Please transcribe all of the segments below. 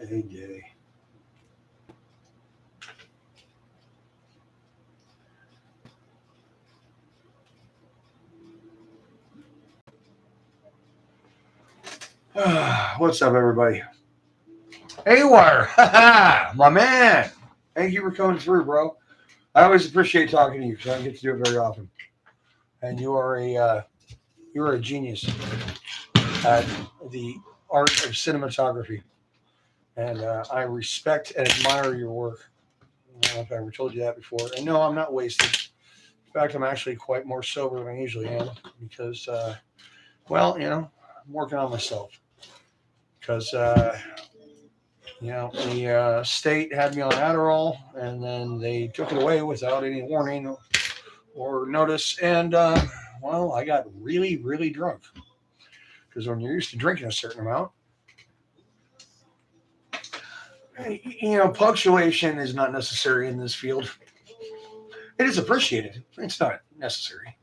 a day. What's up, everybody? AWire, my man. Thank you for coming through, bro. I always appreciate talking to you because I don't get to do it very often. And you're a genius at the art of cinematography, and I respect and admire your work. I don't know if I ever told you that before. And no, I'm not wasted. In fact, I'm actually quite more sober than I usually am because, I'm working on myself. Because, the state had me on Adderall, and then they took it away without any warning or notice. And, I got really, really drunk. Because when you're used to drinking a certain amount, punctuation is not necessary in this field. It is appreciated. It's not necessary.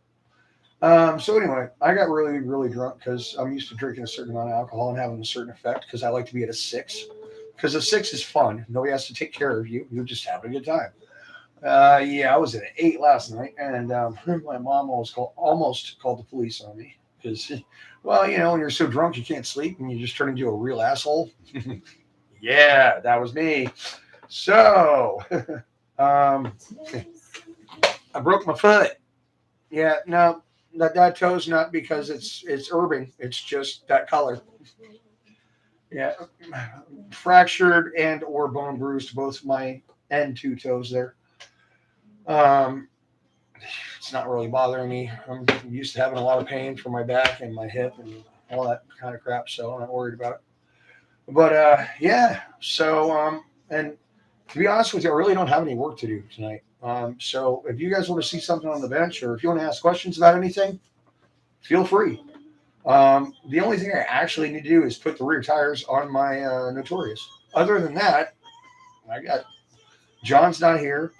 So anyway, I got really, really drunk because I'm used to drinking a certain amount of alcohol and having a certain effect because I like to be at a 6. Because a 6 is fun. Nobody has to take care of you. You're just having a good time. I was at an 8 last night, and my mom almost called the police on me because, when you're so drunk you can't sleep and you just turn into a real asshole. Yeah, that was me. So, I broke my foot. Yeah, no, that toe's not because it's urban. It's just that color. Yeah, fractured and or bone bruised both my and 2 toes there. It's not really bothering me. I'm used to having a lot of pain for my back and my hip and all that kind of crap, so I'm not worried about it. But so and to be honest with you, I really don't have any work to do tonight. So if you guys want to see something on the bench or if you want to ask questions about anything, feel free. The only thing I actually need to do is put the rear tires on my Notorious. Other than that, John's not here.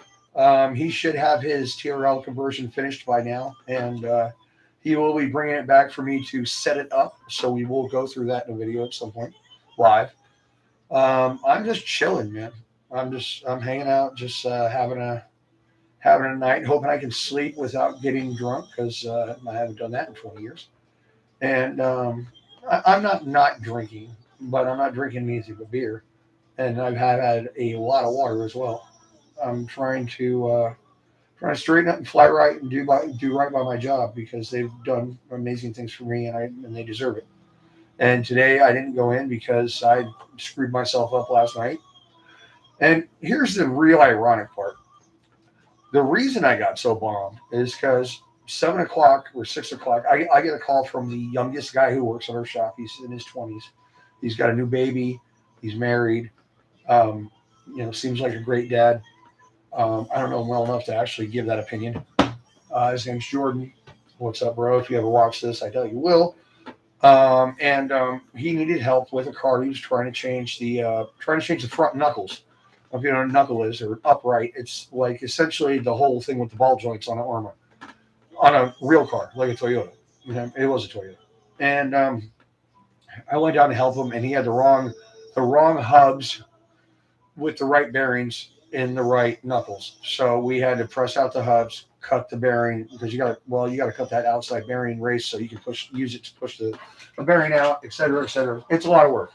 He should have his TRL conversion finished by now, and he will be bringing it back for me to set it up. So we will go through that in a video at some point live. I'm just chilling, man. I'm hanging out, just having a night, hoping I can sleep without getting drunk because I haven't done that in 20 years. And I'm not drinking, but I'm not drinking anything but beer. And I've had a lot of water as well. I'm trying to straighten up and fly right and do right by my job because they've done amazing things for me and they deserve it. And today I didn't go in because I screwed myself up last night. And here's the real ironic part. The reason I got so bombed is because 7 o'clock or 6 o'clock, I get a call from the youngest guy who works at our shop. He's in his 20s. He's got a new baby. He's married. Seems like a great dad. I don't know him well enough to actually give that opinion. His name's Jordan. What's up, bro? If you ever watch this, I doubt you will. He needed help with a car. He was trying to change the front knuckles. If you know what a knuckle is, or upright, it's like essentially the whole thing with the ball joints on an ARRMA, on a real car, like a Toyota. It was a Toyota. And I went down to help him, and he had the wrong hubs with the right bearings in the right knuckles. So we had to press out the hubs, cut the bearing because you got to cut that outside bearing race so you can use it to push the bearing out, et cetera, et cetera. It's a lot of work.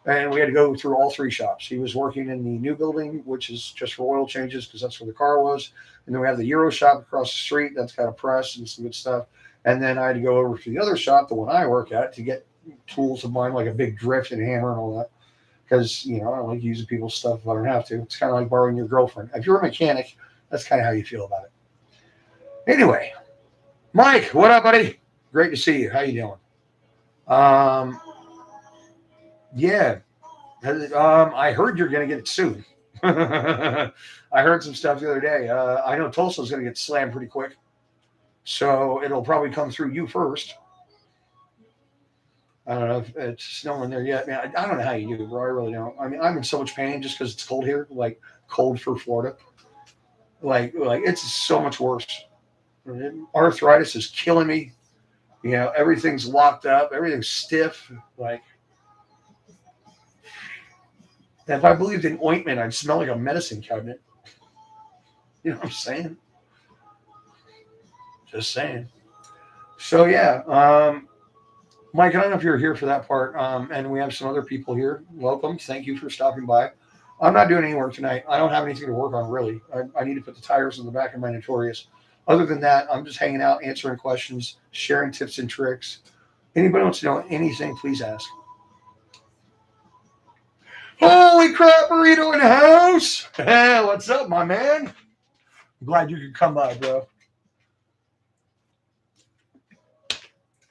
And we had to go through all 3 shops. He was working in the new building, which is just for oil changes because that's where the car was. And then we have the Euro shop across the street. That's got a press and some good stuff. And then I had to go over to the other shop, the one I work at, to get tools of mine, like a big drift and hammer and all that. Because, I don't like using people's stuff if I don't have to. It's kind of like borrowing your girlfriend. If you're a mechanic, that's kind of how you feel about it. Anyway, Mike, what up, buddy? Great to see you. How you doing? Yeah. I heard you're going to get it soon. I heard some stuff the other day. I know Tulsa's going to get slammed pretty quick. So it'll probably come through you first. I don't know if it's snowing there yet. Man, I don't know how you do, bro. I really don't. I mean, I'm in so much pain just because it's cold here, like cold for Florida. Like it's so much worse. Arthritis is killing me. Everything's locked up. Everything's stiff. Like, If I believed in ointment, I'd smell like a medicine cabinet. You know what I'm saying? Just saying. So yeah, Mike, I don't know if you're here for that part, and we have some other people here. Welcome. Thank you for stopping by. I'm not doing any work tonight. I don't have anything to work on, really. I need to put the tires in the back of my Notorious. Other than that, I'm just hanging out, answering questions, sharing tips and tricks. Anybody wants to know anything, please ask. Holy crap, burrito in the house! Hey, what's up, my man? I'm glad you could come by, bro.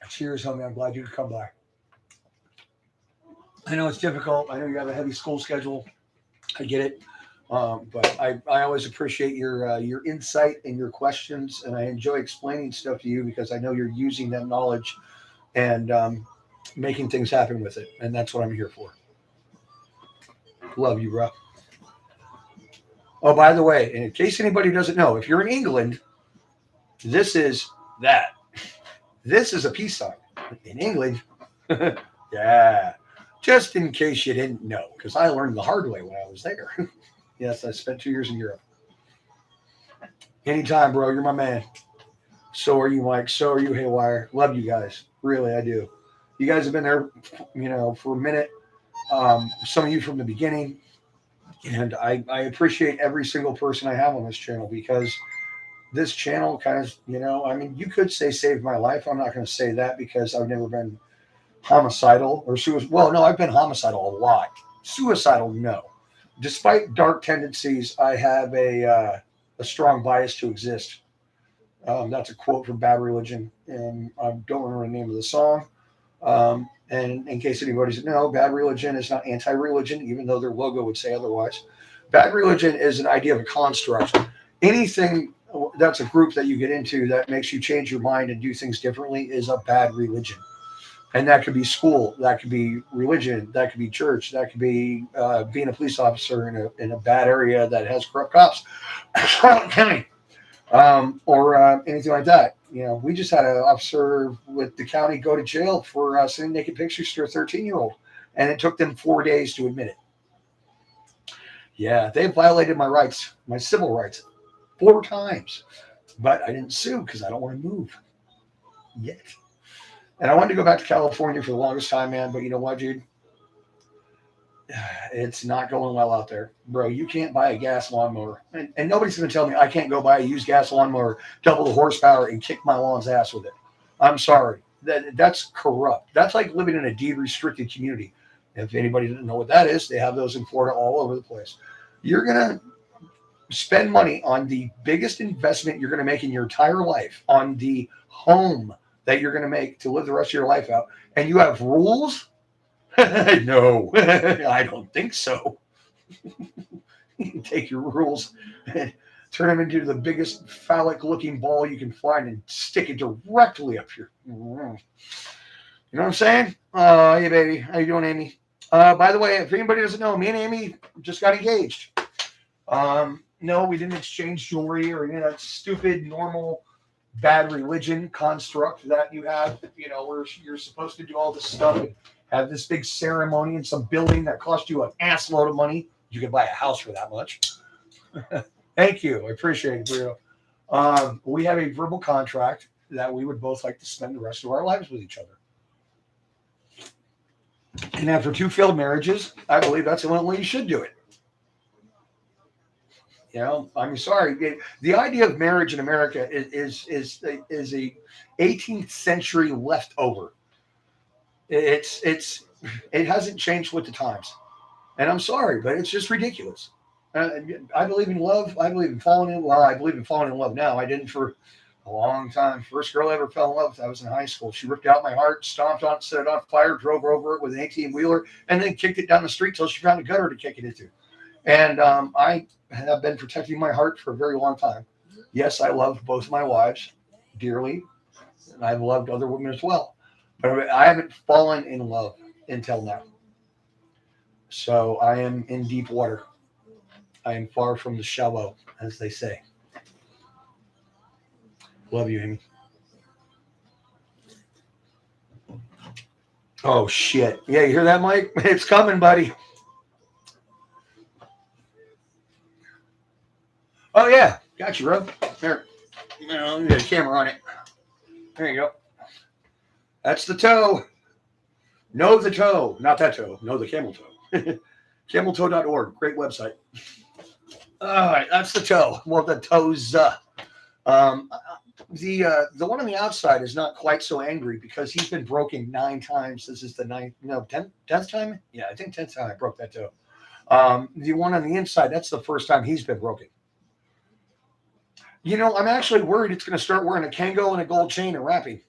Cheers, homie. I'm glad you could come by. I know it's difficult. I know you have a heavy school schedule. I get it. But I always appreciate your insight and your questions, and I enjoy explaining stuff to you because I know you're using that knowledge and making things happen with it, and that's what I'm here for. Love you, bro. Oh, by the way, in case anybody doesn't know, if you're in England, this is that. This is a peace sign. In England, yeah. Just in case you didn't know, because I learned the hard way when I was there. Yes, I spent 2 years in Europe. Anytime, bro. You're my man. So are you, Mike. So are you, Haywire. Love you guys. Really, I do. You guys have been there, for a minute. Some of you from the beginning. And I appreciate every single person I have on this channel because this channel kind of, you could say saved my life. I'm not going to say that because I've never been homicidal or suicidal. Well, no, I've been homicidal a lot. Suicidal, no. Despite dark tendencies, I have a strong bias to exist. That's a quote from Bad Religion, and I don't remember the name of the song. And in case anybody doesn't know, Bad Religion is not anti-religion, even though their logo would say otherwise. Bad Religion is an idea of a construct. Anything that's a group that you get into that makes you change your mind and do things differently is a bad religion. And that could be school, that could be religion, that could be church, that could be being a police officer in a bad area that has corrupt cops, or anything like that. We just had an officer with the county go to jail for sending naked pictures to a 13-year-old, and it took them 4 days to admit it. Yeah, they violated my rights, my civil rights, 4 times, but I didn't sue because I don't want to move yet. And I wanted to go back to California for the longest time, man. But you know what, dude? It's not going well out there. Bro, you can't buy a gas lawnmower. And nobody's going to tell me I can't go buy a used gas lawnmower, double the horsepower, and kick my lawn's ass with it. I'm sorry. That's corrupt. That's like living in a deed-restricted community. If anybody doesn't know what that is, they have those in Florida all over the place. You're going to spend money on the biggest investment you're going to make in your entire life, on the home that you're going to make to live the rest of your life out, and you have rules? No, I don't think so. You can take your rules and turn them into the biggest phallic-looking ball you can find and stick it directly up your... You know what I'm saying? Hey, baby. How you doing, Amy? By the way, if anybody doesn't know, me and Amy just got engaged. No, we didn't exchange jewelry or any of that stupid, normal... bad religion construct that you have, where you're supposed to do all this stuff and have this big ceremony in some building that cost you an ass load of money. You could buy a house for that much. Thank you. I appreciate it, Brio. We have a verbal contract that we would both like to spend the rest of our lives with each other. And after 2 failed marriages, I believe that's the only way you should do it. I'm sorry. The idea of marriage in America is a 18th century leftover. It hasn't changed with the times, and I'm sorry, but it's just ridiculous. I believe in love. I believe in falling in. Well, I believe in falling in love now. I didn't for a long time. First girl I ever fell in love with, I was in high school. She ripped out my heart, stomped on it, set it on fire, drove over it with an 18-wheeler, and then kicked it down the street till she found a gutter to kick it into. And I have been protecting my heart for a very long time. Yes, I love both my wives dearly, and I've loved other women as well. But I haven't fallen in love until now. So I am in deep water. I am far from the shallow, as they say. Love you, Amy. Oh, shit. Yeah, you hear that, Mike? It's coming, buddy. Oh yeah, got you, bro. There, you got a camera on it. There you go. That's the toe. Know the toe, not that toe. Know the camel toe. Cameltoe.org, great website. All right, that's the toe. Well, the toes. Um, the one on the outside is not quite so angry because he's been broken 9 times. This is the ninth, no, 10th time. Yeah, I think 10th time I broke that toe. The one on the inside, that's the first time he's been broken. You know, I'm actually worried it's going to start wearing a Kango and a gold chain and rapping.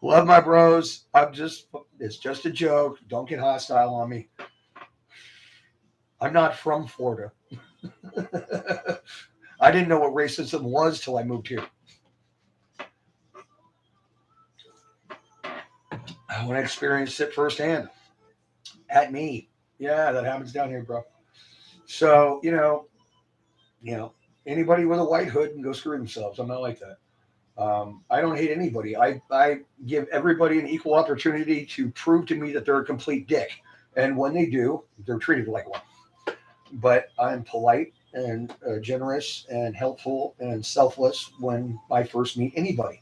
Love my bros. It's just a joke. Don't get hostile on me. I'm not from Florida. I didn't know what racism was till I moved here. When I experienced it firsthand. At me. Yeah, that happens down here, bro. So, anybody with a white hood can go screw themselves. I'm not like that. I don't hate anybody. I give everybody an equal opportunity to prove to me that they're a complete dick. And when they do, they're treated like one. But I'm polite and generous and helpful and selfless when I first meet anybody.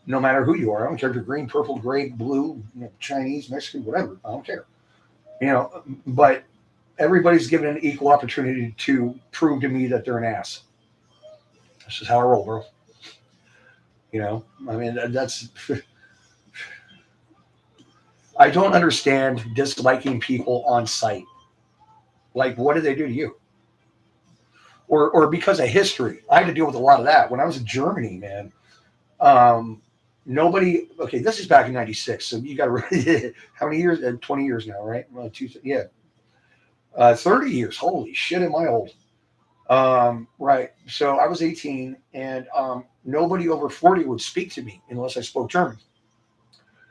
No matter who you are. I don't care if you're green, purple, gray, blue, Chinese, Mexican, whatever. I don't care. But everybody's given an equal opportunity to prove to me that they're an ass. This is how I roll, bro. I mean, that's. I don't understand disliking people on sight. Like, what did they do to you? Or because of history. I had to deal with a lot of that. When I was in Germany, man, nobody. Okay, this is back in '96, so you got to. How many years? 20 years now, right? Well, 30 years. Holy shit, am I old? Right. So I was 18, and nobody over 40 would speak to me unless I spoke German.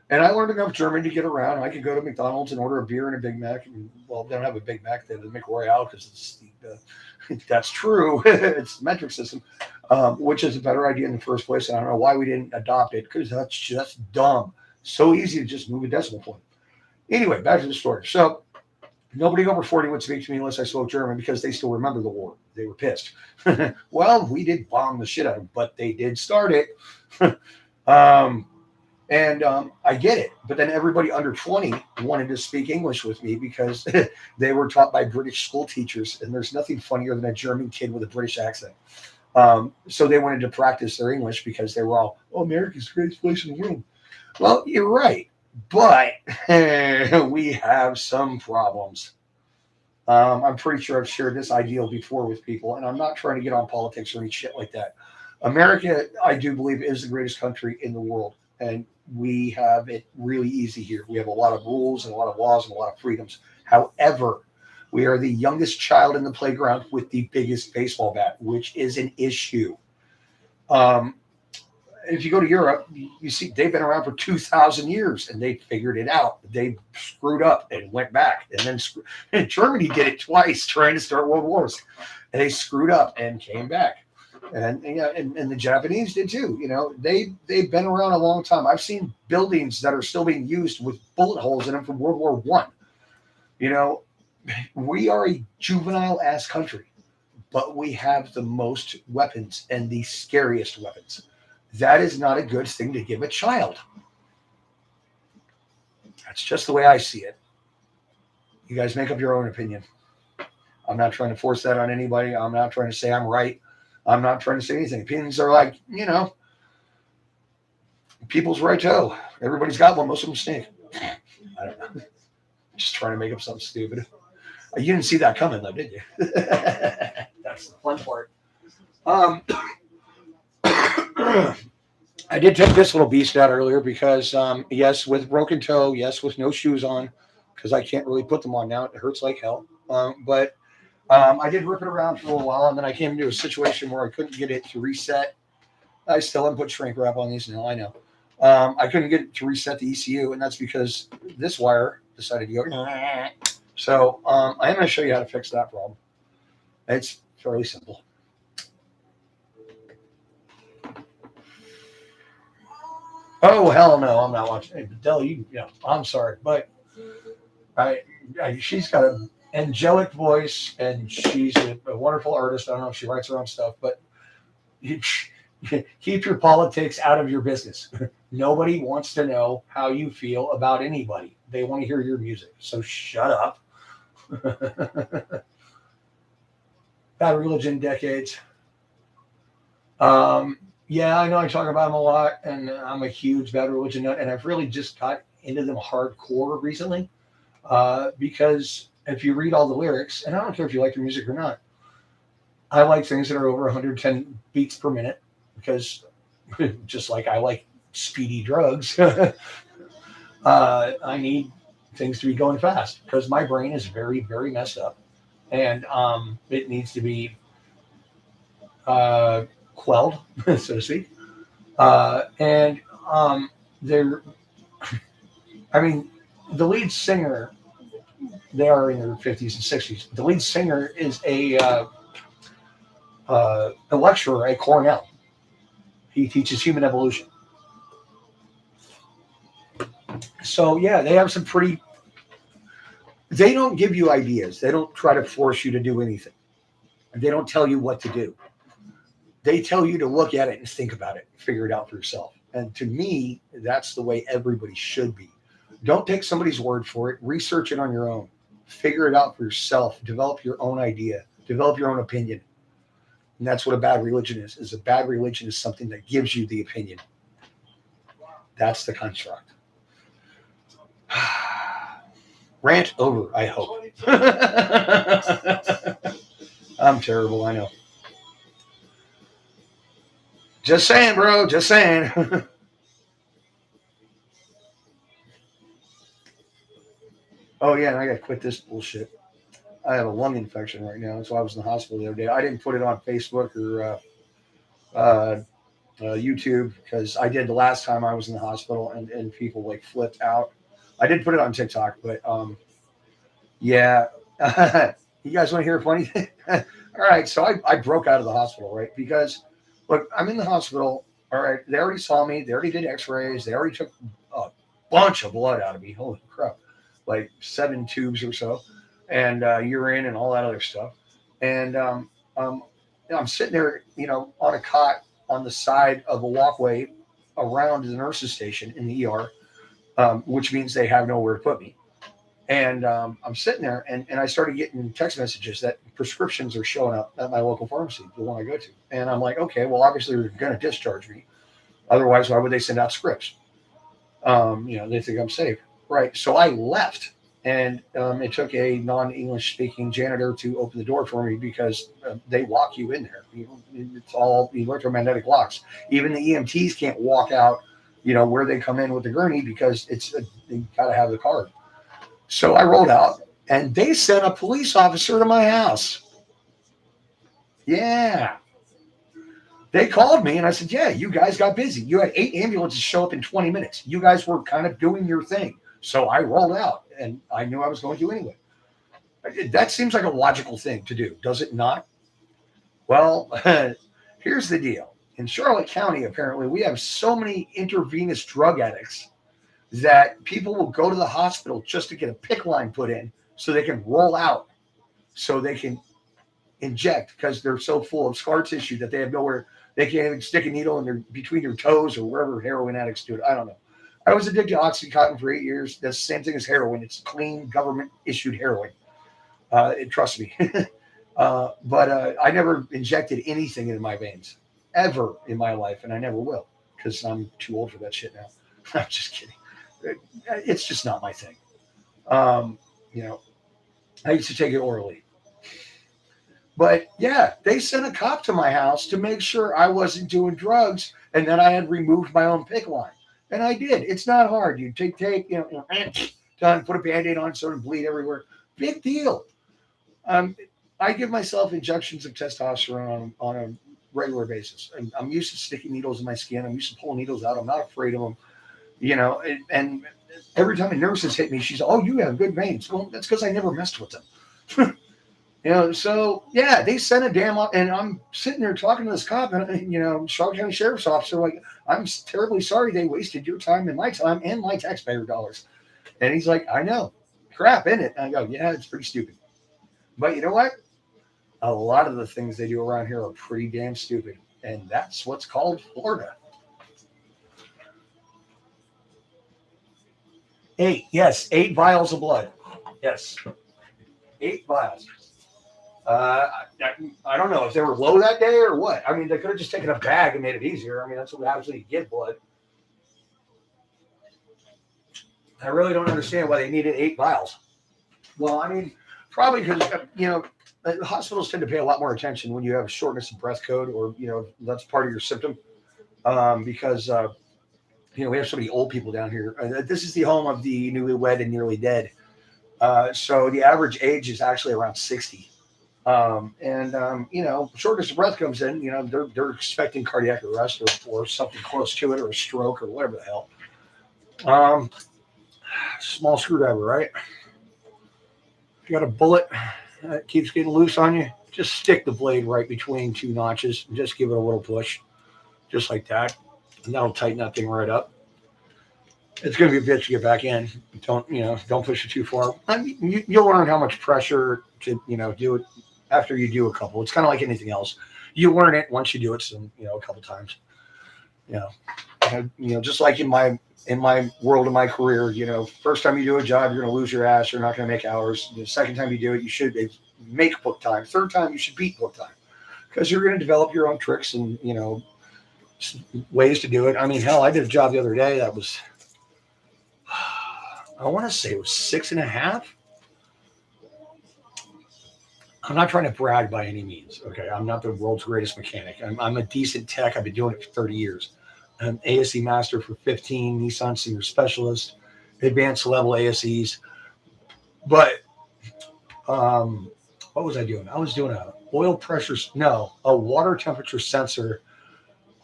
And I learned enough German to get around. I could go to McDonald's and order a beer and a Big Mac. Well, they don't have a Big Mac; they have the McRoyale because that's true. It's the metric system, which is a better idea in the first place. And I don't know why we didn't adopt it because that's just dumb. So easy to just move a decimal point. Anyway, back to the story. So nobody over 40 would speak to me unless I spoke German because they still remember the war. They were pissed. Well, we did bomb the shit out of them, but they did start it. I get it. But then everybody under 20 wanted to speak English with me because they were taught by British school teachers. And there's nothing funnier than a German kid with a British accent. So they wanted to practice their English because they were all, America's the greatest place in the world. Well, you're right. But we have some problems. I'm pretty sure I've shared this ideal before with people, and I'm not trying to get on politics or any shit like that. America, I do believe, is the greatest country in the world, and we have it really easy here. We have a lot of rules and a lot of laws and a lot of freedoms. However, we are the youngest child in the playground with the biggest baseball bat, which is an issue. If you go to Europe, you see they've been around for 2,000 years and they figured it out. They screwed up and went back. And then Germany did it twice trying to start world wars. And they screwed up and came back. And the Japanese did too. They've been around a long time. I've seen buildings that are still being used with bullet holes in them from World War I. We are a juvenile ass country, but we have the most weapons and the scariest weapons. That is not a good thing to give a child. That's just the way I see it. You guys make up your own opinion. I'm not trying to force that on anybody. I'm not trying to say I'm right. I'm not trying to say anything. Opinions are like, people's right toe. Everybody's got one. Most of them stink. I don't know. Just trying to make up something stupid. You didn't see that coming, though, did you? That's the fun part. I did take this little beast out earlier because, yes, with broken toe, yes, with no shoes on, because I can't really put them on now. It hurts like hell. But I did rip it around for a little while, and then I came into a situation where I couldn't get it to reset. I still haven't put shrink wrap on these now, I know. I couldn't get it to reset the ECU, and that's because this wire decided to go. So I am going to show you how to fix that problem. It's fairly simple. Oh, hell no, I'm not watching. Hey, Dell, I'm sorry, but she's got a angelic voice, and she's a wonderful artist. I don't know if she writes her own stuff, but you, keep your politics out of your business. Nobody wants to know how you feel about anybody. They want to hear your music. So shut up. Bad Religion decades. Yeah, I know I talk about them a lot, and I'm a huge Bad Religion nut, and I've really just got into them hardcore recently because if you read all the lyrics, and I don't care if you like their music or not, I like things that are over 110 beats per minute because just like I like speedy drugs, I need things to be going fast because my brain is very, very messed up, and it needs to be uh, quelled, so to speak. And they're, I mean, the lead singer, they are in their 50s and 60s. The lead singer is a lecturer at Cornell. He teaches human evolution. So yeah, they have some pretty. They don't give you ideas. They don't try to force you to do anything. They don't tell you what to do. They tell you to look at it and think about it, figure it out for yourself. And to me, that's the way everybody should be. Don't take somebody's word for it. Research it on your own. Figure it out for yourself. Develop your own idea. Develop your own opinion. And that's what a bad religion is. Is a bad religion is something that gives you the opinion. That's the construct. Rant over, I hope. I'm terrible, I know. Just saying, bro. Just saying. Oh, yeah, and I got to quit this bullshit. I have a lung infection right now. That's why I was in the hospital the other day. I didn't put it on Facebook or YouTube because I did the last time I was in the hospital and people like flipped out. I did put it on TikTok, but yeah. You guys want to hear a funny thing? All right. So I broke out of the hospital, right? Because look, I'm in the hospital. All right. They already saw me. They already did x-rays. They already took a bunch of blood out of me. Holy crap. Like 7 tubes or so, and urine and all that other stuff. And I'm sitting there, on a cot on the side of a walkway around the nurses' station in the ER, which means they have nowhere to put me. And I'm sitting there, and I started getting text messages that prescriptions are showing up at my local pharmacy, the one I go to. And I'm like, okay, well, obviously they're going to discharge me. Otherwise, why would they send out scripts? They think I'm safe. Right. So I left, and it took a non-English speaking janitor to open the door for me because they lock you in there. It's all electromagnetic locks. Even the EMTs can't walk out, where they come in with the gurney because they got to have the card. So I rolled out, and they sent a police officer to my house. Yeah. They called me, and I said, yeah, you guys got busy. You had 8 ambulances show up in 20 minutes. You guys were kind of doing your thing. So I rolled out, and I knew I was going to anyway. That seems like a logical thing to do, does it not? Well, here's the deal. In Charlotte County, apparently, we have so many intravenous drug addicts that people will go to the hospital just to get a PICC line put in so they can roll out, so they can inject because they're so full of scar tissue that they have nowhere. They can't even stick a needle in between their toes or wherever heroin addicts do it. I don't know. I was addicted to Oxycontin for 8 years. That's the same thing as heroin. It's clean, government-issued heroin. Trust me. But I never injected anything into my veins, ever in my life, and I never will because I'm too old for that shit now. I'm just kidding. It's just not my thing. I used to take it orally. But yeah, they sent a cop to my house to make sure I wasn't doing drugs and that I had removed my own PICC line. And I did. It's not hard. You take tape, done, put a Band-Aid on, sort of bleed everywhere. Big deal. I give myself injections of testosterone on a regular basis. I'm used to sticking needles in my skin. I'm used to pulling needles out. I'm not afraid of them. And every time a nurse has hit me, she's, oh, you have good veins. Well, that's because I never messed with them. So yeah, they sent a damn up, and I'm sitting there talking to this cop, and Charlotte County Sheriff's Officer, like, I'm terribly sorry they wasted your time and my taxpayer dollars. And he's like, I know, crap, isn't it? And I go, yeah, it's pretty stupid. But you know what? A lot of the things they do around here are pretty damn stupid. And that's what's called Florida. 8, yes, 8 vials of blood. Yes, 8 vials. I don't know if they were low that day or what. I mean, they could have just taken a bag and made it easier. I mean, that's what happens when you get blood. I really don't understand why they needed 8 vials. Well, I mean, probably because, hospitals tend to pay a lot more attention when you have shortness of breath code or, that's part of your symptom. Because we have so many old people down here. This is the home of the newlywed and nearly dead. So the average age is actually around 60. Shortness of breath comes in, they're expecting cardiac arrest or something close to it or a stroke or whatever the hell. Small screwdriver, right? If you got a bullet that keeps getting loose on you, just stick the blade right between 2 notches and just give it a little push, just like that. And that'll tighten that thing right up. It's going to be a bitch to get back in. Don't push it too far. I mean, you'll learn how much pressure to, do it after you do a couple. It's kind of like anything else. You learn it once you do it a couple times. Just like in my world of my career, first time you do a job, you're going to lose your ass. You're not going to make hours. The second time you do it, you should make book time. Third time, you should beat book time because you're going to develop your own tricks and, ways to do it. I mean, hell, I did a job the other day that was, I want to say it was 6.5. I'm not trying to brag by any means. Okay. I'm not the world's greatest mechanic. I'm a decent tech. I've been doing it for 30 years. I'm ASE master for 15, Nissan senior specialist, advanced level ASEs. But what was I doing? I was doing a water temperature sensor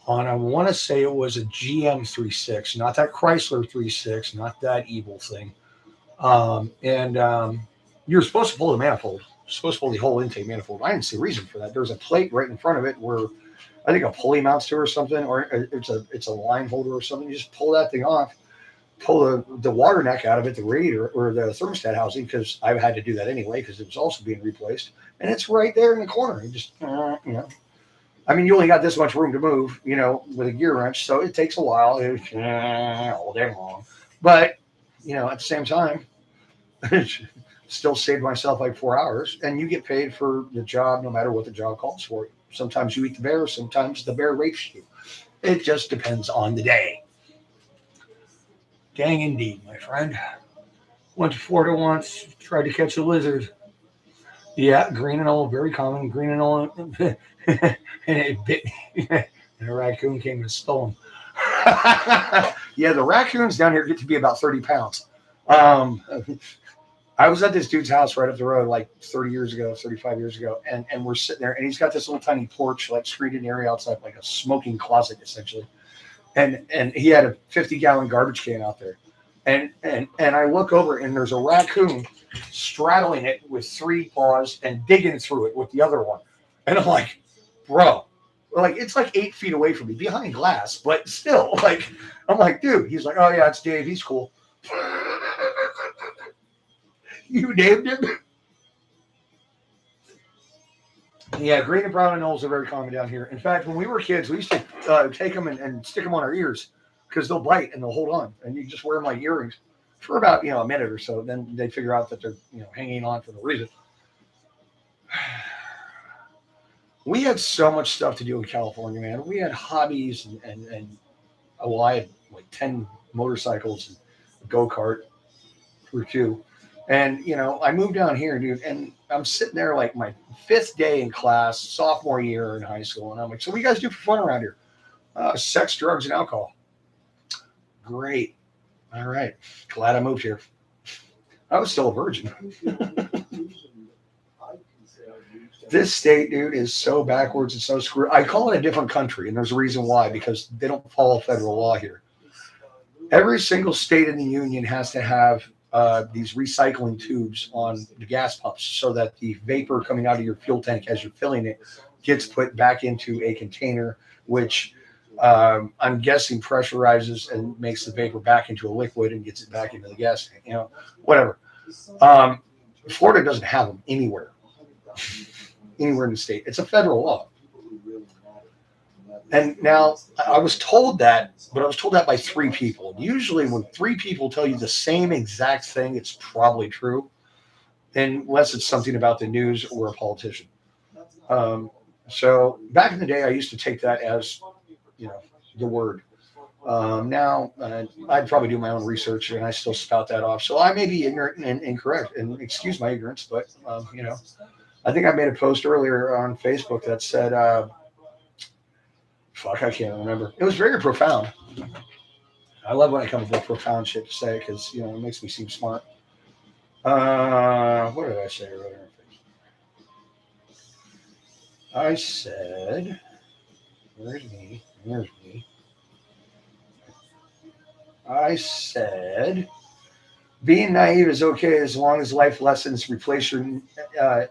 on, I want to say it was a GM 3.6, not that Chrysler 3.6, not that evil thing. You're supposed to pull the manifold. You're supposed to pull the whole intake manifold. I didn't see a reason for that. There's a plate right in front of it where I think a pulley mounts to it or something, or it's a line holder or something. You just pull that thing off, pull the water neck out of it, the radiator or the thermostat housing, because I've had to do that anyway because it was also being replaced, and it's right there in the corner. You just I mean, you only got this much room to move, with a gear wrench, so it takes a while, all day long. But at the same time, still saved myself like 4 hours, and you get paid for the job no matter what the job calls for. Sometimes you eat the bear, sometimes the bear rapes you. It just depends on the day. Dang indeed, my friend. Went to Florida once, tried to catch a lizard. Yeah, green and old, very common. Green and old, and it bit me. And a raccoon came and stole him. Yeah, the raccoons down here get to be about 30 pounds. I was at this dude's house right up the road like 35 years ago, and we're sitting there, and he's got this little tiny porch, like screened area outside, like a smoking closet, essentially. And he had a 50-gallon garbage can out there. And I look over, and there's a raccoon straddling it with 3 paws and digging through it with the other one. And I'm like, bro, like it's like 8 feet away from me, behind glass, but still, like, I'm like, dude. He's like, oh yeah, it's Dave. He's cool. You named him? Yeah, green and brown anoles are very common down here. In fact, when we were kids, we used to take them and stick them on our ears because they'll bite and they'll hold on. And you just wear them like earrings for about, a minute or so. Then they figure out that they're, hanging on for no reason. We had so much stuff to do in California, man. We had hobbies and I had like 10 motorcycles and a go-kart or 2. And, I moved down here, dude, and I'm sitting there like my 5th day in class, sophomore year in high school. And I'm like, so what do you guys do for fun around here? Sex, drugs, and alcohol. Great. All right. Glad I moved here. I was still a virgin. This state, dude, is so backwards and so screwed. I call it a different country, and there's a reason why, because they don't follow federal law here. Every single state in the union has to have these recycling tubes on the gas pumps so that the vapor coming out of your fuel tank as you're filling it gets put back into a container, which I'm guessing pressurizes and makes the vapor back into a liquid and gets it back into the gas tank, whatever. Florida doesn't have them anywhere. anywhere in the state. It's a federal law. And now I was told that, but I was told that by 3 people. Usually, when 3 people tell you the same exact thing, it's probably true, unless it's something about the news or a politician. So back in the day, I used to take that as, the word. Now, I'd probably do my own research, and I still spout that off. So I may be ignorant and incorrect, and excuse my ignorance, but I think I made a post earlier on Facebook that said, I can't remember. It was very profound. I love when I come up with profound shit to say because it makes me seem smart. What did I say earlier? I said, where's me? I said, being naive is okay as long as life lessons replace your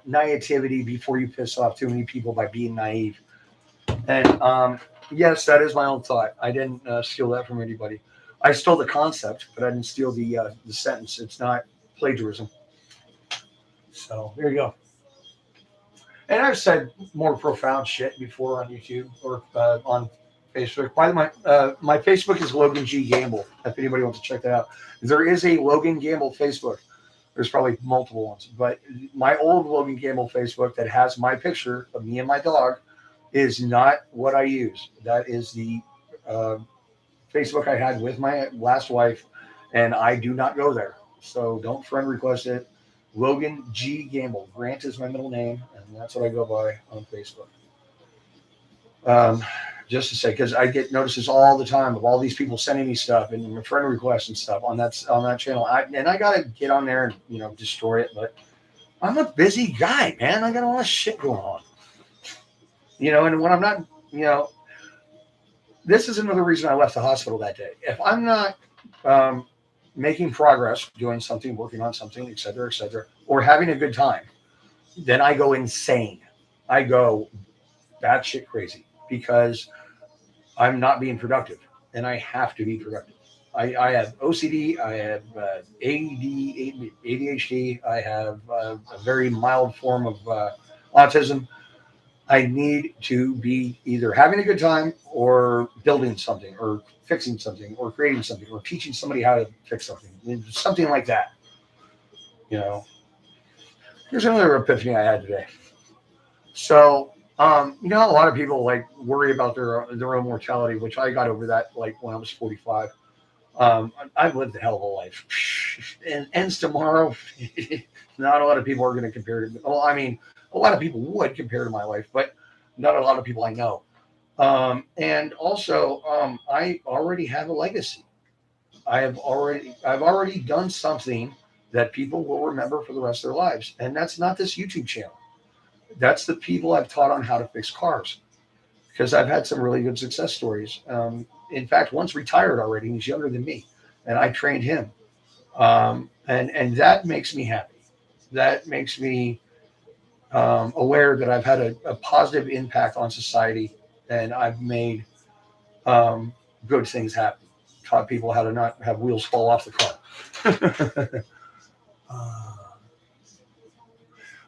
naivety before you piss off too many people by being naive. And yes, that is my own thought. I didn't steal that from anybody. I stole the concept, but I didn't steal the sentence. It's not plagiarism. So there you go. And I've said more profound shit before on YouTube or on Facebook. By the way, my Facebook is Logan G. Gamble, if anybody wants to check that out. There is a Logan Gamble Facebook. There's probably multiple ones. But my old Logan Gamble Facebook that has my picture of me and my dog is not what I use. That is the Facebook I had with my last wife, and I do not go there. So don't friend request it. Logan G. Gamble. Grant is my middle name, and that's what I go by on Facebook. Just to say, because I get notices all the time of all these people sending me stuff and friend requests and stuff on that channel. I gotta get on there and destroy it, but I'm a busy guy, man. I got a lot of shit going on. And when I'm not, this is another reason I left the hospital that day. If I'm not making progress, doing something, working on something, et cetera, or having a good time, then I go insane. I go batshit crazy because I'm not being productive, and I have to be productive. I have OCD, I have ADHD, I have a very mild form of autism. I need to be either having a good time or building something or fixing something or creating something or teaching somebody how to fix something like that. Here's another epiphany I had today. So, a lot of people worry about their own mortality, which I got over that when I was 45. I've lived a hell of a life, and ends tomorrow. Not a lot of people are going to compare to. Well, I mean, a lot of people would compare to my life, but not a lot of people I know. And also, I already have a legacy. I've already done something that people will remember for the rest of their lives, and that's not this YouTube channel. That's the people I've taught on how to fix cars, because I've had some really good success stories. In fact, one's retired already. He's younger than me, and I trained him. And that makes me happy. That makes me aware that I've had a positive impact on society, and I've made good things happen. Taught people how to not have wheels fall off the car.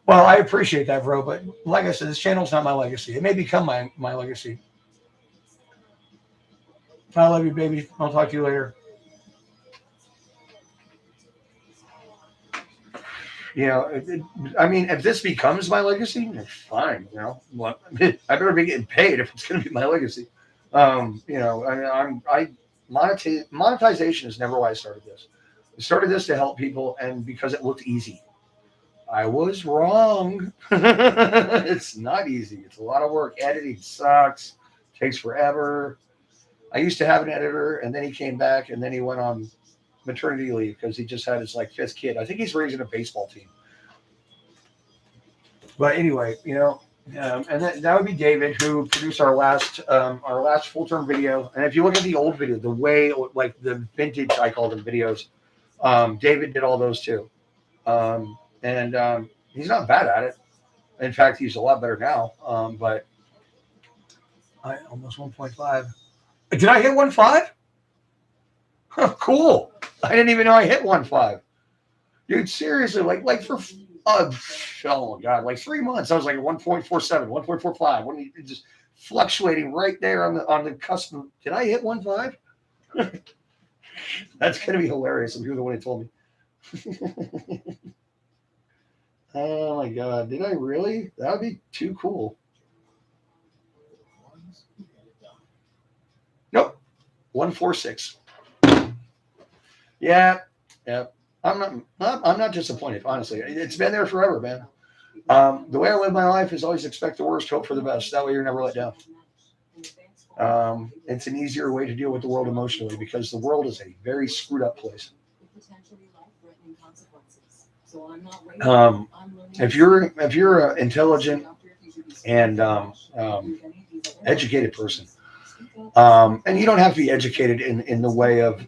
Well, I appreciate that, bro. But like I said, this channel's not my legacy. It may become my legacy. I love you, baby. I'll talk to you later. If this becomes my legacy, fine. I better be getting paid if it's going to be my legacy. Monetization is never why I started this. I started this to help people, and because it looked easy. I was wrong. It's not easy. It's a lot of work. Editing sucks. Takes forever. I used to have an editor, and then he came back, and then he went on maternity leave because he just had his 5th kid. I think he's raising a baseball team. But anyway, and that would be David, who produced our last full-term video. And if you look at the old video, the way the vintage, I call them videos, David did all those too. And he's not bad at it. In fact, he's a lot better now. But I almost 1.5. Did I hit 1.5? Huh, cool. I didn't even know I hit 1.5. Dude, seriously, Oh my God, like 3 months. I was like at 1.47, 1.45. When you just fluctuating right there on the cusp of, did I hit 1.5? That's gonna be hilarious if you're the one who told me. Oh my God, did I really? That would be too cool. Nope, 146. Yeah, yeah. I'm not disappointed, honestly. It's been there forever, man. The way I live my life is always expect the worst, hope for the best. That way you're never let down. It's an easier way to deal with the world emotionally because the world is a very screwed up place. Um, if you're an intelligent and educated person, and you don't have to be educated in the way of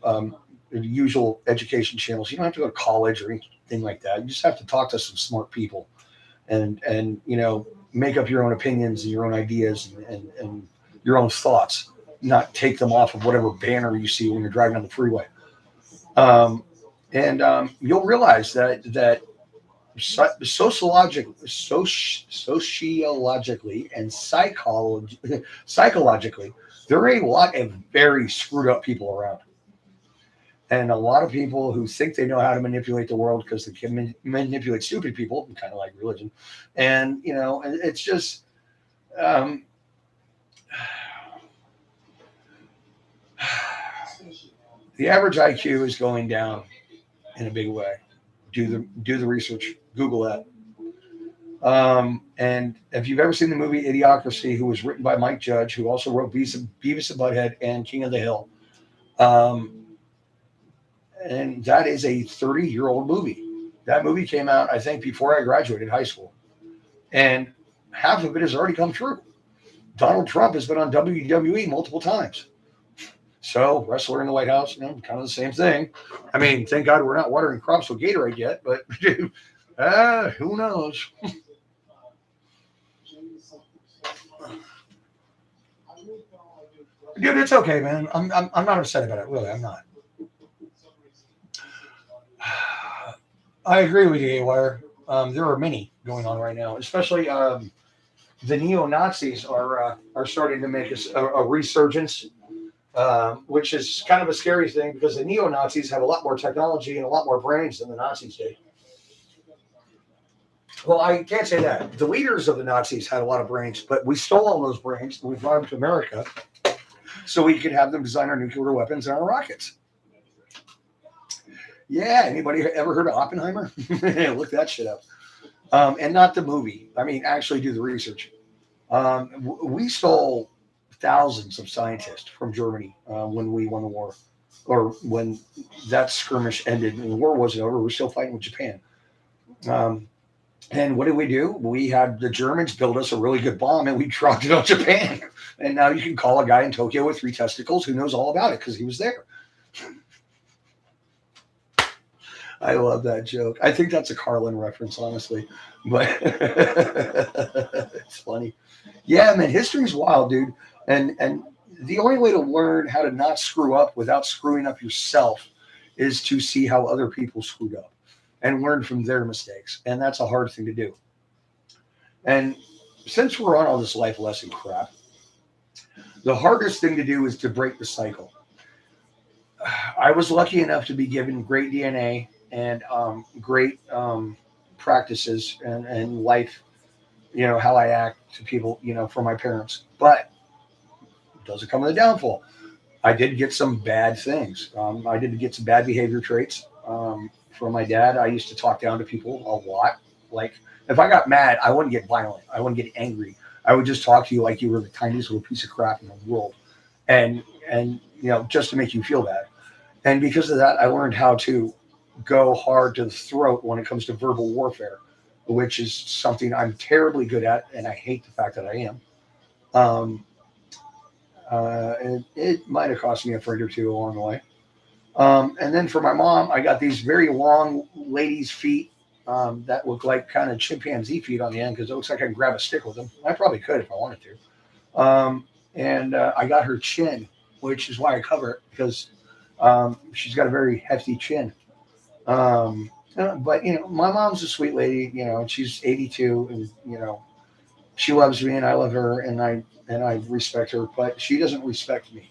the usual education channels. You don't have to go to college or anything like that. You just have to talk to some smart people and make up your own opinions and your own ideas and your own thoughts, not take them off of whatever banner you see when you're driving on the freeway. And you'll realize that sociologically and psychologically, there are a lot of very screwed up people around, and a lot of people who think they know how to manipulate the world because they can manipulate stupid people, kind of like religion. And it's just um, the average IQ is going down in a big way. Do the research. Google that. And if you've ever seen the movie Idiocracy, who was written by Mike Judge, who also wrote Beavis and Butthead and King of the Hill, um, and that is a 30-year-old movie. That movie came out, I think, before I graduated high school, and half of it has already come true. Donald Trump has been on WWE multiple times. So, wrestler in the White House, kind of the same thing. I mean, thank God we're not watering crops with Gatorade yet, but who knows? Dude, it's okay, man. I'm not upset about it. Really, I'm not. I agree with you, Awire. There are many going on right now, especially the neo Nazis are starting to make a resurgence, which is kind of a scary thing because the neo Nazis have a lot more technology and a lot more brains than the Nazis did. Well, I can't say that. The leaders of the Nazis had a lot of brains, but we stole all those brains and we brought them to America so we could have them design our nuclear weapons and our rockets. Yeah, anybody ever heard of Oppenheimer? Look that shit up. And not the movie. I mean, actually do the research. We stole thousands of scientists from Germany when we won the war, or when that skirmish ended and the war wasn't over. We're still fighting with Japan. And what did we do? We had the Germans build us a really good bomb and we dropped it on Japan. And now you can call a guy in Tokyo with 3 testicles who knows all about it because he was there. I love that joke. I think that's a Carlin reference, honestly, but it's funny. Yeah, man, history's wild, dude. And the only way to learn how to not screw up without screwing up yourself is to see how other people screwed up and learn from their mistakes. And that's a hard thing to do. And since we're on all this life lesson crap, the hardest thing to do is to break the cycle. I was lucky enough to be given great DNA and great practices and life, how I act to people, from my parents. But it doesn't come with a downfall. I did get some bad things. I did get some bad behavior traits from my dad. I used to talk down to people a lot. Like if I got mad, I wouldn't get violent. I wouldn't get angry. I would just talk to you like you were the tiniest little piece of crap in the world, and just to make you feel bad. And because of that, I learned how to go hard to the throat when it comes to verbal warfare, which is something I'm terribly good at, and I hate the fact that I am. Um, it might have cost me a friend or two along the way. And then for my mom, I got these very long ladies' feet that look like kind of chimpanzee feet on the end because it looks like I can grab a stick with them. I probably could if I wanted to. And I got her chin, which is why I cover it because she's got a very hefty chin. But my mom's a sweet lady, and she's 82, and she loves me, and I love her, and I respect her, but she doesn't respect me.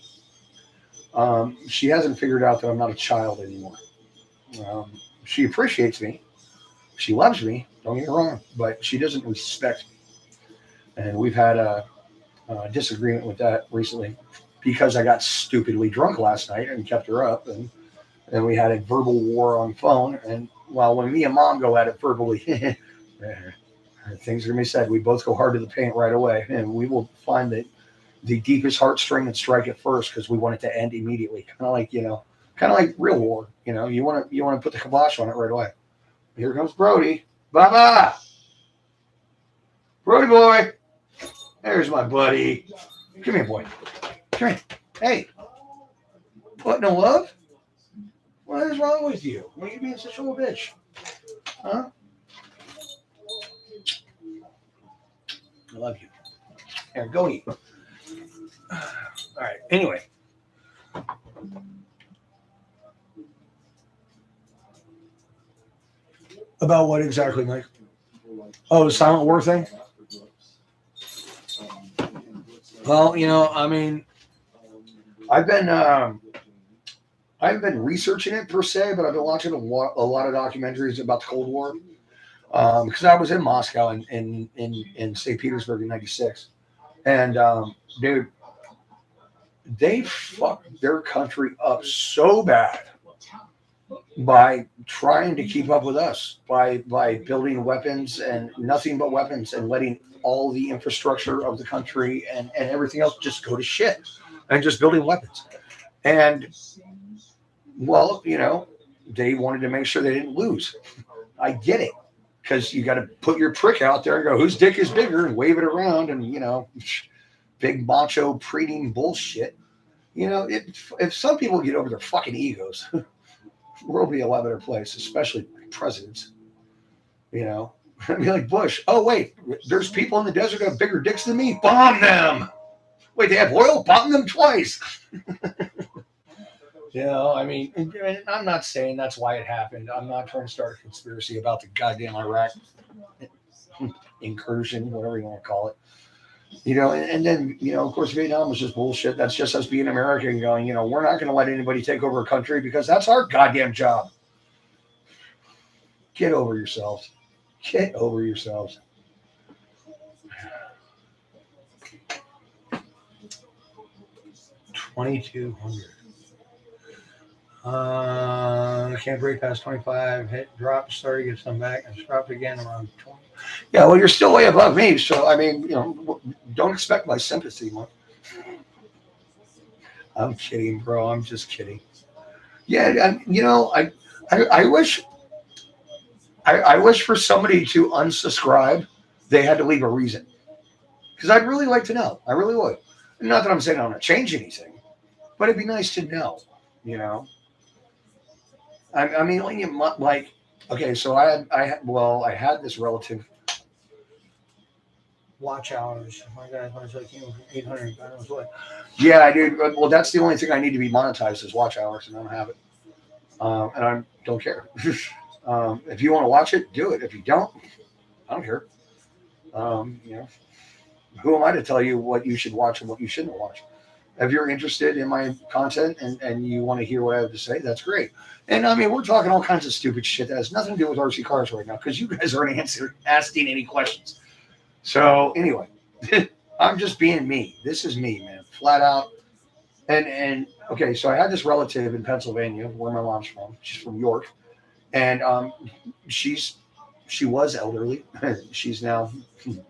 She hasn't figured out that I'm not a child anymore. Um, she appreciates me. She loves me. Don't get me wrong, but she doesn't respect me. And we've had a disagreement with that recently because I got stupidly drunk last night and kept her up, and we had a verbal war on phone. And well, when me and mom go at it verbally, things are gonna be said. We both go hard to the paint right away, and we will find the deepest heartstring and strike it first because we want it to end immediately. Kind of like real war. You want to put the kibosh on it right away. Here comes Brody. Baba, Brody boy. There's my buddy. Come here, boy. Come here. Hey, what? No love? What is wrong with you? Why are you being such a little bitch? Huh? I love you. Here, go eat. All right. Anyway. About what exactly, Mike? Oh, the silent war thing? Well, I mean, I've been researching it per se, but I've been watching a lot of documentaries about the Cold War because I was in Moscow in St. Petersburg in '96, and dude, they fucked their country up so bad by trying to keep up with us, by building weapons and nothing but weapons, and letting all the infrastructure of the country and everything else just go to shit, and just building weapons. And well, they wanted to make sure they didn't lose. I get it, because you got to put your prick out there and go, whose dick is bigger, and wave it around, and big macho preening bullshit. If some people get over their fucking egos, the world will be a lot better place, especially presidents. I'd be like Bush. Oh wait, there's people in the desert that have bigger dicks than me. Bomb them. Wait, they have oil? Bomb them twice. I mean, and I'm not saying that's why it happened. I'm not trying to start a conspiracy about the goddamn Iraq incursion, whatever you want to call it. And then, of course, Vietnam was just bullshit. That's just us being American and going, we're not going to let anybody take over a country because that's our goddamn job. Get over yourselves. Get over yourselves. 2,200. Can't break past 25. Hit, drop, start, get some back, and drop again around 20. Yeah, well, you're still way above me. So, I mean, don't expect my sympathy, man. I'm kidding, bro. I'm just kidding. Yeah, I wish I wish for somebody to unsubscribe, they had to leave a reason. Because I'd really like to know. I really would. Not that I'm saying I'm going to change anything, but it'd be nice to know, I mean, when you like, okay, so I had this relative. Watch hours. My God, I was like 800. I don't know what. Yeah, I do. Well, that's the only thing I need to be monetized is watch hours, and I don't have it. And I don't care. If you want to watch it, do it. If you don't, I don't care. Who am I to tell you what you should watch and what you shouldn't watch? If you're interested in my content and you want to hear what I have to say, that's great. And I mean, we're talking all kinds of stupid shit that has nothing to do with RC cars right now because you guys aren't asking any questions. So anyway, I'm just being me. This is me, man, flat out. And okay, so I had this relative in Pennsylvania, where my mom's from. She's from York, and she was elderly. She's now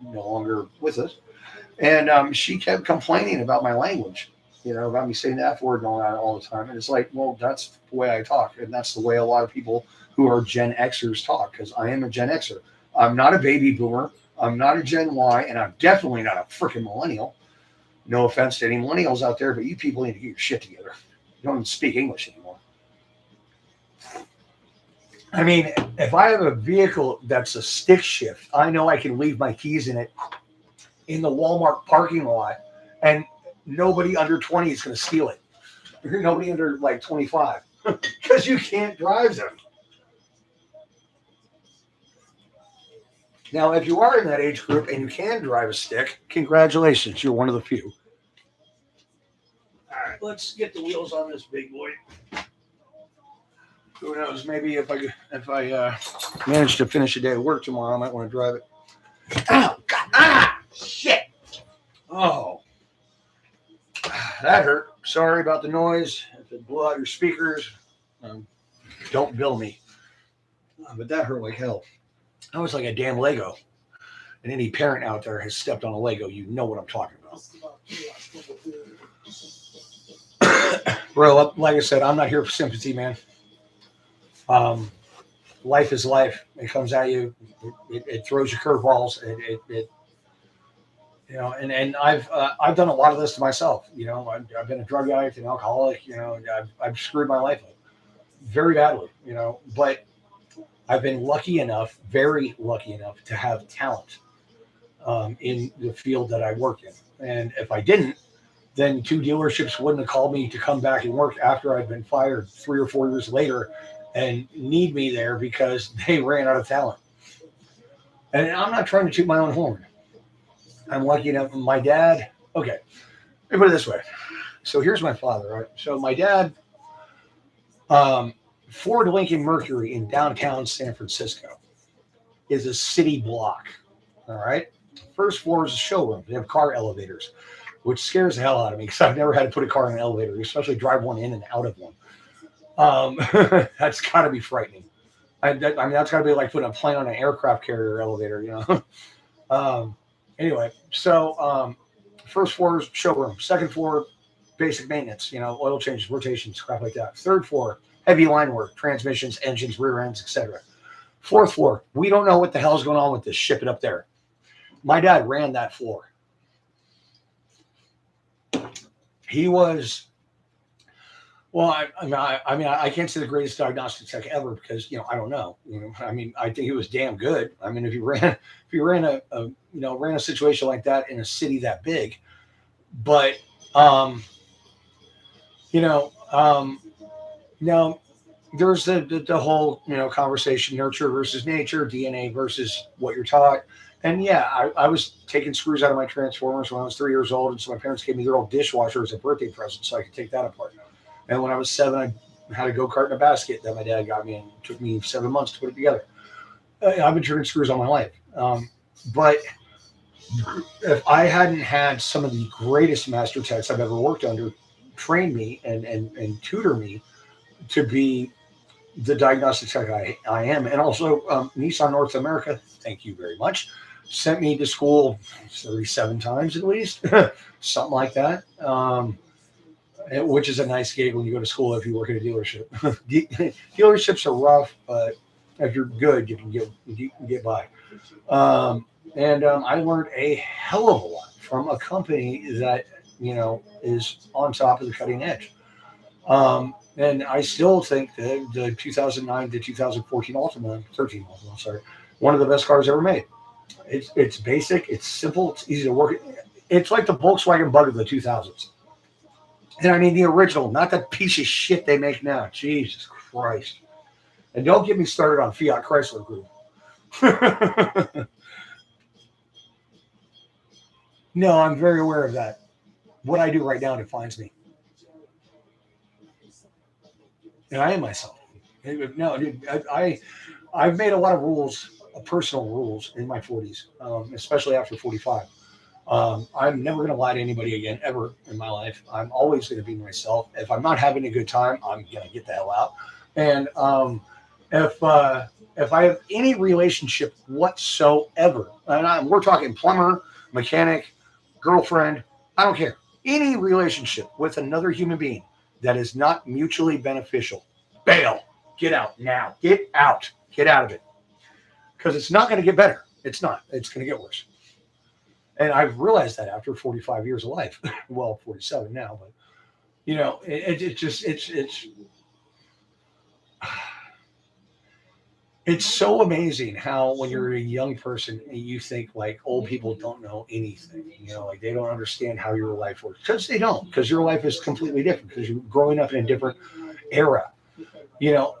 no longer with us, and she kept complaining about my language, about me saying the F word and all that all the time. And it's like, well, that's the way I talk, and that's the way a lot of people who are Gen Xers talk, because I am a Gen Xer. I'm not a baby boomer. I'm not a Gen Y, and I'm definitely not a freaking millennial. No offense to any millennials out there, but you people need to get your shit together. You don't even speak English anymore. I mean, if I have a vehicle that's a stick shift, I know I can leave my keys in it in the Walmart parking lot, and nobody under 20 is going to steal it. Nobody under like 25, because you can't drive them. Now, if you are in that age group and you can drive a stick, congratulations, you're one of the few. All right, let's get the wheels on this big boy. Who knows? Maybe if I manage to finish a day of work tomorrow, I might want to drive it. Ow! God, shit! Oh, that hurt. Sorry about the noise. If it blew out your speakers, don't bill me. But that hurt like hell. That was like a damn Lego. And any parent out there has stepped on a Lego, you know what I'm talking about. Bro, like I said, I'm not here for sympathy, man. Life is life. It comes at you. It throws you curveballs. And I've done a lot of this to myself. I've been a drug addict, an alcoholic. I've screwed my life up very badly. But I've been lucky enough, very lucky enough, to have talent in the field that I work in. And if I didn't, then 2 dealerships wouldn't have called me to come back and work after I'd been fired 3 or 4 years later and need me there because they ran out of talent. And I'm not trying to toot my own horn. I'm lucky enough. My dad, okay, let me put it this way. So here's my father, right? So my dad, Ford Lincoln Mercury in downtown San Francisco is a city block, all right? First floor is a showroom. They have car elevators, which scares the hell out of me because I've never had to put a car in an elevator, especially drive one in and out of one. That's got to be frightening. I mean, that's got to be like putting a plane on an aircraft carrier elevator, Anyway, so first floor is showroom. Second floor, basic maintenance, oil changes, rotations, crap like that. Third floor, heavy line work, transmissions, engines, rear ends, etc. Fourth floor, we don't know what the hell's going on with this. Ship it up there. My dad ran that floor. He was, well, I can't say the greatest diagnostic tech ever because I don't know. I think he was damn good. I mean, if you ran a situation like that in a city that big, but now there's the whole conversation, nurture versus nature, DNA versus what you're taught. And yeah, I was taking screws out of my Transformers when I was 3 years old, and so my parents gave me their old dishwasher as a birthday present so I could take that apart. And when I was 7, I had a go-kart in a basket that my dad got me, and it took me 7 months to put it together. I've been turning screws all my life. But if I hadn't had some of the greatest master techs I've ever worked under train me and tutor me to be the diagnostic tech I am, and also Nissan North America, thank you very much, sent me to school 37 times at least, something like that. Which is a nice gig when you go to school if you work at a dealership. Dealerships are rough, but if you're good, you can get by. I learned a hell of a lot from a company that is on top of the cutting edge. And I still think that the 2009 to 2014 Altima, 13 Altima, sorry, one of the best cars ever made. It's basic, it's simple, it's easy to work. It's like the Volkswagen Bug of the 2000s. And I mean the original, not that piece of shit they make now. Jesus Christ. And don't get me started on Fiat Chrysler Group. No, I'm very aware of that. What I do right now defines me. And I am myself. No, dude, I've made a lot of rules, personal rules in my 40s, especially after 45. I'm never going to lie to anybody again, ever in my life. I'm always going to be myself. If I'm not having a good time, I'm going to get the hell out. And if I have any relationship whatsoever, and we're talking plumber, mechanic, girlfriend, I don't care. Any relationship with another human being that is not mutually beneficial, bail. Get out now. Get out. Get out of it. Because it's not going to get better. It's not. It's going to get worse. And I've realized that after 45 years of life. Well, 47 now, but it's so amazing how when you're a young person, you think like old people don't know anything, like they don't understand how your life works, because they don't, because your life is completely different because you're growing up in a different era,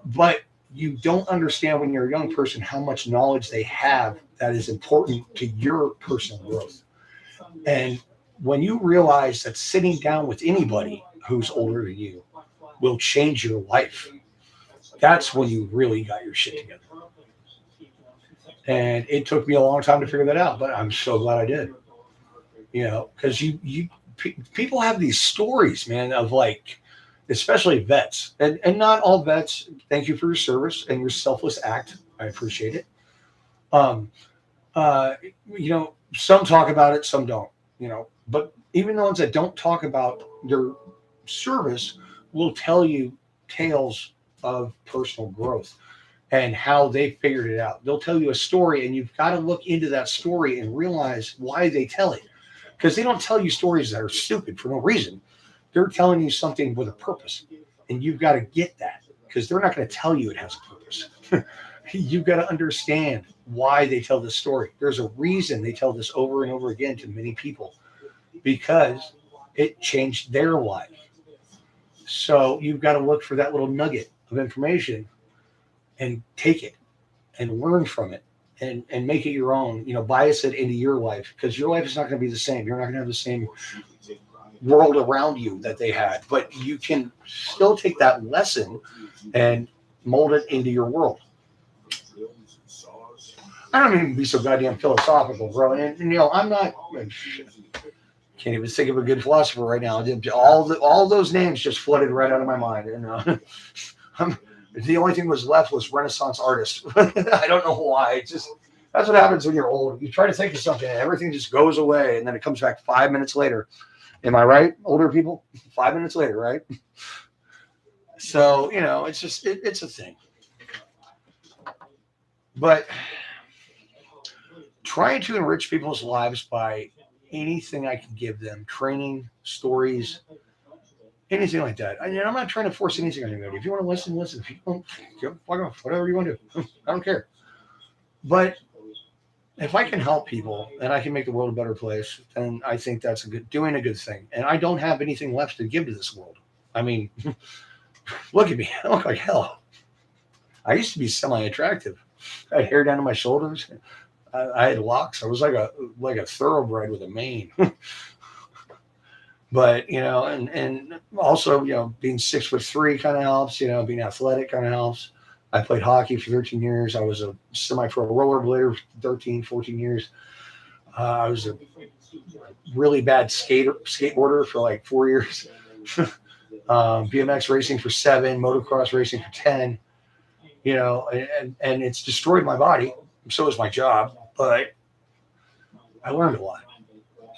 but you don't understand when you're a young person how much knowledge they have that is important to your personal growth. And when you realize that sitting down with anybody who's older than you will change your life, that's when you really got your shit together. And it took me a long time to figure that out, but I'm so glad I did. Because people have these stories, man, of like, especially vets, and not all vets. Thank you for your service and your selfless act. I appreciate it. Um, some talk about it, some don't. But even the ones that don't talk about their service will tell you tales of personal growth and how they figured it out. They'll tell you a story, and you've got to look into that story and realize why they tell it. Because they don't tell you stories that are stupid for no reason. They're telling you something with a purpose, and you've got to get that, because they're not going to tell you it has a purpose. You've got to understand why they tell this story. There's a reason they tell this over and over again to many people, because it changed their life. So you've got to look for that little nugget of information and take it and learn from it and make it your own, bias it into your life, because your life is not going to be the same. You're not going to have the same world around you that they had, but you can still take that lesson and mold it into your world. I don't even be so goddamn philosophical, bro. And I'm not, can't even think of a good philosopher right now. All those names just flooded right out of my mind. And the only thing was left was Renaissance artist. I don't know why. That's what happens when you're old. You try to think of something and everything just goes away, and then it comes back 5 minutes later. Am I right, older people? 5 minutes later, right? So, it's just, it's a thing. But trying to enrich people's lives by anything I can give them, training, stories, anything like that. I'm not trying to force anything on anybody. If you want to listen, listen. If you don't, fuck off. Whatever you want to do. I don't care. But if I can help people and I can make the world a better place, then I think that's doing a good thing. And I don't have anything left to give to this world. I mean, look at me. I look like hell. I used to be semi-attractive. I had hair down to my shoulders. I had locks. I was like a thoroughbred with a mane. But, and also, being 6'3" kind of helps, being athletic kind of helps. I played hockey for 13 years. I was a semi-pro rollerblader for 13, 14 years. I was a really bad skateboarder for like 4 years. BMX racing for 7, motocross racing for 10, and it's destroyed my body. So is my job, but I learned a lot.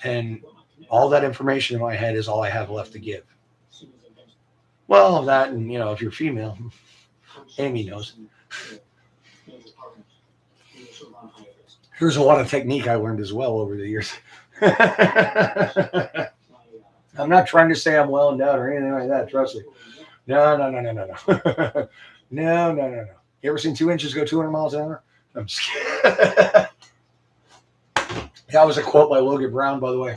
And all that information in my head is all I have left to give. Well, that, and if you're female, Amy knows. There's a lot of technique I learned as well over the years. I'm not trying to say I'm well endowed or anything like that. Trust me. No. No. You ever seen 2 inches go 200 miles an hour? I'm just kidding. That was a quote by Logan Brown, by the way,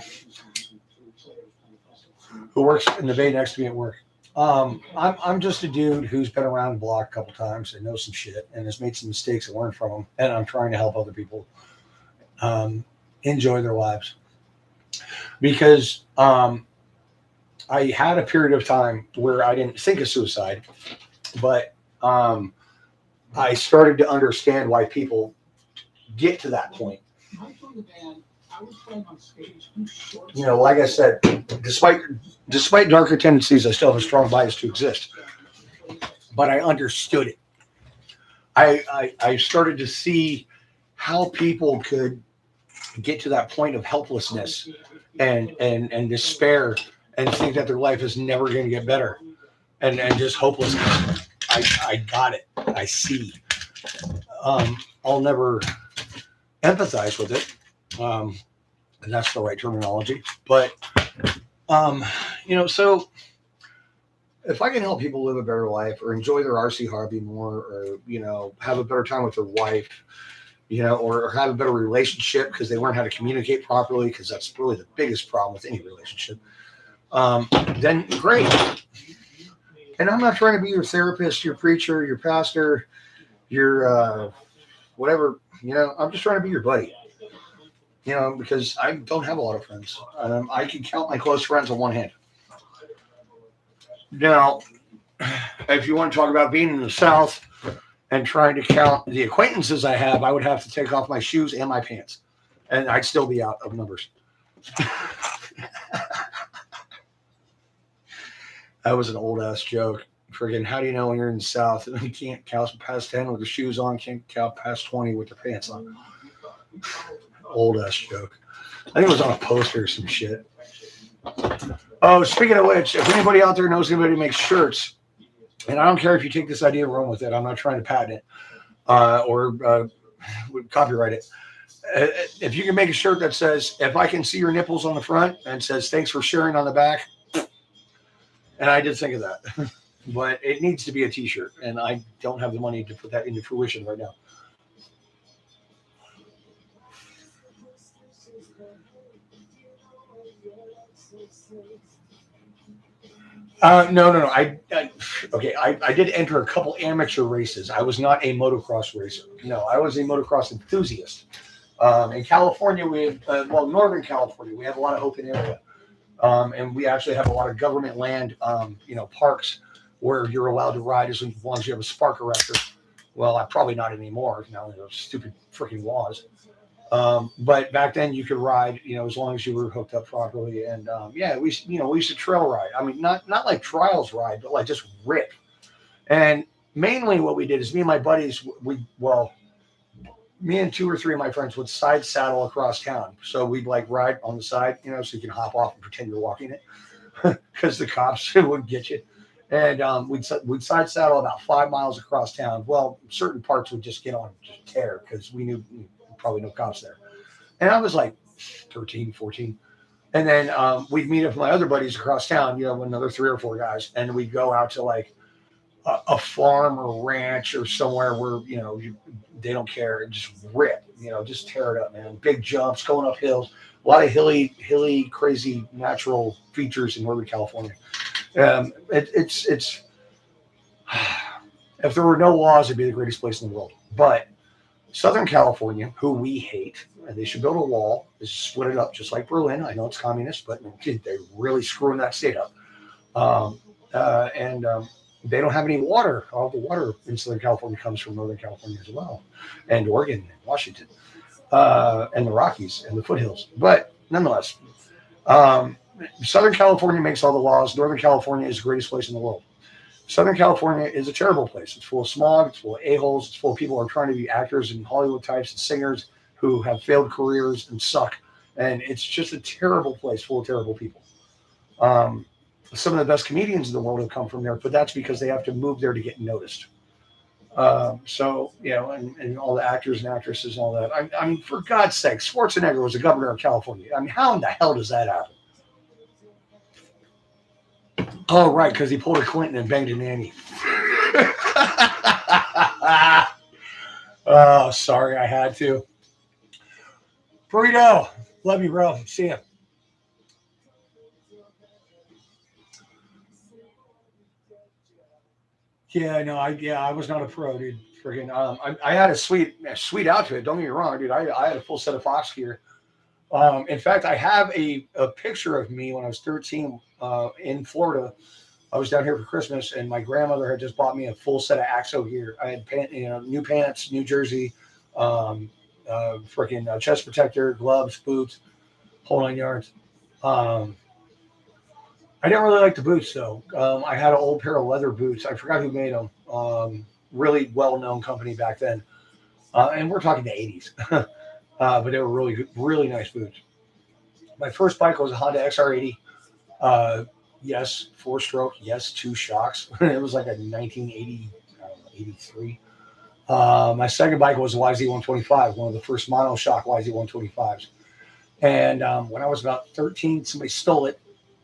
who works in the bay next to me at work. I'm just a dude who's been around the block a couple times and knows some shit and has made some mistakes and learned from them. And I'm trying to help other people enjoy their lives. Because I had a period of time where I didn't think of suicide, but I started to understand why people get to that point. Like I said, despite darker tendencies, I still have a strong bias to exist. But I understood it. I started to see how people could get to that point of helplessness and despair and think that their life is never going to get better and just hopelessness. I got it. I see. I'll never empathize with it. And that's the right terminology. But, so if I can help people live a better life or enjoy their RC hobby more or, have a better time with their wife, or have a better relationship because they learn how to communicate properly, because that's really the biggest problem with any relationship, then great. And I'm not trying to be your therapist, your preacher, your pastor, your whatever. I'm just trying to be your buddy. Because I don't have a lot of friends. I can count my close friends on one hand. Now, if you want to talk about being in the South and trying to count the acquaintances I have, I would have to take off my shoes and my pants, and I'd still be out of numbers. That was an old ass joke. Friggin', how do you know when you're in the South and you can't count past 10 with the shoes on, can't count past 20 with the pants on? Old ass joke. I think it was on a poster or some shit. Oh, speaking of which, if anybody out there knows anybody who makes shirts, and I don't care if you take this idea and run with it, I'm not trying to patent it or copyright it. If you can make a shirt that says, if I can see your nipples on the front, and says, thanks for sharing on the back. And I did think of that. But it needs to be a t-shirt, and I don't have the money to put that into fruition right now. No. I did enter a couple amateur races. I was not a motocross racer. No, I was a motocross enthusiast. In California, Northern California, we have a lot of open area. And we actually have a lot of government land, parks where you're allowed to ride as long as you have a spark erector. Well, probably not anymore now. Those stupid freaking laws. But back then you could ride, as long as you were hooked up properly. And we used to trail ride. I mean, not like trials ride, but like just rip. And mainly what we did is me and my buddies, me and 2 or 3 of my friends would side saddle across town. So we'd like ride on the side, so you can hop off and pretend you're walking it because the cops wouldn't get you. And we'd side saddle about 5 miles across town. Well, certain parts would just get on, just tear because we knew probably no cops there. And I was like 13, 14. And then we'd meet up with my other buddies across town, with another 3 or 4 guys. And we'd go out to like a farm or ranch or somewhere where, they don't care and just rip, just tear it up, man. Big jumps, going up hills, a lot of hilly, crazy natural features in Northern California. It's if there were no laws, it'd be the greatest place in the world. But Southern California, who we hate, and they should build a wall, they split it up just like Berlin. I know it's communist, but they're really screwing that state up. They don't have any water. All the water in Southern California comes from Northern California as well, and Oregon, and Washington, and the Rockies and the foothills. But nonetheless, Southern California makes all the laws. Northern California is the greatest place in the world. Southern California is a terrible place. It's full of smog. It's full of a-holes. It's full of people who are trying to be actors and Hollywood types and singers who have failed careers and suck. And it's just a terrible place full of terrible people. Some of the best comedians in the world have come from there, but that's because they have to move there to get noticed. And all the actors and actresses and all that. I mean, for God's sake, Schwarzenegger was the governor of California. I mean, how in the hell does that happen? Oh, right, because he pulled a Clinton and banged a nanny. Oh, sorry, I had to. Burrito, love you, bro. See ya. Yeah, no, I was not a pro, dude. Friggin', I had a sweet outfit. Don't get me wrong, dude. I had a full set of Fox gear. In fact, I have a picture of me when I was 13 in Florida. I was down here for Christmas, and my grandmother had just bought me a full set of AXO gear. I had new pants, new jersey, freaking chest protector, gloves, boots, whole 9 yards. I didn't really like the boots, though. I had an old pair of leather boots. I forgot who made them. Really well-known company back then. And we're talking the 80s. But they were really good, really nice boots. My first bike was a Honda XR80. Yes, 4-stroke. Yes, 2 shocks. It was like a 1980, 83. My second bike was a YZ125, one of the first monoshock YZ125s. And when I was about 13, somebody stole it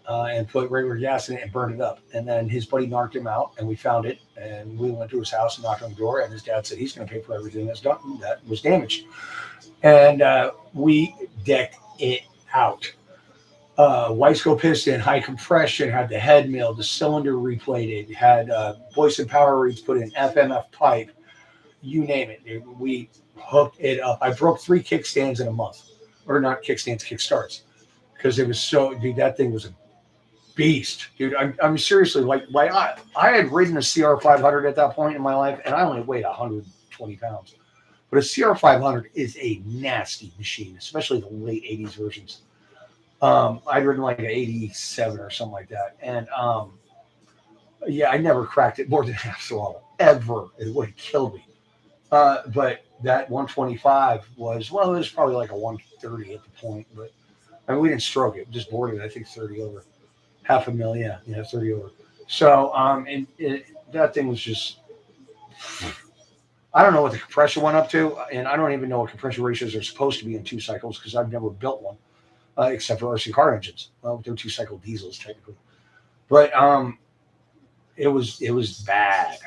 and put regular gas in it and burned it up. And then his buddy knocked him out, and we found it. And we went to his house and knocked on the door, and his dad said he's going to pay for everything that was damaged. And we decked it out. Weisco piston, high compression, had the head milled, the cylinder replated, had Boyson power reeds put in, FMF pipe. you name it. We hooked it up. I broke 3 kickstands in a month, or not kickstands, kickstarts, because it was so. Dude, that thing was a beast, dude. I'm seriously like I had ridden a CR 500 at that point in my life, and I only weighed 120 pounds. But a CR 500 is a nasty machine, especially the late 80s versions. I'd ridden like an 87 or something like that, and yeah, I never cracked it more than half throttle ever. It would have killed me. But that 125 was, well, it was probably like a 130 at the point, but I mean, we didn't stroke it, we just boarded it, I think 30 over, half a mil, yeah, 30 over. So, that thing was just, I don't know what the compression went up to, and I don't even know what compression ratios are supposed to be in 2 cycles because I've never built one, except for RC car engines. Well, they're 2-cycle diesels technically, but it was bad.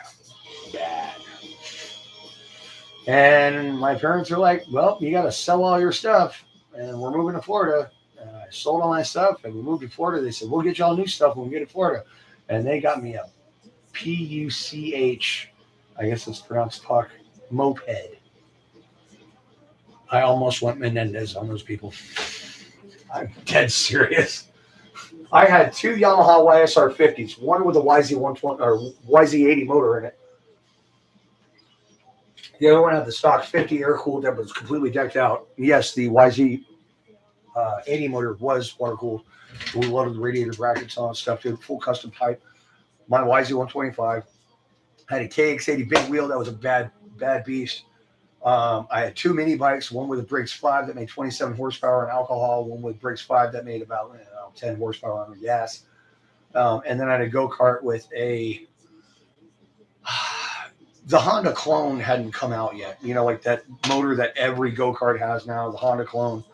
And my parents were like, well, you got to sell all your stuff, and we're moving to Florida. And I sold all my stuff, and we moved to Florida. They said, we'll get you all new stuff when we get to Florida. And they got me a PUCH, I guess it's pronounced puck, moped. I almost went Menendez on those people. I'm dead serious. I had 2 Yamaha YSR 50s, one with a YZ120 or YZ80 motor in it. The other one had the stock 50 air cooled that was completely decked out. Yes, the YZ 80 motor was water cooled. We loaded the radiator brackets on stuff, dude. Full custom pipe. My YZ 125 had a KX80 big wheel that was a bad beast. I had 2 mini bikes, one with a Briggs 5 that made 27 horsepower on alcohol, one with Briggs 5 that made about 10 horsepower on gas. And then I had a go-kart with a the Honda Clone hadn't come out yet. You know, like that motor that every go-kart has now, the Honda Clone.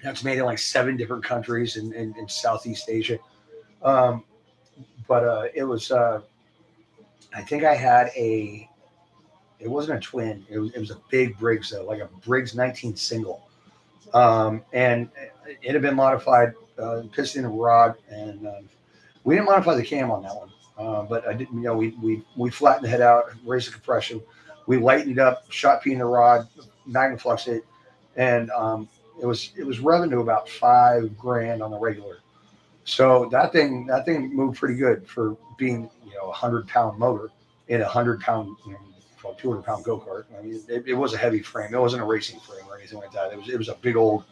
That's made in like 7 different countries in Southeast Asia. But it was, I think I had it wasn't a twin. It was a big Briggs, though, like a Briggs 19 single. And it had been modified, piston and rod. And we didn't modify the cam on that one. But I didn't, we flattened the head out, raised the compression, we lightened up, shot P in the rod, Magnaflux it, and it was revving to about $5,000 on the regular. So that thing moved pretty good for being a 100-pound motor in a 100-pound, 200-pound go kart. I mean, it was a heavy frame. It wasn't a racing frame or anything like that. It was a big old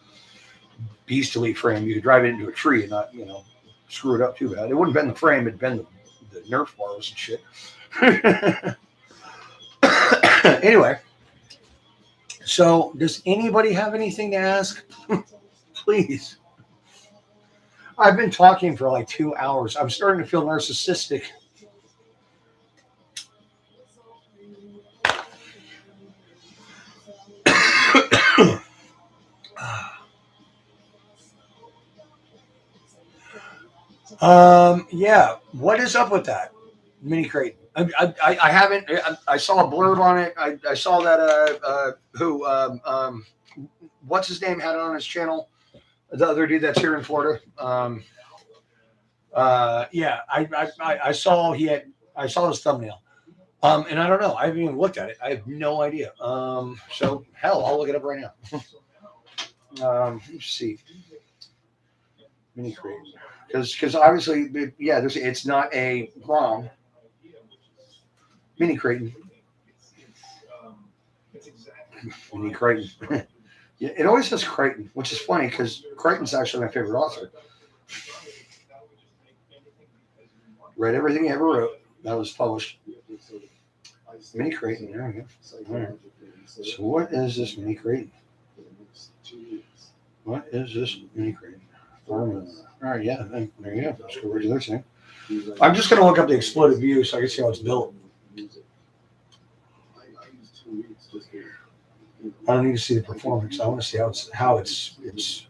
beastly frame. You could drive it into a tree and not screw it up too bad. It wouldn't bend the frame; it'd bend the Nerf bars and shit. Anyway, so does anybody have anything to ask? Please. I've been talking for like 2 hours. I'm starting to feel narcissistic. Yeah. What is up with that Mini Creighton? I haven't. I saw a blurb on it. I saw that what's his name had it on his channel. The other dude that's here in Florida. Yeah. I saw I saw his thumbnail. And I don't know. I haven't even looked at it. I have no idea. So hell, I'll look it up right now. Let's see. Mini Creighton. Because obviously, yeah, it's not a ROM. Mini Creighton. Mini Creighton. Yeah, it always says Creighton, which is funny because Creighton's actually my favorite author. Read everything he ever wrote that was published. Mini Creighton. There we go. All right. So what is this Mini Creighton? What is this Mini Creighton? All right, yeah, there you go. Let's go right to this thing. I'm just going to look up the exploded view so I can see how it's built. I don't need to see the performance. I want to see how it's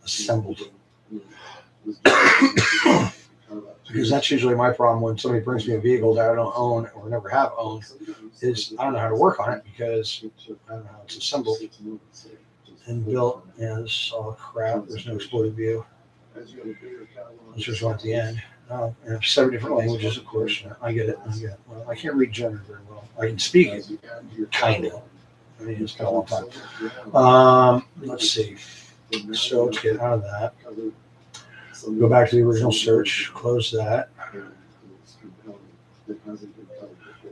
assembled. Because that's usually my problem when somebody brings me a vehicle that I don't own or never have owned, is I don't know how to work on it because I don't know how it's assembled and built. Yeah, this is all crap. There's no exploded view. Let's just run at the end. Oh, and 7 different languages, of course. I get it. Well, I can't read German very well. I can speak it, kind of. I mean, it's been a long time. Let's see. So let's get out of that. Go back to the original search. Close that.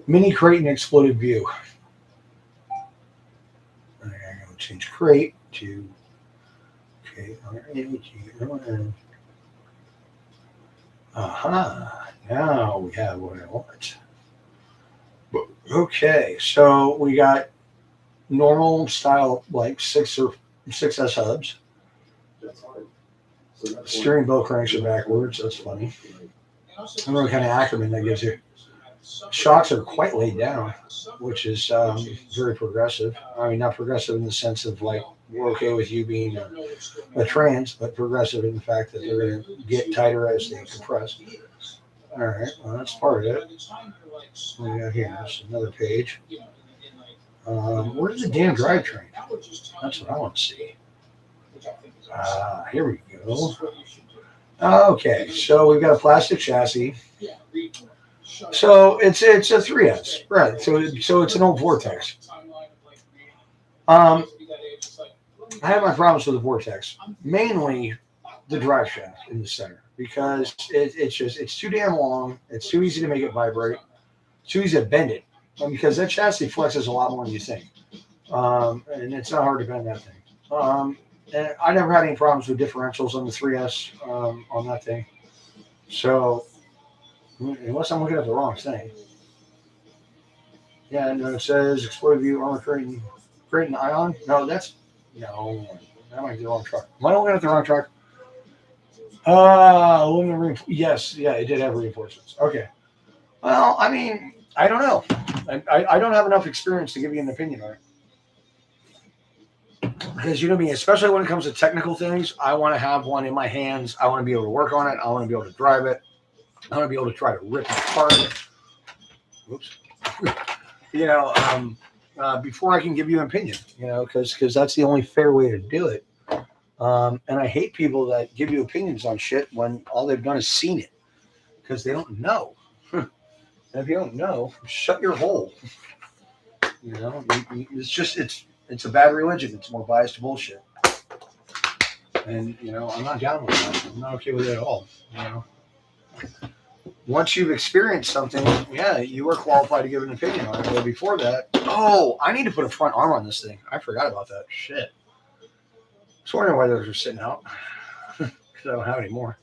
Mini crate and exploded view. I'm going to change crate to Now we have what I want. Okay, so we got normal style, like 6S hubs. Steering bell cranks are backwards. That's funny. I don't know what kind of acronym that gives you. Shocks are quite laid down, which is very progressive. I mean, not progressive in the sense of like we're okay with you being a trans, but progressive in the fact that they're going to get tighter as they compress. All right, well, that's part of it. What we got here? That's another page. Where's the damn drivetrain? That's what I want to see. Here we go. Okay, so we've got a plastic chassis. So it's a 3S, right? So it's an old Vortex. I have my problems with the Vortex, mainly the drive shaft in the center, because it's too damn long. It's too easy to make it vibrate. It's too easy to bend it, because that chassis flexes a lot more than you think, and it's not hard to bend that thing. And I never had any problems with differentials on the 3S on that thing. So unless I'm looking at the wrong thing. Yeah, and it says exploded view armor crate and ion. No, that might be the wrong truck. Am I looking at the wrong truck? Yes, yeah, it did have reinforcements. Okay. Well, I mean, I don't know. I don't have enough experience to give you an opinion on it. Because you know me, especially when it comes to technical things, I want to have one in my hands. I want to be able to work on it. I want to be able to drive it. I want to be able to try to rip it apart. Whoops. Before I can give you an opinion, because that's the only fair way to do it. And I hate people that give you opinions on shit when all they've done is seen it, because they don't know. And if you don't know, shut your hole. It's a bad religion. It's more biased to bullshit. And I'm not down with that. I'm not okay with it at all. Once you've experienced something, yeah, you are qualified to give an opinion on it. But before that, I need to put a front arm on this thing. I forgot about that. Shit. I was wondering why those are sitting out. Because I don't have any more.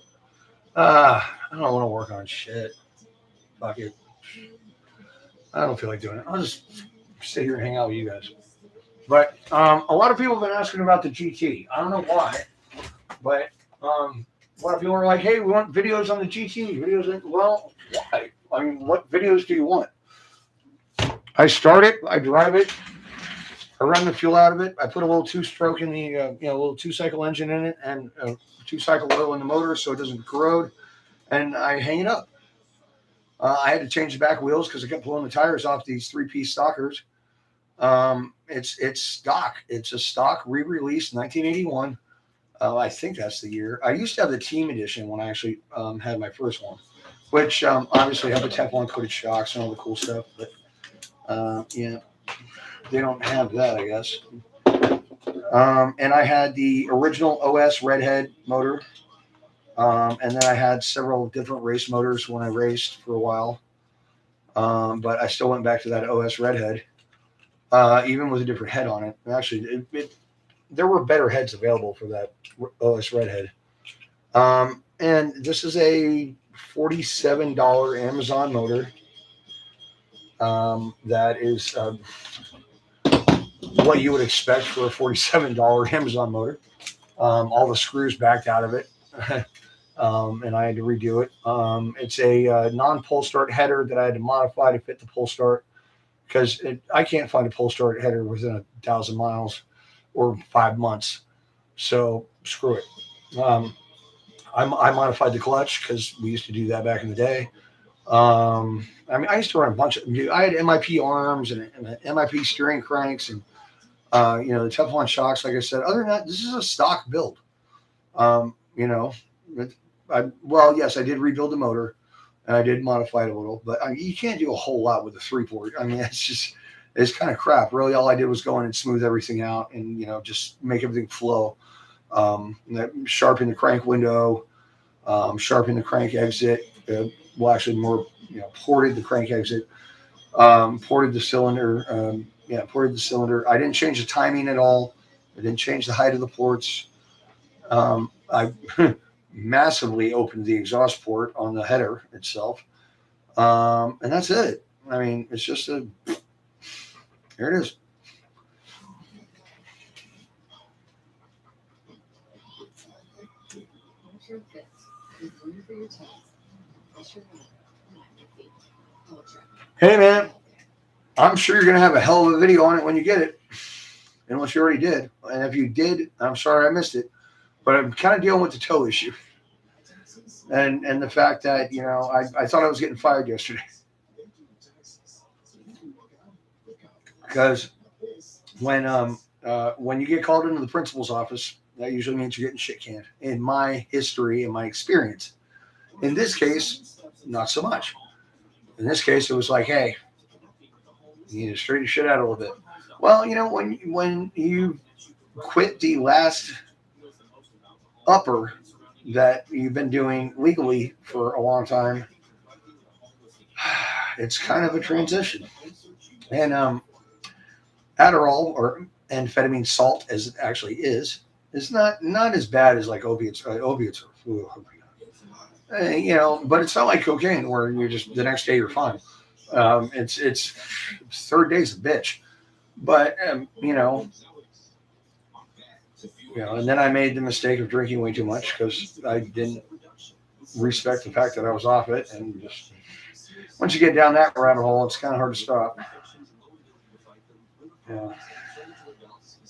I don't want to work on shit. Fuck it. I don't feel like doing it. I'll just sit here and hang out with you guys. But a lot of people have been asking about the GT. I don't know why, but a lot of people are like, hey, we want videos on the GT. Well, why? I mean, what videos do you want? I start it, I drive it, I run the fuel out of it, I put a little two-stroke in the, little two-cycle engine in it, and two-cycle oil in the motor so it doesn't corrode, and I hang it up. I had to change the back wheels because I kept pulling the tires off these three-piece stockers. It's stock. It's a stock re-release 1981. I think that's the year. I used to have the team edition when I actually had my first one, which obviously have the Teflon coated shocks and all the cool stuff. But they don't have that, I guess. And I had the original OS redhead motor, and then I had several different race motors when I raced for a while. But I still went back to that OS redhead. Even with a different head on it. Actually, there were better heads available for that OS redhead. And this is a $47 Amazon motor. That is what you would expect for a $47 Amazon motor. All the screws backed out of it. And I had to redo it. It's a non-pull start header that I had to modify to fit the pull start. Because I can't find a pull start header within 1,000 miles or 5 months. So screw it. I modified the clutch because we used to do that back in the day. I used to run a bunch of. I had MIP arms and MIP steering cranks and the Teflon shocks. Like I said, other than that, this is a stock build. well, yes, I did rebuild the motor and I did modify it a little, but I mean, you can't do a whole lot with a 3-port. I mean, it's kind of crap. Really, all I did was go in and smooth everything out and, just make everything flow. Sharpen the crank window, sharpen the crank exit. Well, actually, more, ported the crank exit, ported the cylinder. Ported the cylinder. I didn't change the timing at all. I didn't change the height of the ports. I massively opened the exhaust port on the header itself. And that's it. I mean, it's just here it is. Hey, man, I'm sure you're going to have a hell of a video on it when you get it, unless you already did. And if you did, I'm sorry I missed it. But I'm kind of dealing with the toe issue. And the fact that, I thought I was getting fired yesterday. Because when you get called into the principal's office, that usually means you're getting shit canned. In my history, in my experience. In this case, not so much. In this case, it was like, hey, you need to straighten your shit out a little bit. Well, when you quit the last upper that you've been doing legally for a long time, it's kind of a transition. And Adderall, or amphetamine salt, as it actually is not as bad as like opiates. Opiates are, ooh, oh my God. But it's not like cocaine where you're just the next day you're fine. It's third day's a bitch. But and then I made the mistake of drinking way too much because I didn't respect the fact that I was off it, and just once you get down that rabbit hole, it's kind of hard to stop. Yeah.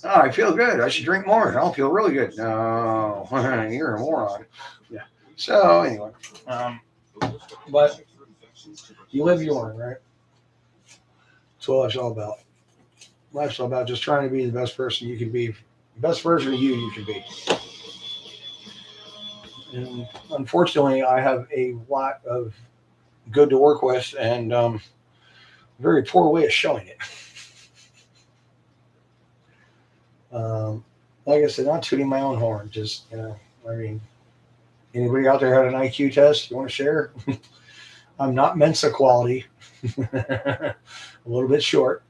Oh, I feel good. I should drink more. I don't feel really good. No, you're a moron. Yeah. So anyway, but you live, you learn, right? That's what life's all about. Life's all about just trying to be the best person you can be, the best version of you can be. And unfortunately, I have a lot of good to work with and very poor way of showing it. Like I said, not tooting my own horn, just, I mean, anybody out there had an IQ test you want to share? I'm not Mensa quality, a little bit short.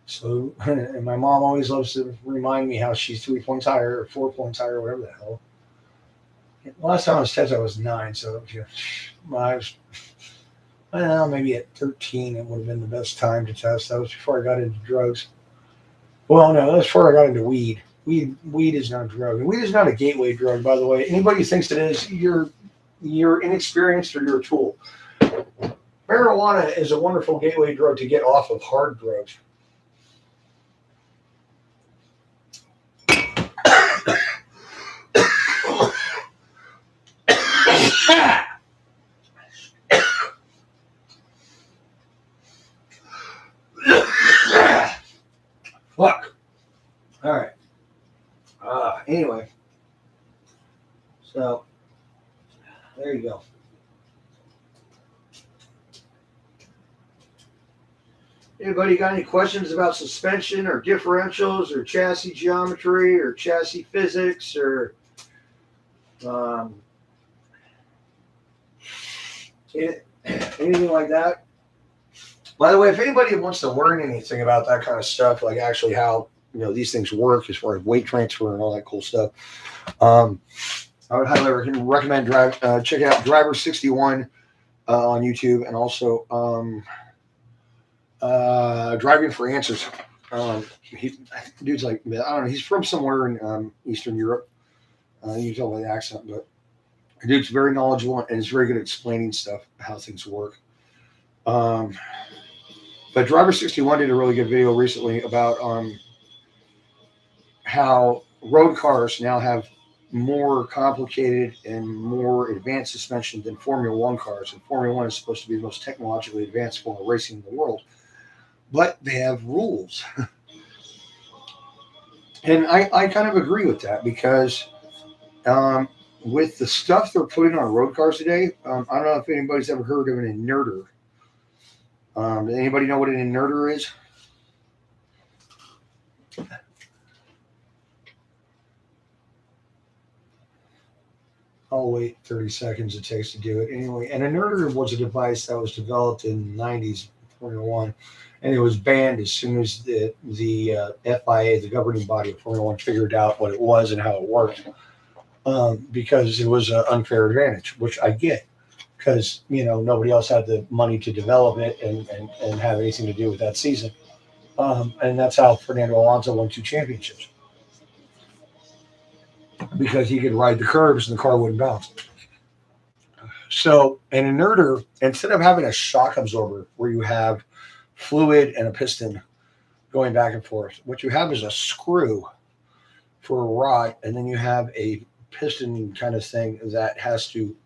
So, and my mom always loves to remind me how she's 3 points higher or 4 points higher, or whatever the hell. Last time I was tested, I was 9. So, I don't know, maybe at 13, it would have been the best time to test. That was before I got into drugs. Well, no, that was before I got into weed. Weed is not a drug. And weed is not a gateway drug, by the way. Anybody who thinks it is, you're inexperienced or you're a tool. Marijuana is a wonderful gateway drug to get off of hard drugs. Fuck. All right. Anyway. So, there you go. Anybody got any questions about suspension or differentials or chassis geometry or chassis physics or anything like that? By the way, if anybody wants to learn anything about that kind of stuff, like actually how these things work as far as weight transfer and all that cool stuff, I would highly recommend check out Driver 61 on YouTube, and also Driving for Answers. Dude's like, I don't know, he's from somewhere in Eastern Europe. You can tell by the accent, but the dude's very knowledgeable and is very good at explaining stuff, how things work. But Driver 61 did a really good video recently about how road cars now have more complicated and more advanced suspension than Formula One cars. And Formula One is supposed to be the most technologically advanced form of racing in the world. But they have rules. And I kind of agree with that because with the stuff they're putting on road cars today, I don't know if anybody's ever heard of an inverter. Anybody know what an inverter is? I'll wait 30 seconds it takes to do it. Anyway, an inverter was a device that was developed in the 90s, Formula One, and it was banned as soon as the FIA, the governing body of Formula One, figured out what it was and how it worked, because it was an unfair advantage, which I get, because nobody else had the money to develop it and have anything to do with that season, and that's how Fernando Alonso won 2 championships, because he could ride the curves and the car wouldn't bounce. So an inverter, instead of having a shock absorber where you have fluid and a piston going back and forth, what you have is a screw for a rod, and then you have a piston kind of thing that has to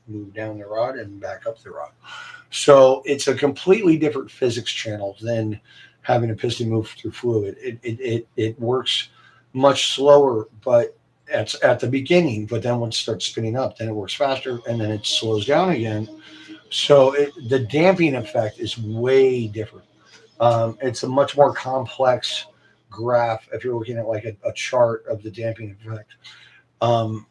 move down the rod and back up the rod. So it's a completely different physics channel than having a piston move through fluid. It works much slower, but at the beginning, but then once it starts spinning up, then it works faster, and then it slows down again. So the damping effect is way different. It's a much more complex graph if you're looking at like a chart of the damping effect. And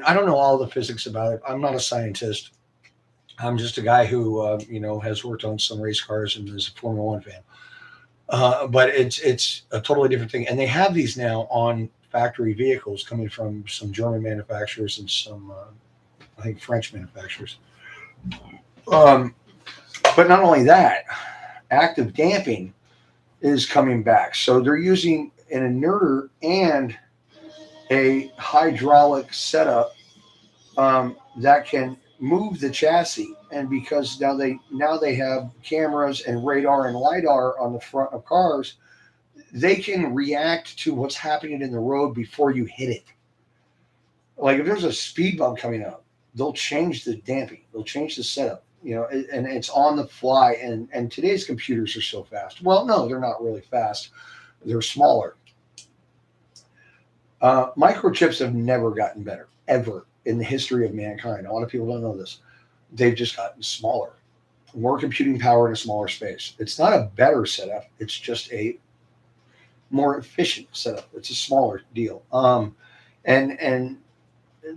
I don't know all the physics about it. I'm not a scientist. I'm just a guy who has worked on some race cars and is a Formula One fan. But it's a totally different thing, and they have these now on factory vehicles coming from some German manufacturers and some, I think, French manufacturers. But not only that, active damping is coming back. So they're using an inverter and a hydraulic setup that can move the chassis. And because now they have cameras and radar and LiDAR on the front of cars, they can react to what's happening in the road before you hit it. Like if there's a speed bump coming up, they'll change the damping, they'll change the setup, and it's on the fly. And today's computers are so fast. Well, no, they're not really fast. They're smaller. Microchips have never gotten better, ever, in the history of mankind. A lot of people don't know this. They've just gotten smaller. More computing power in a smaller space. It's not a better setup. It's just a more efficient setup. It's a smaller deal. And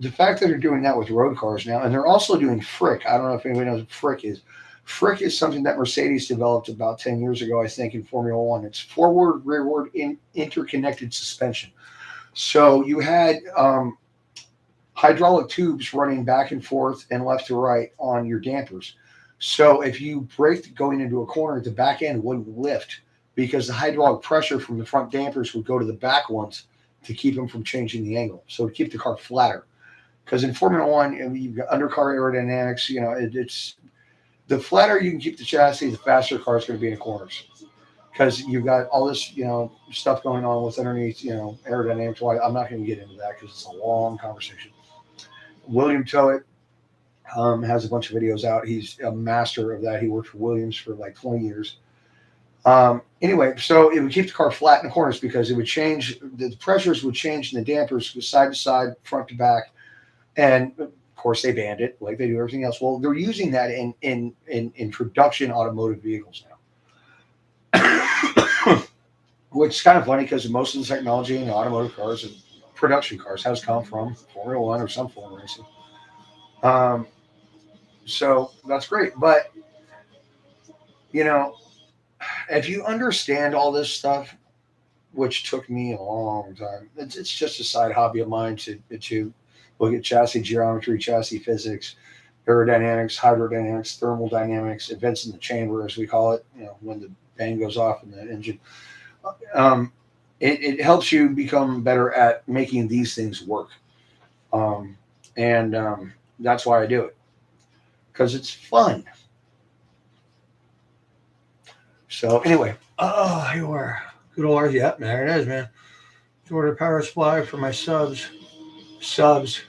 the fact that they're doing that with road cars now, and they're also doing frick. I don't know if anybody knows what frick is. Frick is something that Mercedes developed about 10 years ago, I think, in Formula One. It's forward, rearward, interconnected suspension. So you had hydraulic tubes running back and forth and left to right on your dampers. So if you braked going into a corner, the back end wouldn't lift because the hydraulic pressure from the front dampers would go to the back ones to keep them from changing the angle. So to keep the car flatter. Because in Formula One, you've got undercar aerodynamics. It's the flatter you can keep the chassis, the faster the car is going to be in the corners. Because you've got all this, stuff going on with underneath, aerodynamics. Why I'm not going to get into that because it's a long conversation. William Towett has a bunch of videos out. He's a master of that. He worked for Williams for like 20 years. Anyway, so it would keep the car flat in the corners because it would change. The pressures would change in the dampers side to side, front to back, and of course they banned it like they do everything else. Well, they're using that in production automotive vehicles now. Which is kind of funny because most of the technology in automotive cars and production cars has come from Formula One or some form of racing. So that's great. But, if you understand all this stuff, which took me a long time, it's just a side hobby of mine to look at chassis geometry, chassis physics, aerodynamics, hydrodynamics, thermal dynamics, events in the chamber, as we call it, when the bang goes off in the engine. It helps you become better at making these things work. And that's why I do it, because it's fun. So anyway, you are good old yeah, there it is, man. Order power supply for my subs. Subs.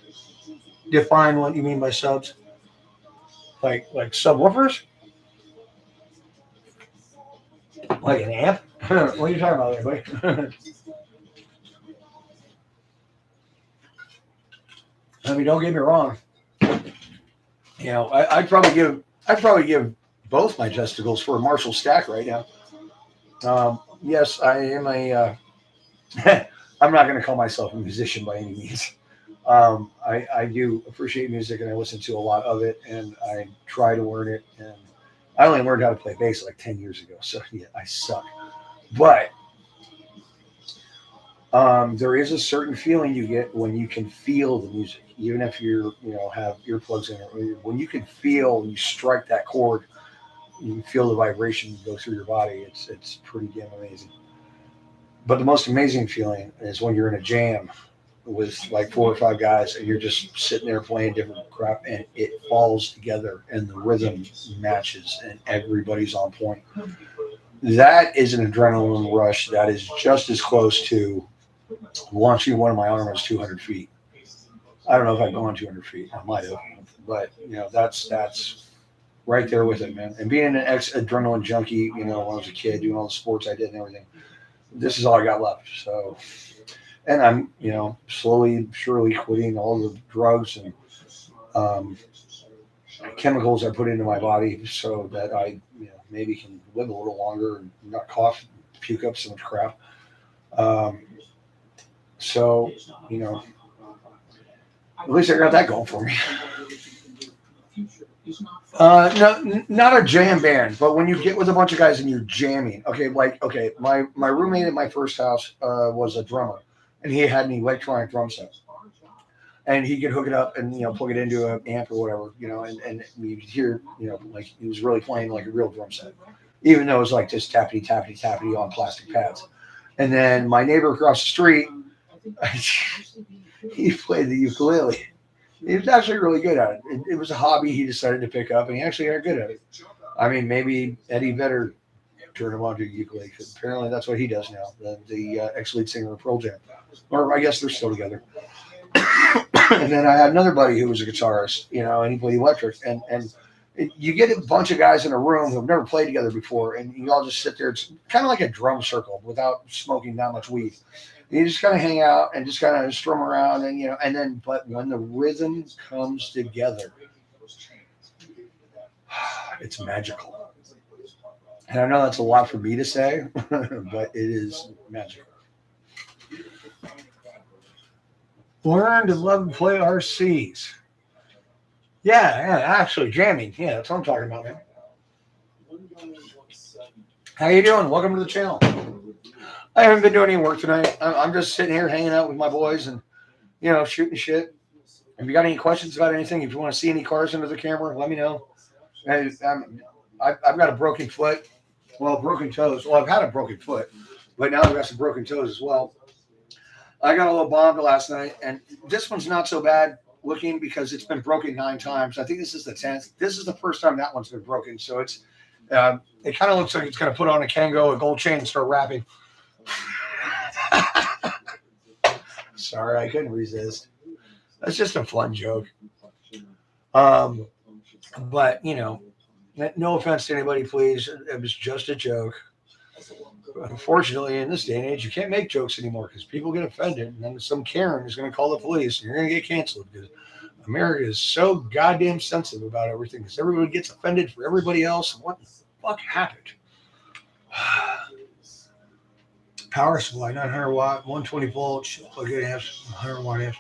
Define what you mean by subs. Like subwoofers? Like an amp? What are you talking about there, buddy? I mean, don't get me wrong. You know, I'd probably give both my testicles for a Marshall stack right now. Yes, I am a. I'm not going to call myself a musician by any means. I do appreciate music and I listen to a lot of it and I try to learn it. And I only learned how to play bass like 10 years ago. So yeah, I suck. But there is a certain feeling you get when you can feel the music, even if have earplugs in it. When you can feel, you strike that chord, you can feel the vibration go through your body. It's pretty damn amazing. But the most amazing feeling is when you're in a jam with like 4 or 5 guys and you're just sitting there playing different crap and it falls together and the rhythm matches and everybody's on point. That is an adrenaline rush that is just as close to launching one of my ARRMAs 200 feet. I don't know if I've gone 200 feet. I might have, but that's right there with it, man. And being an ex-adrenaline junkie, when I was a kid, doing all the sports I did and everything, this is all I got left. So, and I'm, slowly, surely quitting all the drugs and chemicals I put into my body so that I, maybe can live a little longer and not cough, puke up so much crap. So, at least I got that going for me. No, not a jam band, but when you get with a bunch of guys and you're jamming, my roommate at my first house was a drummer, and he had an electronic drum set, and he could hook it up and plug it into an amp or whatever, and you could hear, like he was really playing like a real drum set, even though it was like just tappity tappity tappity on plastic pads. And then my neighbor across the street, he played the ukulele. He was actually really good at it. It was a hobby he decided to pick up, and he actually got good at it. I mean, maybe Eddie better turn him on to ukulele, because apparently that's what he does now, the ex-lead singer of Pearl Jam. Or I guess they're still together. And then I had another buddy who was a guitarist, and he played electric. And you get a bunch of guys in a room who've never played together before, and you all just sit there. It's kind of like a drum circle without smoking that much weed. You just kind of hang out and just kind of strum around, and but when the rhythm comes together, it's magical. And I know that's a lot for me to say, but it is magical. Learn to love and play RCs. Yeah, actually jamming. Yeah, that's what I'm talking about, man. How you doing? Welcome to the channel. I haven't been doing any work tonight. I'm just sitting here hanging out with my boys and, shooting shit. If you got any questions about anything, if you want to see any cars under the camera, let me know. I've got a broken foot. Well, broken toes. Well, I've had a broken foot, but now I've got some broken toes as well. I got a little bombed last night, and this one's not so bad looking because it's been broken 9 times. I think this is the 10th. This is the first time that one's been broken, so it kind of looks like it's going to put on a Kango, a gold chain, and start rapping. Sorry, I couldn't resist. That's just a fun joke. But no offense to anybody, please. It was just a joke. Unfortunately, in this day and age, you can't make jokes anymore because people get offended, and then some Karen is going to call the police, and you're going to get canceled because America is so goddamn sensitive about everything because everybody gets offended for everybody else. What the fuck happened? Power supply, 900 watt, 120 volts, plug-in amps, 100 watt amps,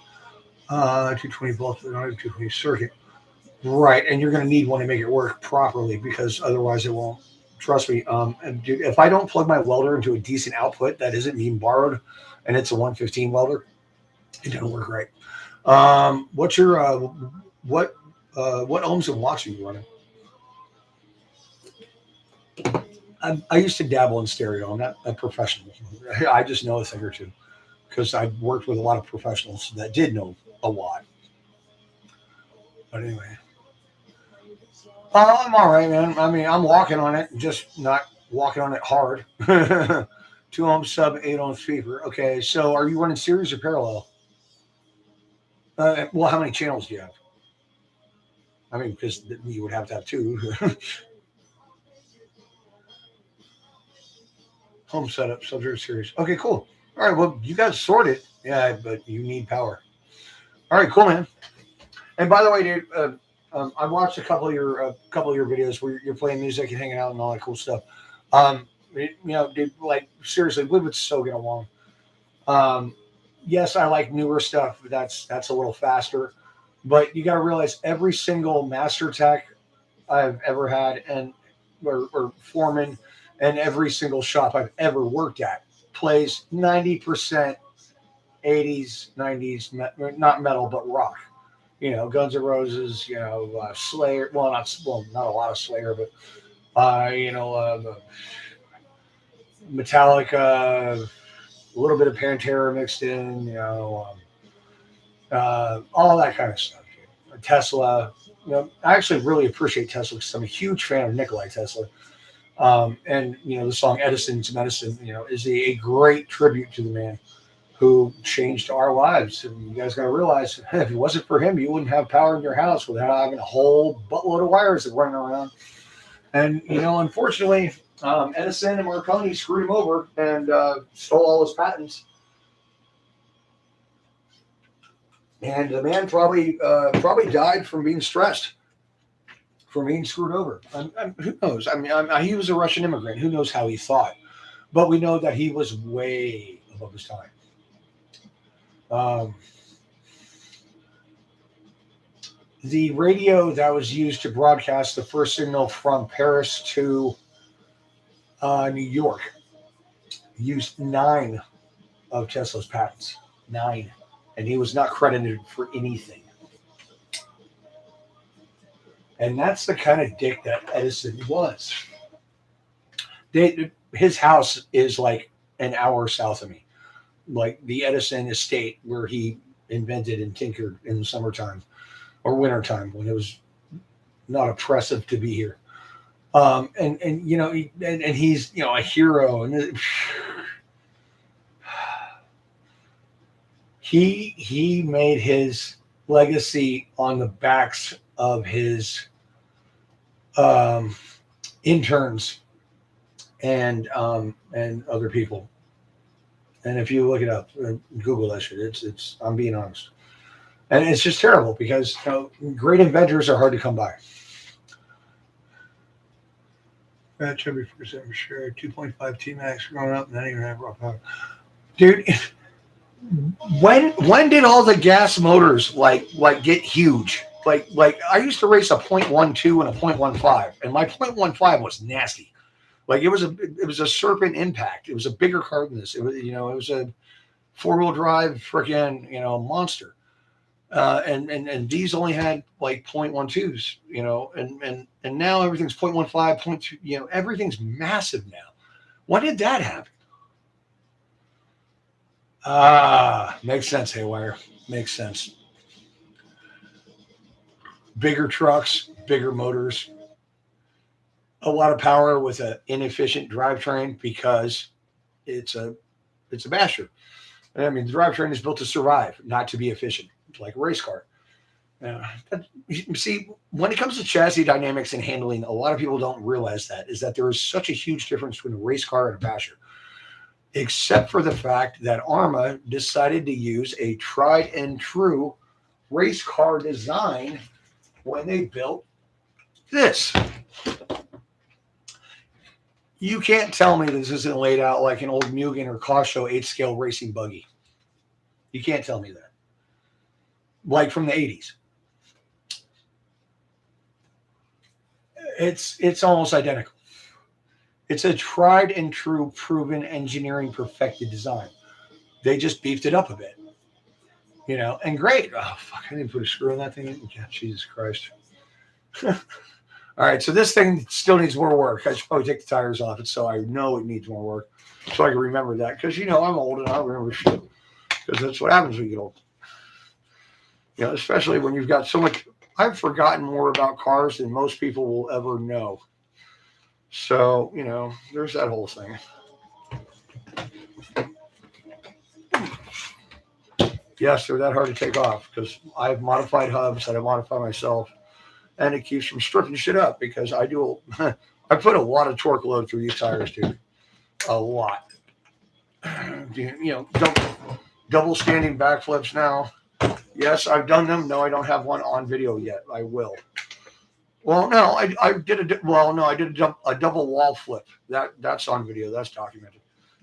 220 volts, 220 circuit. Right, and you're going to need one to make it work properly because otherwise it won't. Trust me. And dude, if I don't plug my welder into a decent output that isn't being borrowed, and it's a 115 welder, it doesn't work right. What's your what ohms and watts are you running? I used to dabble in stereo. I'm not a professional. I just know a thing or two because I've worked with a lot of professionals that did know a lot. But anyway, I'm all right, man. I mean, I'm walking on it, just not walking on it hard. 2 ohm sub, 8 ohm speaker. Okay, so are you running series or parallel? Well, how many channels do you have? I mean, because you would have to have 2. Home setup, subject series. Okay, cool. All right, well, you guys sorted. Yeah, but you need power. All right, cool, man. And by the way, dude, I watched a couple of your videos where you're playing music and hanging out and all that cool stuff. Dude, like seriously, we would so get along. Um, yes, I like newer stuff. That's a little faster, but you got to realize every single master tech I've ever had, and or foreman, and every single shop I've ever worked at plays 90% 80s, 90s, not metal but rock. Guns N' Roses, Slayer. Not a lot of Slayer, but Metallica, a little bit of Pantera mixed in, all that kind of stuff. Tesla. I actually really appreciate Tesla because I'm a huge fan of Nikolai Tesla. And the song "Edison's Medicine," is a great tribute to the man who changed our lives. And you guys got to realize, if it wasn't for him, you wouldn't have power in your house without having a whole buttload of wires that running around. And unfortunately, Edison and Marconi screwed him over and stole all his patents. And the man probably died from being stressed, from being screwed over. Who knows? He was a Russian immigrant. Who knows how he thought? But we know that he was way above his time. The radio that was used to broadcast the first signal from Paris to New York used 9 of Tesla's patents. 9. And he was not credited for anything. And that's the kind of dick that Edison was. His house is like an hour south of me. Like the Edison estate where he invented and tinkered in the summertime or wintertime when it was not oppressive to be here. And he's, a hero. And he made his legacy on the backs of his interns and other people. And if you look it up, Google that shit. It's I'm being honest, and it's just terrible because great inventors are hard to come by. That should be for sure. 2.5 T Max growing up, and then even have raw power, dude. When did all the gas motors like get huge? Like I used to race a 0.12 and a 0.15, and my 0.15 was nasty. Like it was a Serpent Impact. It was a bigger car than this. It was a 4-wheel drive freaking monster. And these only had like 0.12s, and now everything's 0.15, 0.2, everything's massive now. When did that happen? Makes sense, Haywire. Makes sense. Bigger trucks, bigger motors, a lot of power with an inefficient drivetrain because it's a basher. The drivetrain is built to survive, not to be efficient. It's like a race car. See, when it comes to chassis dynamics and handling, a lot of people don't realize that there is such a huge difference between a race car and a basher. Except for the fact that ARRMA decided to use a tried and true race car design when they built this. You can't tell me this isn't laid out like an old Mugen or Caucho 8-scale racing buggy. You can't tell me that. Like from the 80s. It's almost identical. It's a tried and true, proven engineering perfected design. They just beefed it up a bit. And great. Oh, fuck, I didn't put a screw in that thing. Yeah, Jesus Christ. All right, so this thing still needs more work. I should probably take the tires off it so I know it needs more work. So I can remember that. Because, I'm old and I remember shit. Because that's what happens when you get old. Especially when you've got so much. I've forgotten more about cars than most people will ever know. So, there's that whole thing. Yes, they're that hard to take off because I've modified hubs that I modify myself, and it keeps from stripping shit up because I put a lot of torque load through these tires, dude. A lot. Double standing backflips now. Yes, I've done them. No, I don't have one on video yet. I will. Well, no, I did a well, no, I did a double wall flip. That's on video. That's documented,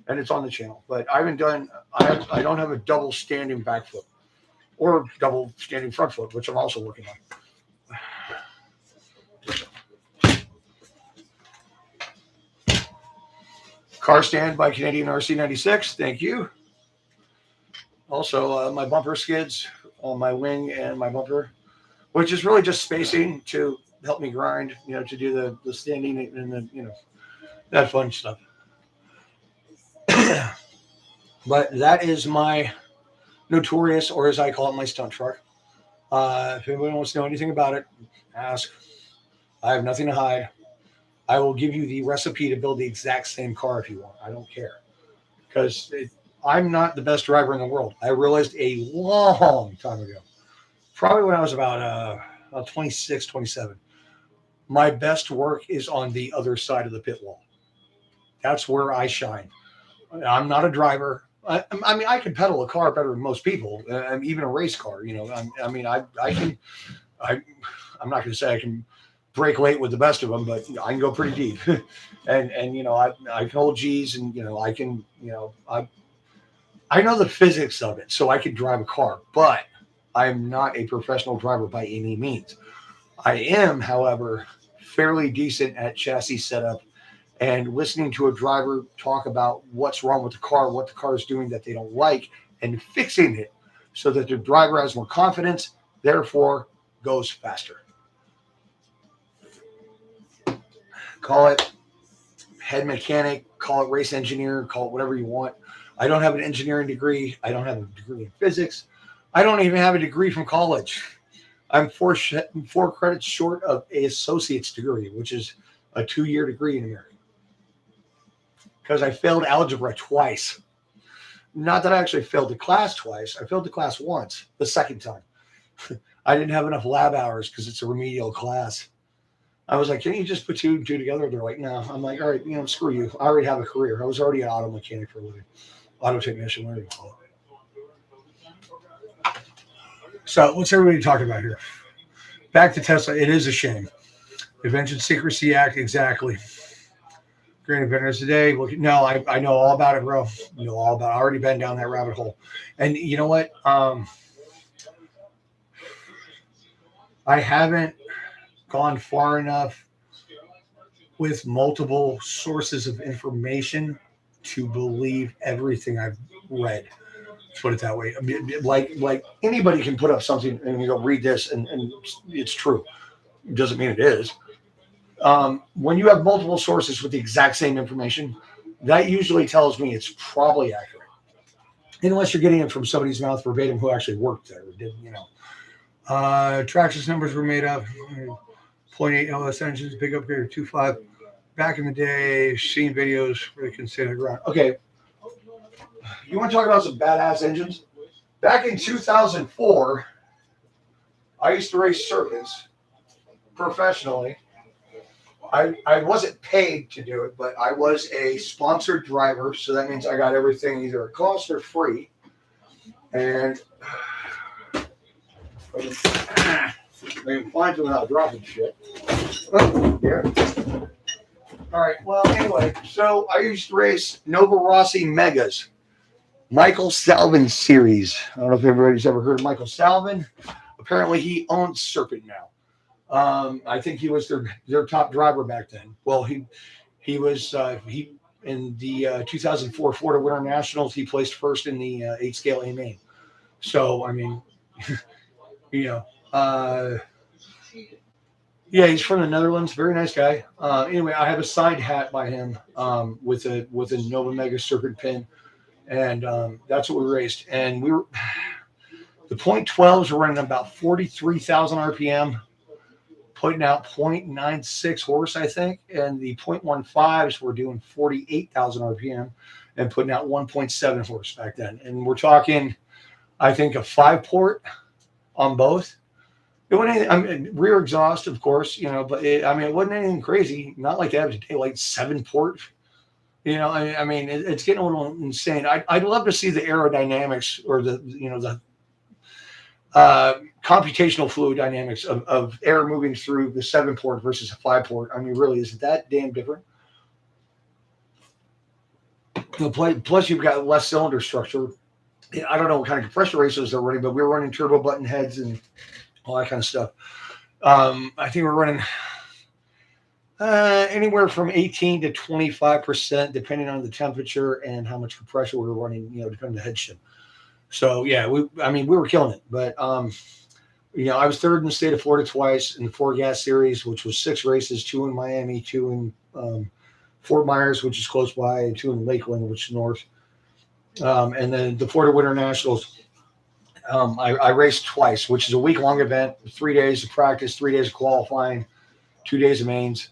and it's on the channel. But I haven't done. I don't have a double standing back flip or double standing front flip, which I'm also working on. Car stand by Canadian RC96. Thank you. Also, my bumper skids on my wing and my bumper, which is really just spacing to help me grind, to do the standing and the, that fun stuff. But that is my notorious, or as I call it, my stunt truck. If anyone wants to know anything about it, ask. I have nothing to hide. I will give you the recipe to build the exact same car if you want. I don't care. Because I'm not the best driver in the world. I realized a long time ago, probably when I was about 26, 27, my best work is on the other side of the pit wall. That's where I shine. I'm not a driver. I mean, I can pedal a car better than most people, even a race car. I'm not going to say I can break weight with the best of them, but I can go pretty deep. and I can hold G's, and I can, I know the physics of it, so I can drive a car, but I am not a professional driver by any means. I am, however, fairly decent at chassis setup and listening to a driver talk about what's wrong with the car, what the car is doing that they don't like, and fixing it so that the driver has more confidence, therefore goes faster. Call it head mechanic, call it race engineer, call it whatever you want. I don't have an engineering degree. I don't have a degree in physics. I don't even have a degree from college. I'm four credits short of an associate's degree, which is a 2-year degree in America. Because I failed algebra twice. Not that I actually failed the class twice. I failed the class once, the second time. I didn't have enough lab hours because it's a remedial class. I was like, can you just put two and two together? They're like, no. I'm like, all right, screw you. I already have a career. I was already an auto mechanic for a living. Auto technician, whatever you call it. So what's everybody talking about here? Back to Tesla. It is a shame. Invention Secrecy Act, exactly. Great inventors today. No, I know all about it, bro. I know all about it. I already been down that rabbit hole. And you know what? I haven't gone far enough with multiple sources of information to believe everything I've read. Let's put it that way. I mean, like anybody can put up something and you go read this and it's true. It doesn't mean it is. When you have multiple sources with the exact same information, that usually tells me it's probably accurate. Unless you're getting it from somebody's mouth verbatim who actually worked there. Traxxas numbers were made up. 0.8 LS engines, big upgrade to 2.5. Back in the day, seen videos where they considered ground. Okay. You want to talk about some badass engines? Back in 2004, I used to race circuits professionally. I wasn't paid to do it, but I was a sponsored driver, so that means I got everything either at cost or free. And I can find them without dropping shit. Oh, yeah. All right. Well, anyway, so I used to race Nova Rossi Megas, Michael Salvin series. I don't know if everybody's ever heard of Michael Salvin. Apparently, he owns Serpent now. I think he was their top driver back then. Well, he was in the 2004 Florida Winter Nationals. He placed first in the 8-scale A main. So I mean, yeah, he's from the Netherlands. Very nice guy. Anyway, I have a signed hat by him with a Nova Mega Serpent pin, and that's what we raced. And we were the .12s were running about 43,000 RPM. Putting out 0.96 horse, I think, and the 0.15s were doing 48,000 RPM and putting out 1.7 horse back then. And we're talking, I think, a 5-port on both. It wasn't anything, I mean, rear exhaust, of course, but it wasn't anything crazy. Not like they have today, like 7-port. It's getting a little insane. I'd love to see the aerodynamics or the computational fluid dynamics of air moving through the 7-port versus a 5-port. I mean, really, is it that damn different? Plus, you've got less cylinder structure. I don't know what kind of compressor ratios they're running, but we were running turbo button heads and all that kind of stuff. I think we're running anywhere from 18 to 25%, depending on the temperature and how much compressor we were running, depending on the head shim. So yeah, we were killing it. But I was third in the state of Florida twice in the 4-gas series, which was 6 races, 2 in Miami, 2 in Fort Myers, which is close by, and 2 in Lakeland, which is north. And then the Florida Winter Nationals, I raced twice, which is a week-long event, 3 days of practice, 3 days of qualifying, 2 days of mains,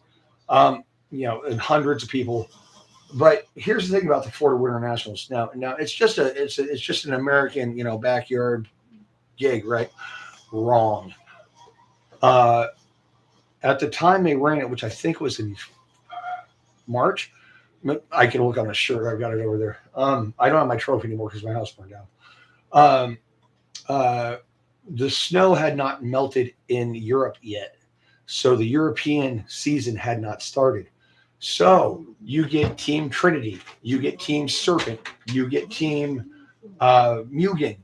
and hundreds of people. But here's the thing about the Florida Winter Nationals. Now it's just an American, backyard gig, right? Wrong. At the time they ran it, which I think was in March. I can look on the shirt. I've got it over there. I don't have my trophy anymore because my house burned down. The snow had not melted in Europe yet, so the European season had not started. So you get Team Trinity, you get Team Serpent, you get Team Mugen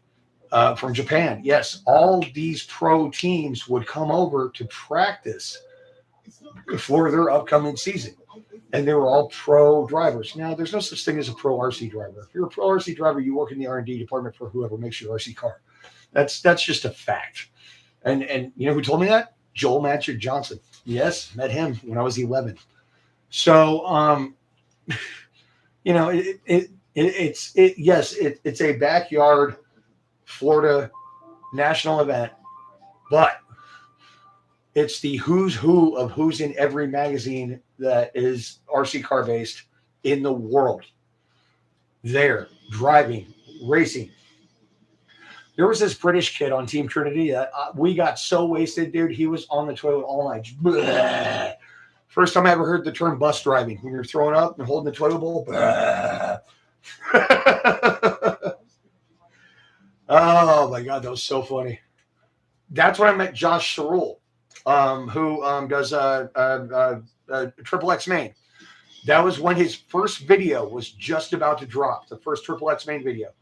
from Japan. Yes, all these pro teams would come over to practice for their upcoming season. And they were all pro drivers. Now, there's no such thing as a pro RC driver. If you're a pro RC driver, you work in the R&D department for whoever makes your RC car. That's just a fact. And you know who told me that? Joel Matchett Johnson. Yes, met him when I was 11. So, it's a backyard Florida national event, but it's the who's who of who's in every magazine that is RC car based in the world. There, driving, racing. There was this British kid on Team Trinity that we got so wasted, dude. He was on the toilet all night. Bleh. First time I ever heard the term bus driving. When you're throwing up and holding the toilet bowl. Oh my God, that was so funny. That's when I met Josh Cerule, who does Triple X Main. That was when his first video was just about to drop, the first Triple X Main video.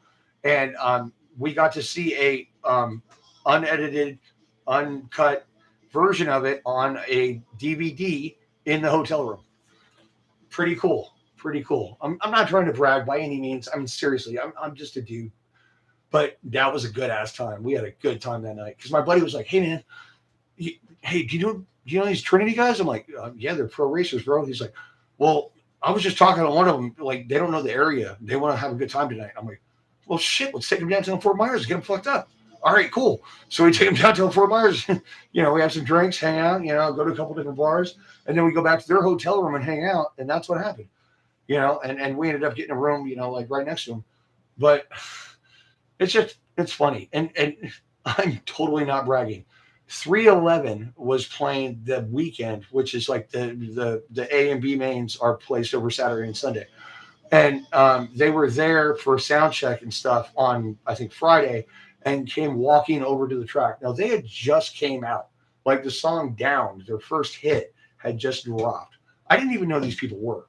And we got to see a unedited, uncut version of it on a DVD in the hotel room. Pretty cool. I'm not trying to brag by any means. I mean, seriously, I'm just a dude. But that was a good ass time. We had a good time that night. Because my buddy was like, hey, man, do you know these Trinity guys? I'm like, yeah, they're pro racers, bro. He's like, well, I was just talking to one of them. Like, they don't know the area. They want to have a good time tonight. I'm like, well, shit, let's take them downtown Fort Myers and get them fucked up. All right, cool. So we take them downtown Fort Myers. We have some drinks, hang out, go to a couple different bars. And then we go back to their hotel room and hang out. And that's what happened, and we ended up getting a room, like right next to them. But it's funny. And I'm totally not bragging. 311 was playing the weekend, which is like the A and B mains are placed over Saturday and Sunday. And they were there for sound check and stuff on, I think, Friday, and came walking over to the track. Now, they had just came out. Like the song Down, their first hit, had just dropped. I didn't even know these people were.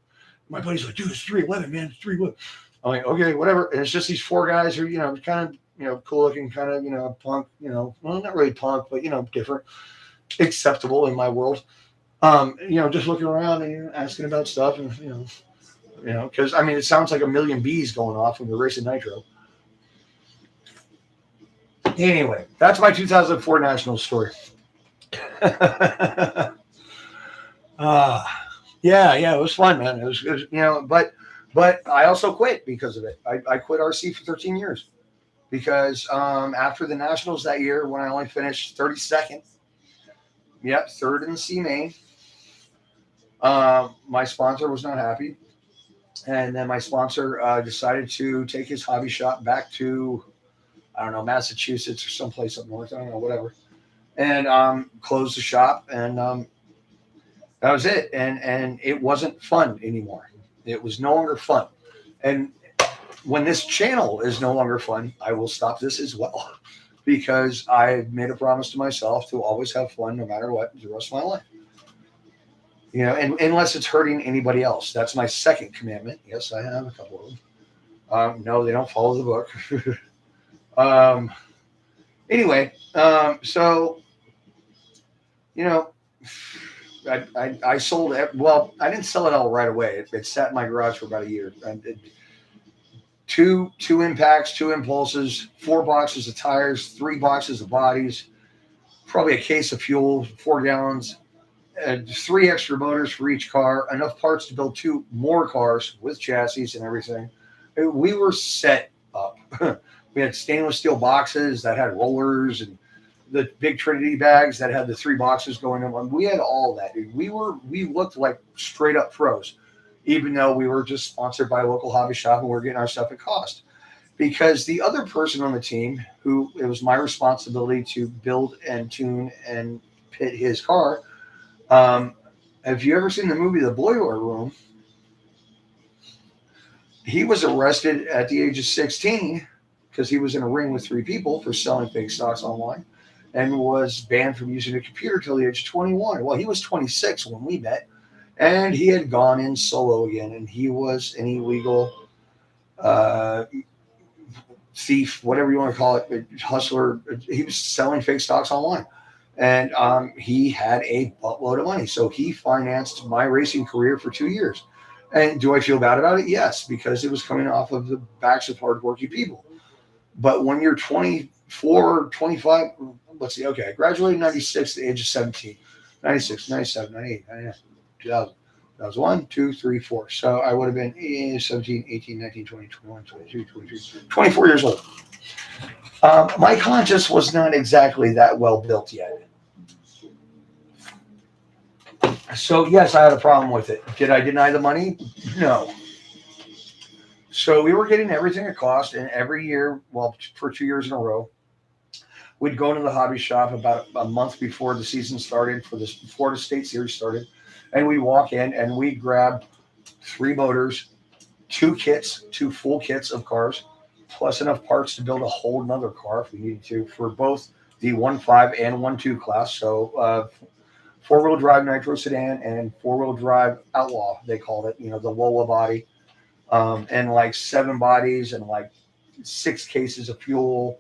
My buddy's like, dude, it's 311, man. It's 311. I'm like, okay, whatever. And it's just these 4 guys who, kind of, cool looking, kind of, punk, well, not really punk, but, different, acceptable in my world. Just looking around and asking about stuff and, because, it sounds like a million bees going off when you're racing nitro. Anyway, that's my 2004 national story. Yeah, it was fun, man. It was but I also quit because of it. I quit RC for 13 years because after the nationals that year, when I only finished 32nd, third in the C main, my sponsor was not happy. And then my sponsor decided to take his hobby shop back to, I don't know, Massachusetts or someplace up north. I don't know, whatever. And closed the shop. And that was it. And it wasn't fun anymore. It was no longer fun. And when this channel is no longer fun, I will stop this as well. because I've made a promise to myself to always have fun no matter what the rest of my life. And unless it's hurting anybody else. That's my second commandment. Yes, I have a couple of them. No, they don't follow the book. Anyway, so, I sold it. Well, I didn't sell it all right away. It sat in my garage for about a year. Two impacts, 2 impulses, 4 boxes of tires, 3 boxes of bodies, probably a case of fuel, 4 gallons, 3 extra motors for each car, enough parts to build 2 more cars with chassis and everything. We were set up. We had stainless steel boxes that had rollers and the big Trinity bags that had the 3 boxes going in one. We had all that. We looked like straight up pros, even though we were just sponsored by a local hobby shop and we were getting our stuff at cost. Because the other person on the team, who it was my responsibility to build and tune and pit his car. Have you ever seen the movie The Boiler Room? He was arrested at the age of 16 because he was in a ring with 3 people for selling fake stocks online, and was banned from using a computer till the age of 21. Well, he was 26 when we met, and he had gone in solo again, and he was an illegal thief, whatever you want to call it, hustler. He was selling fake stocks online, and he had a buttload of money. So he financed my racing career for 2 years. And do I feel bad about it? Yes, because it was coming off of the backs of hardworking people. But when you're 24, 25, let's see, okay, I graduated in 96 at the age of 17, 96, 97, 98, 99, 2000. That was 1, 2, 3, 4. So I would have been 17, 18, 19, 20, 21, 22, 23, 24 years old. My conscience was not exactly that well built yet. So, yes, I had a problem with it. Did I deny the money? No. So we were getting everything at cost, and every year, well, for 2 years in a row, we'd go to the hobby shop about a month before the season started, for the Florida State Series started, and we'd walk in and we'd grab 3 motors, 2 kits, 2 full kits of cars, plus enough parts to build a whole nother car if we needed to for both the 1.5 and 1.2 class. So 4-wheel drive nitro sedan and 4-wheel drive outlaw, they called it, the Lola body. And like 7 bodies and like 6 cases of fuel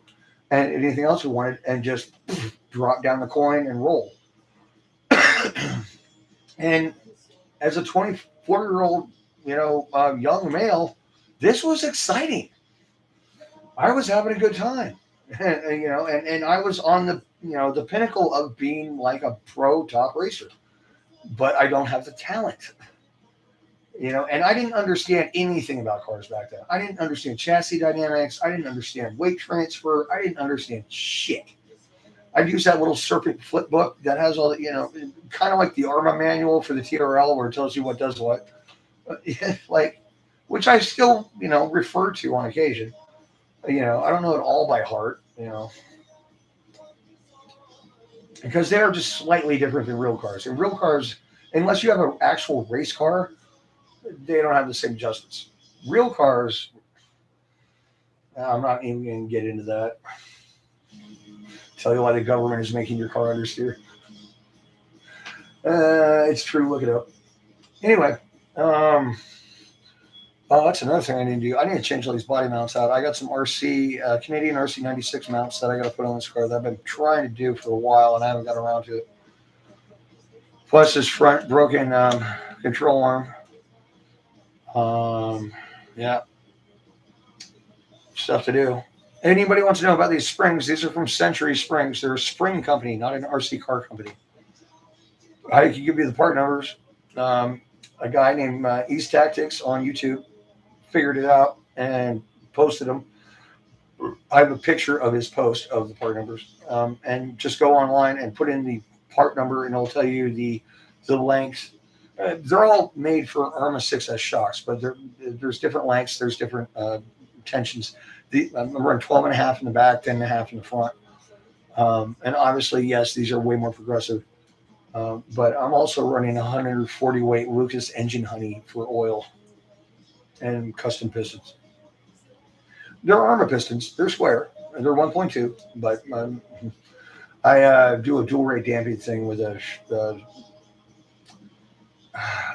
and anything else we wanted, and just drop down the coin and roll. And as a 24-year-old, young male, this was exciting. I was having a good time, and I was on the pinnacle of being like a pro top racer, but I don't have the talent. And I didn't understand anything about cars back then. I didn't understand chassis dynamics. I didn't understand weight transfer. I didn't understand shit. I'd use that little Serpent flip book that has all the, kind of like the ARRMA manual for the TRL, where it tells you what does what. Which I still, refer to on occasion. I don't know it all by heart, because they are just slightly different than real cars. And real cars, unless you have an actual race car, they don't have the same adjustments. Real cars, I'm not even going to get into that. Tell you why the government is making your car understeer. It's true. Look it up. Anyway, that's another thing I need to do. I need to change all these body mounts out. I got some RC, Canadian RC 96 mounts that I got to put on this car that I've been trying to do for a while, and I haven't got around to it. Plus this front broken control arm. Yeah, stuff to do. Anybody wants to know about these springs? These are from Century Springs. They're a spring company, not an RC car company. I can give you the part numbers. A guy named East Tactics on YouTube figured it out and posted them. I have a picture of his post of the part numbers, and just go online and put in the part number, and it'll tell you the length. They're all made for ARRMA 6S shocks, but there's different lengths. There's different tensions. I'm running 12.5 in the back, 10.5 in the front. And obviously, yes, these are way more progressive. But I'm also running 140 weight Lucas engine honey for oil and custom pistons. They're ARRMA pistons. They're square. They're 1.2, but I do a dual rate damping thing with a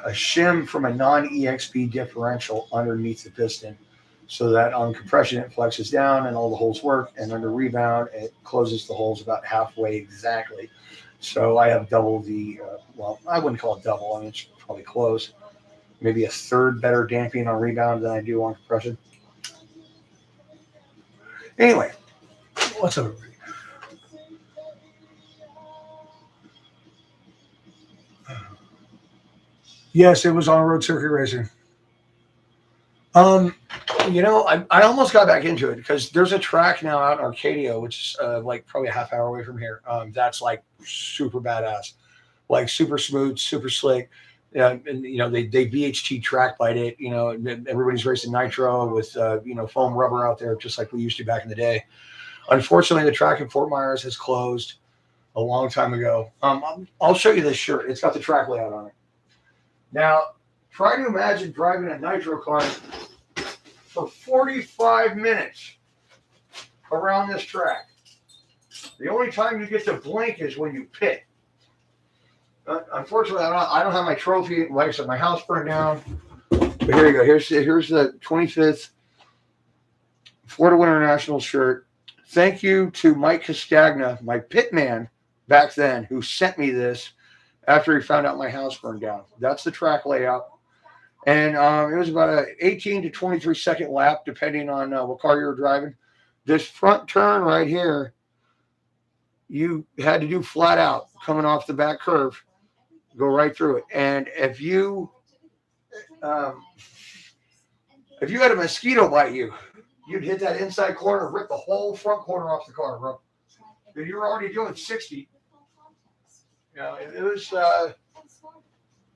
shim from a non-EXP differential underneath the piston, so that on compression it flexes down and all the holes work, and under rebound it closes the holes about halfway exactly. So I have double the, well, I wouldn't call it double. I mean, it's probably close. Maybe a third better damping on rebound than I do on compression. Anyway, what's up, everybody? Yes, it was on road circuit racing. I almost got back into it because there's a track now out in Arcadia, which is like probably a half hour away from here. That's like super badass, like super smooth, super slick. And they VHT track bite it. Everybody's racing nitro with foam rubber out there, just like we used to back in the day. Unfortunately, the track in Fort Myers has closed a long time ago. I'll show you this shirt. It's got the track layout on it. Now, try to imagine driving a nitro car for 45 minutes around this track. The only time you get to blink is when you pit. Unfortunately, I don't have my trophy. Like I said, my house burned down. But here you go. Here's the 25th Florida Winter National shirt. Thank you to Mike Castagna, my pit man back then, who sent me this after he found out my house burned down. That's the track layout. And it was about an 18 to 23 second lap, depending on what car you were driving. This front turn right here, you had to do flat out, coming off the back curve, go right through it. And if you had a mosquito bite you, you'd hit that inside corner, rip the whole front corner off the car, bro. If you were already doing 60. It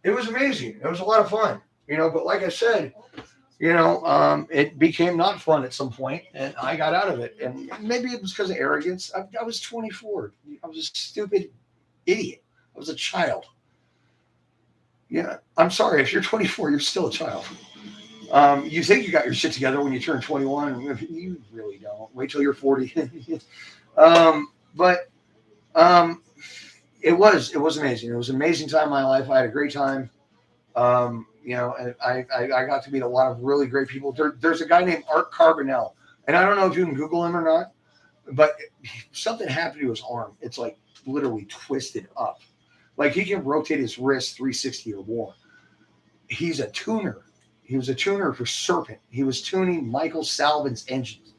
was amazing. It was a lot of fun. But like I said, it became not fun at some point, and I got out of it. And maybe it was because of arrogance. I was 24. I was a stupid idiot. I was a child. Yeah, I'm sorry. If you're 24, you're still a child. You think you got your shit together when you turn 21. You really don't. Wait till you're 40. It was amazing. It was an amazing time in my life. I had a great time. And I got to meet a lot of really great people. There's a guy named Art Carbonell, and I don't know if you can Google him or not, but something happened to his arm. It's like literally twisted up. Like he can rotate his wrist 360 or more. He's a tuner. He was a tuner for Serpent. He was tuning Michael Salvin's engines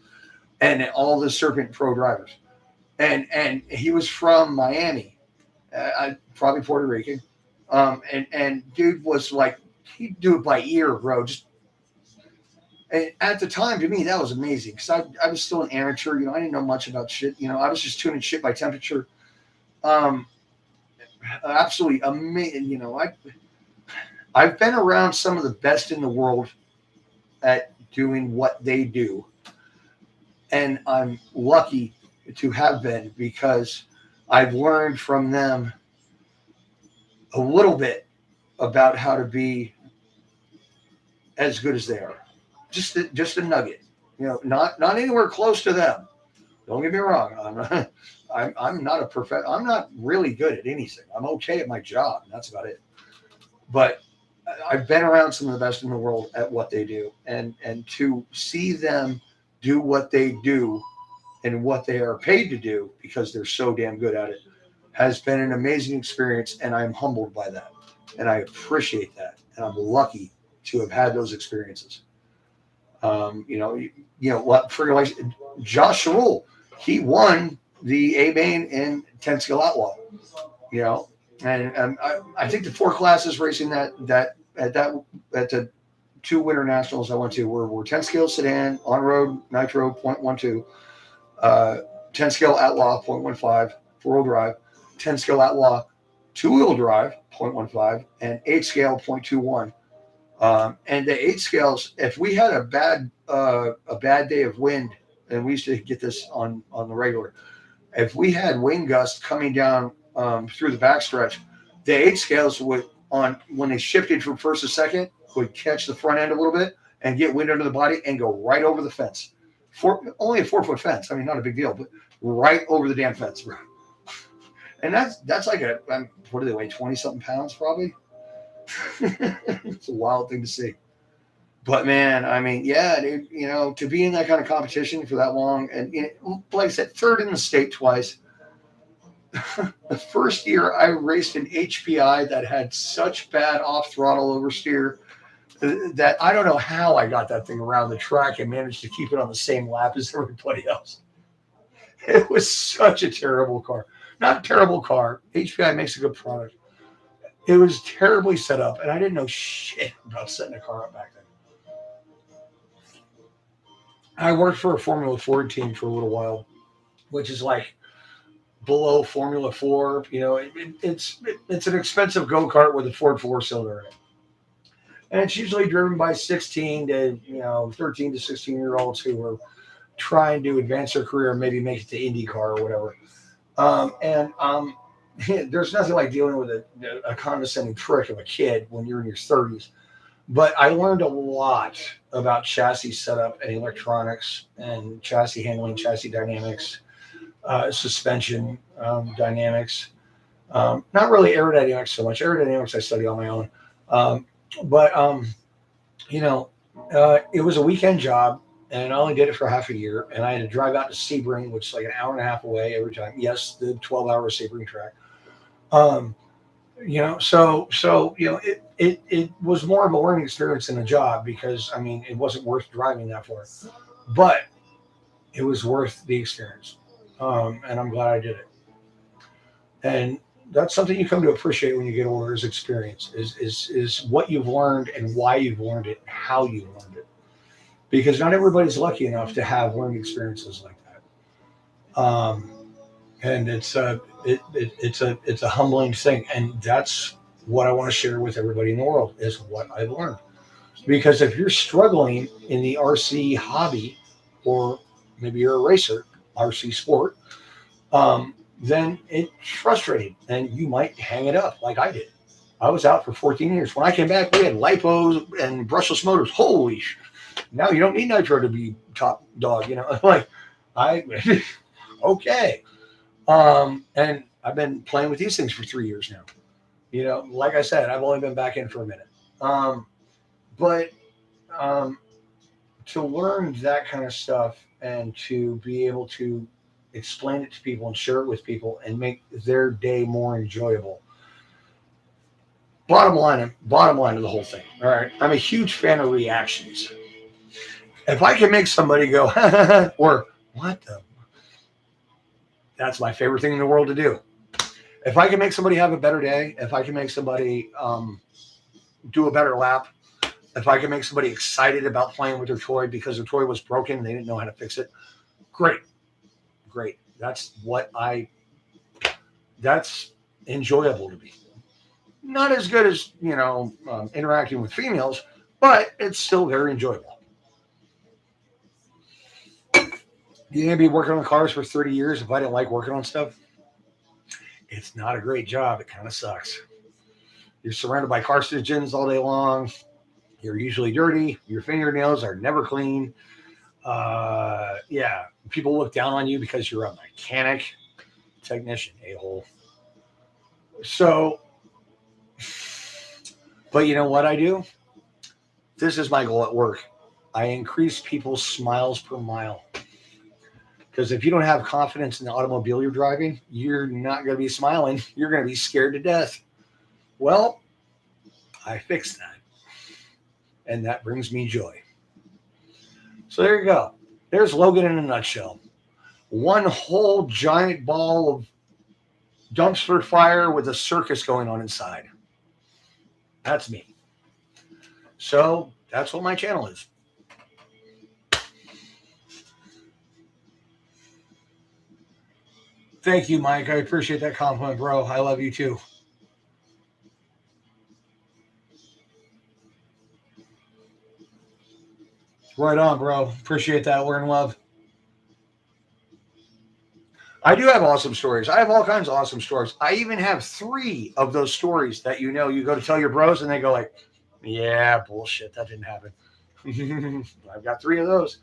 and all the Serpent Pro drivers. And he was from Miami, probably Puerto Rican. And dude was like, he'd do it by ear, bro. And at the time, to me, that was amazing because I was still an amateur. I didn't know much about shit. I was just tuning shit by temperature. Absolutely amazing. I've been around some of the best in the world at doing what they do, and I'm lucky to have been because I've learned from them a little bit about how to be as good as they are. Just a nugget, not anywhere close to them. Don't get me wrong. I'm not a perfect. I'm not really good at anything. I'm okay at my job, and that's about it. But I've been around some of the best in the world at what they do, and to see them do what they do and what they are paid to do because they're so damn good at it has been an amazing experience, and I'm humbled by that, and I appreciate that, and I'm lucky to have had those experiences. What for? Like Josh Sherrill, he won the A-Main in 10 Skill Outlaw. And I think the 4 classes racing at the 2 winter nationals I went to were 10 Skill Sedan, on road Nitro 0.12, 10 Skill Outlaw 0.15, 4-wheel drive, 10 Scale Outlaw 2-wheel drive 0.15, and 8 scale 0.21. And the 8 scales, if we had a bad day of wind, and we used to get this on the regular, if we had wind gusts coming down through the backstretch, the 8 scales would, when they shifted from first to second, would catch the front end a little bit and get wind under the body and go right over the fence only a 4-foot fence. I mean, not a big deal, but right over the damn fence. And that's like what do they weigh? 20 something pounds, probably. It's a wild thing to see. But man, I mean, yeah, dude, to be in that kind of competition for that long, and like I said, third in the state twice. The first year I raced an HPI that had such bad off throttle oversteer that I don't know how I got that thing around the track and managed to keep it on the same lap as everybody else. It was such a terrible car. Not a terrible car. HPI makes a good product. It was terribly set up, and I didn't know shit about setting a car up back then. I worked for a Formula Ford team for a little while, which is like below Formula 4. It's an expensive go-kart with a Ford 4-cylinder in it. And it's usually driven by 13 to 16-year-olds who are trying to advance their career and maybe make it to IndyCar or whatever. There's nothing like dealing with a condescending prick of a kid when you're in your 30s. But I learned a lot about chassis setup and electronics and chassis handling, chassis dynamics, suspension dynamics. Not really aerodynamics so much. Aerodynamics I study on my own. It was a weekend job, and I only did it for half a year. And I had to drive out to Sebring, which is like an hour and a half away every time. Yes, the 12-hour Sebring track. It was more of a learning experience than a job because, I mean, it wasn't worth driving that far, but it was worth the experience. And I'm glad I did it. And that's something you come to appreciate when you get older is experience, is what you've learned and why you've learned it, and how you learned it. Because not everybody's lucky enough to have learning experiences like that. And it's a humbling thing. And that's what I want to share with everybody in the world is what I've learned. Because if you're struggling in the RC hobby, or maybe you're a racer, RC sport, then it's frustrating and you might hang it up like I did. I was out for 14 years. When I came back, we had lipos and brushless motors. Holy sh! Now you don't need nitro to be top dog, okay. And I've been playing with these things for 3 years now. Like I said, I've only been back in for a minute. But to learn that kind of stuff and to be able to explain it to people and share it with people and make their day more enjoyable. Bottom line of the whole thing. All right. I'm a huge fan of reactions. If I can make somebody go, or what the, that's my favorite thing in the world to do. If I can make somebody have a better day, if I can make somebody do a better lap, if I can make somebody excited about playing with their toy because their toy was broken and they didn't know how to fix it, great. That's enjoyable to me. Not as good as, interacting with females, but it's still very enjoyable. You're going to be working on cars for 30 years. If I didn't like working on stuff, it's not a great job. It kind of sucks. You're surrounded by carcinogens all day long. You're usually dirty. Your fingernails are never clean. People look down on you because you're a mechanic, technician, a-hole. So, but you know what I do? This is my goal at work. I increase people's smiles per mile. Because if you don't have confidence in the automobile you're driving, you're not going to be smiling. You're going to be scared to death. Well, I fixed that. And that brings me joy. So there you go. There's Logan in a nutshell. One whole giant ball of dumpster fire with a circus going on inside. That's me. So that's what my channel is. Thank you, Mike. I appreciate that compliment, bro. I love you too. Right on, bro. Appreciate that. We're in love. I do have awesome stories. I have all kinds of awesome stories. I even have 3 of those stories that you go to tell your bros and they go like, yeah, bullshit. That didn't happen. I've got 3 of those.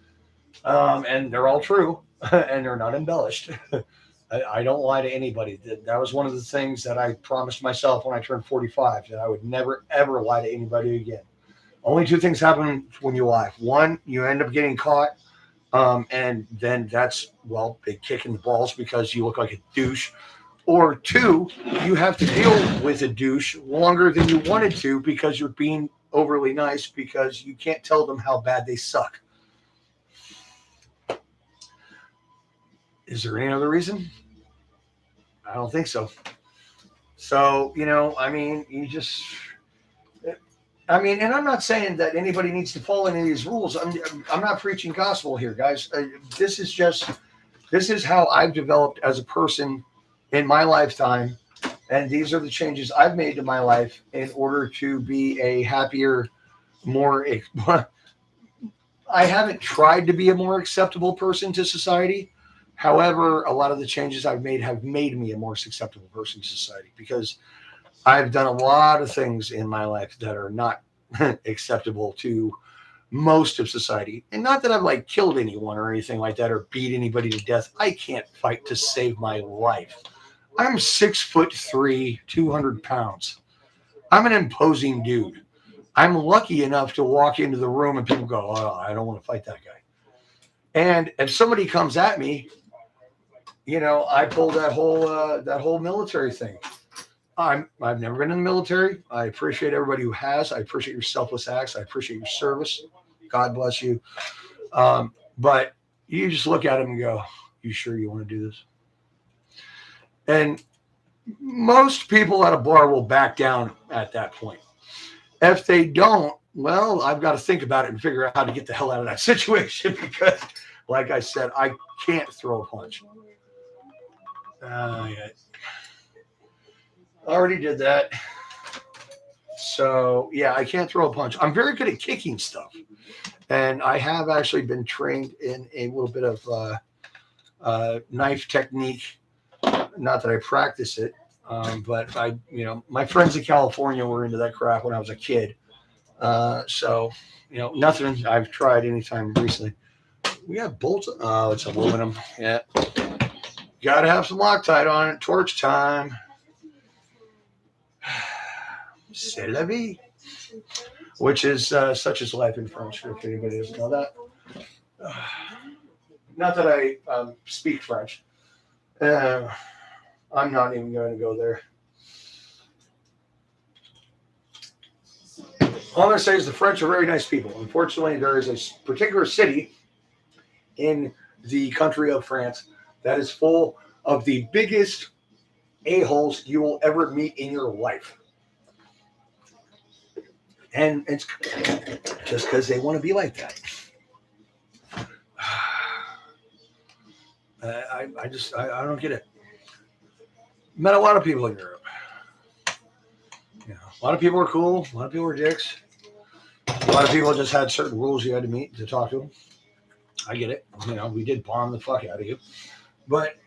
And they're all true, and they're not embellished. I don't lie to anybody. That was one of the things that I promised myself when I turned 45, that I would never, ever lie to anybody again. Only two things happen when you lie. One, you end up getting caught, and then that's, well, big kick in the balls because you look like a douche. Or two, you have to deal with a douche longer than you wanted to because you're being overly nice because you can't tell them how bad they suck. Is there any other reason? I don't think so. So, I mean, and I'm not saying that anybody needs to follow any of these rules. I'm not preaching gospel here, guys. This is how I've developed as a person in my lifetime. And these are the changes I've made to my life in order to be a happier, more, I haven't tried to be a more acceptable person to society. However, a lot of the changes I've made have made me a more acceptable person to society because I've done a lot of things in my life that are not acceptable to most of society. And not that I've like killed anyone or anything like that or beat anybody to death. I can't fight to save my life. I'm 6'3", 200 pounds. I'm an imposing dude. I'm lucky enough to walk into the room and people go, "Oh, I don't want to fight that guy." And if somebody comes at me, I pull that whole military thing. I've never been in the military. I appreciate everybody who has. I appreciate your selfless acts. I appreciate your service. God bless you. But you just look at them and go, "You sure you want to do this?" And most people at a bar will back down at that point. If they don't, well, I've got to think about it and figure out how to get the hell out of that situation because, like I said, I can't throw a punch. Yeah. Already did that. So, yeah, I can't throw a punch. I'm very good at kicking stuff. And I have actually been trained in a little bit of knife technique. Not that I practice it, but my friends in California were into that crap when I was a kid. So, nothing I've tried anytime recently. We have bolts. Oh, it's aluminum. Yeah. Got to have some Loctite on it. Torch time. C'est la vie. Which is such as life in French, if anybody doesn't know that. Not that I speak French. I'm not even going to go there. All I'm going to say is the French are very nice people. Unfortunately, there is a particular city in the country of France that is full of the biggest a-holes you will ever meet in your life. And it's just because they want to be like that. I don't get it. Met a lot of people in Europe. A lot of people were cool. A lot of people were dicks. A lot of people just had certain rules you had to meet to talk to them. I get it. We did bomb the fuck out of you. But,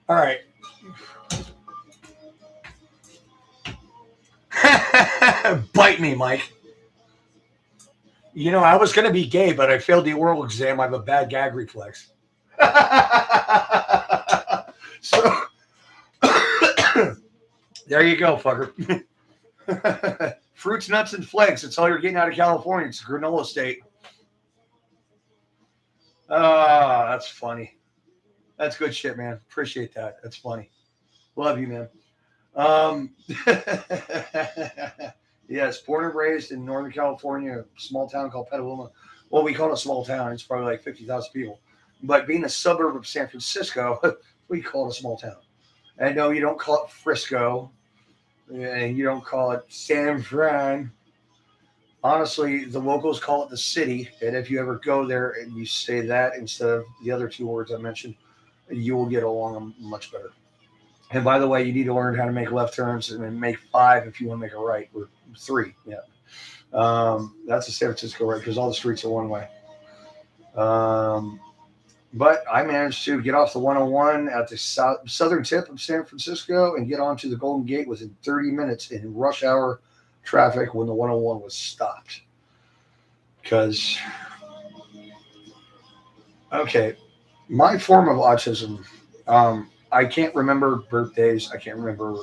All right. Bite me, Mike. I was going to be gay, but I failed the oral exam. I have a bad gag reflex. So, there you go, fucker. Fruits, nuts, and flakes. It's all you're getting out of California. It's a granola state. Oh, that's funny. That's good shit, man. Appreciate that. That's funny. Love you, man. Yes, born and raised in Northern California, a small town called Petaluma. Well, we call it a small town. It's probably like 50,000 people. But being a suburb of San Francisco, we call it a small town. And no, you don't call it Frisco. And you don't call it San Fran. Honestly, the locals call it the city. And if you ever go there and you say that instead of the other two words I mentioned, you will get along much better. And by the way, you need to learn how to make left turns and then make 5 if you want to make a right, or 3. Yeah. That's a San Francisco right because all the streets are one way. But I managed to get off the 101 at the southern tip of San Francisco and get onto the Golden Gate within 30 minutes in rush hour traffic when the 101 was stopped. Because, okay, my form of autism, I can't remember birthdays. I can't remember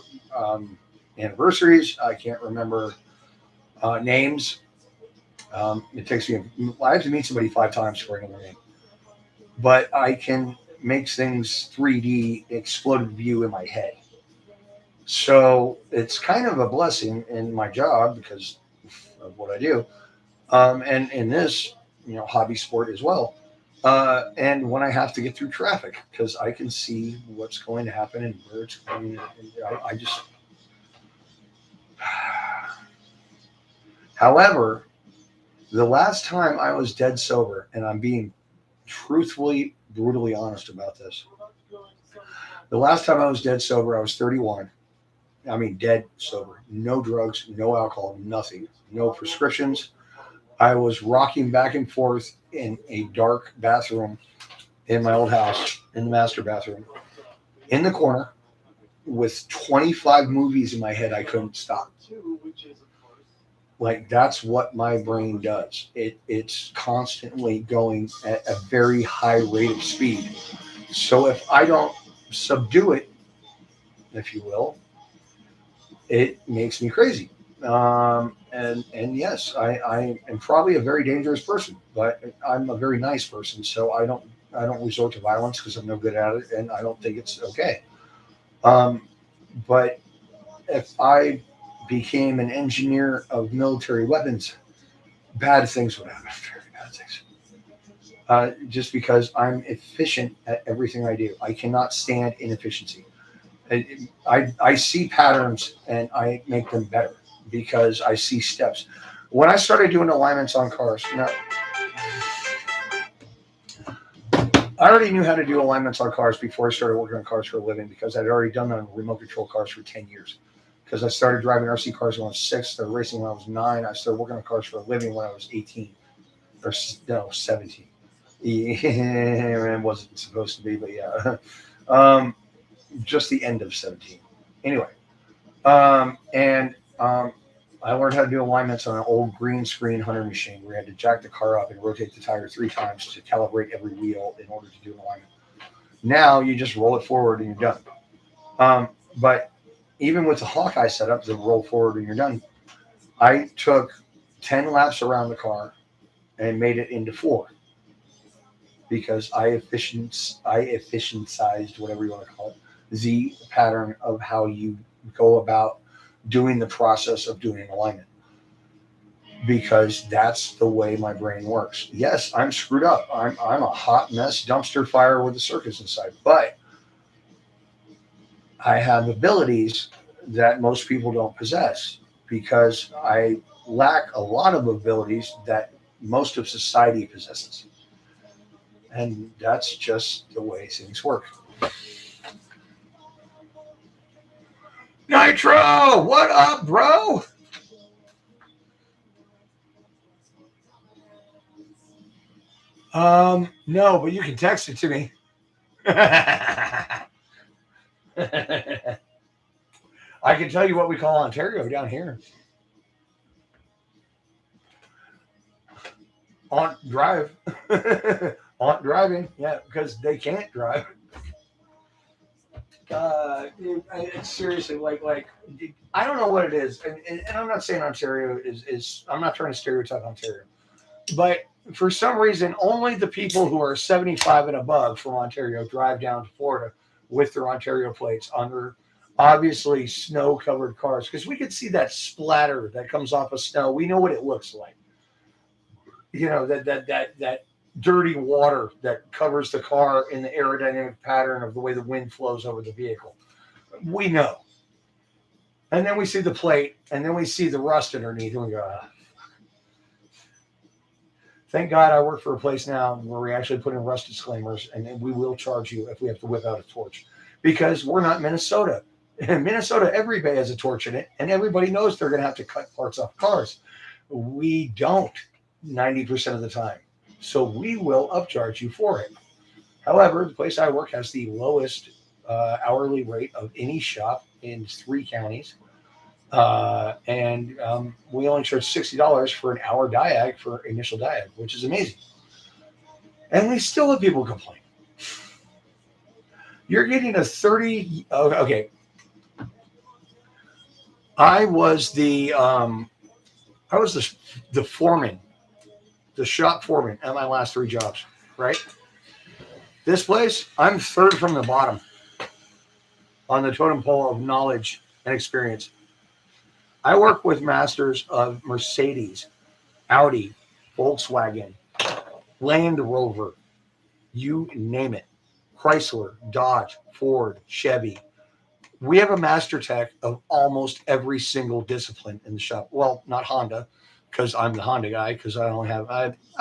anniversaries. I can't remember names. It takes me, I have to meet somebody 5 times before I know their name. But I can make things 3D exploded view in my head. So it's kind of a blessing in my job because of what I do, and in this, hobby sport as well. And when I have to get through traffic, because I can see what's going to happen and where it's going, I just. However, the last time I was dead sober, and I'm being truthfully, brutally honest about this. The last time I was dead sober, I was 31. I mean, dead sober. No drugs, no alcohol, nothing. No prescriptions. I was rocking back and forth in a dark bathroom in my old house, in the master bathroom, in the corner, with 25 movies in my head I couldn't stop. Like, that's what my brain does. It's constantly going at a very high rate of speed. So if I don't subdue it, if you will, it makes me crazy. And yes, I am probably a very dangerous person, but I'm a very nice person. So I don't resort to violence because I'm no good at it, and I don't think it's okay. But if I became an engineer of military weapons, bad things would happen. Very bad things. Just because I'm efficient at everything I do, I cannot stand inefficiency. I see patterns and I make them better because I see steps. When I started doing alignments on cars, now I already knew how to do alignments on cars before I started working on cars for a living because I'd already done them on remote control cars for 10 years. Because I started driving RC cars when I was 6, started racing when I was 9. I started working on cars for a living when I was 18 or no 17. It wasn't supposed to be, but yeah. Just the end of 17. Anyway, and I learned how to do alignments on an old green screen hunter machine where you had to jack the car up and rotate the tire 3 times to calibrate every wheel in order to do an alignment. Now you just roll it forward and you're done. But even with the Hawkeye setup, the roll forward and you're done, I took 10 laps around the car and made it into 4 because I efficientized, whatever you want to call it, the pattern of how you go about doing the process of doing alignment, because that's the way my brain works. Yes, I'm screwed up. I'm a hot mess dumpster fire with a circus inside, but I have abilities that most people don't possess because I lack a lot of abilities that most of society possesses. And that's just the way things work. Nitro, what up, bro? No, but you can text it to me. I can tell you what we call Ontario down here. Aunt drive. Aunt driving, yeah, because they can't drive. It's seriously like I don't know what it is, and I'm not saying Ontario is. I'm not trying to stereotype Ontario, but for some reason, only the people who are 75 and above from Ontario drive down to Florida with their Ontario plates on their obviously snow-covered cars, because we could see that splatter that comes off of snow. We know what it looks like. That dirty water that covers the car in the aerodynamic pattern of the way the wind flows over the vehicle. We know. And then we see the plate, and then we see the rust underneath, and we go, ah. Thank God I work for a place now where we actually put in rust disclaimers, and then we will charge you if we have to whip out a torch. Because we're not Minnesota. In Minnesota, every bay has a torch in it, and everybody knows they're going to have to cut parts off cars. We don't 90% of the time. So we will upcharge you for it. However, the place I work has the lowest hourly rate of any shop in 3 counties. And we only charge $60 for an hour diag for initial diag, which is amazing. And we still have people complain. You're getting a 30. Okay. I was the foreman, the shop foreman at my last 3 jobs, right? This place, I'm third from the bottom on the totem pole of knowledge and experience. I work with masters of Mercedes, Audi, Volkswagen, Land Rover, you name it, Chrysler, Dodge, Ford, Chevy. We have a master tech of almost every single discipline in the shop. Well, not Honda, because I'm the Honda guy, because I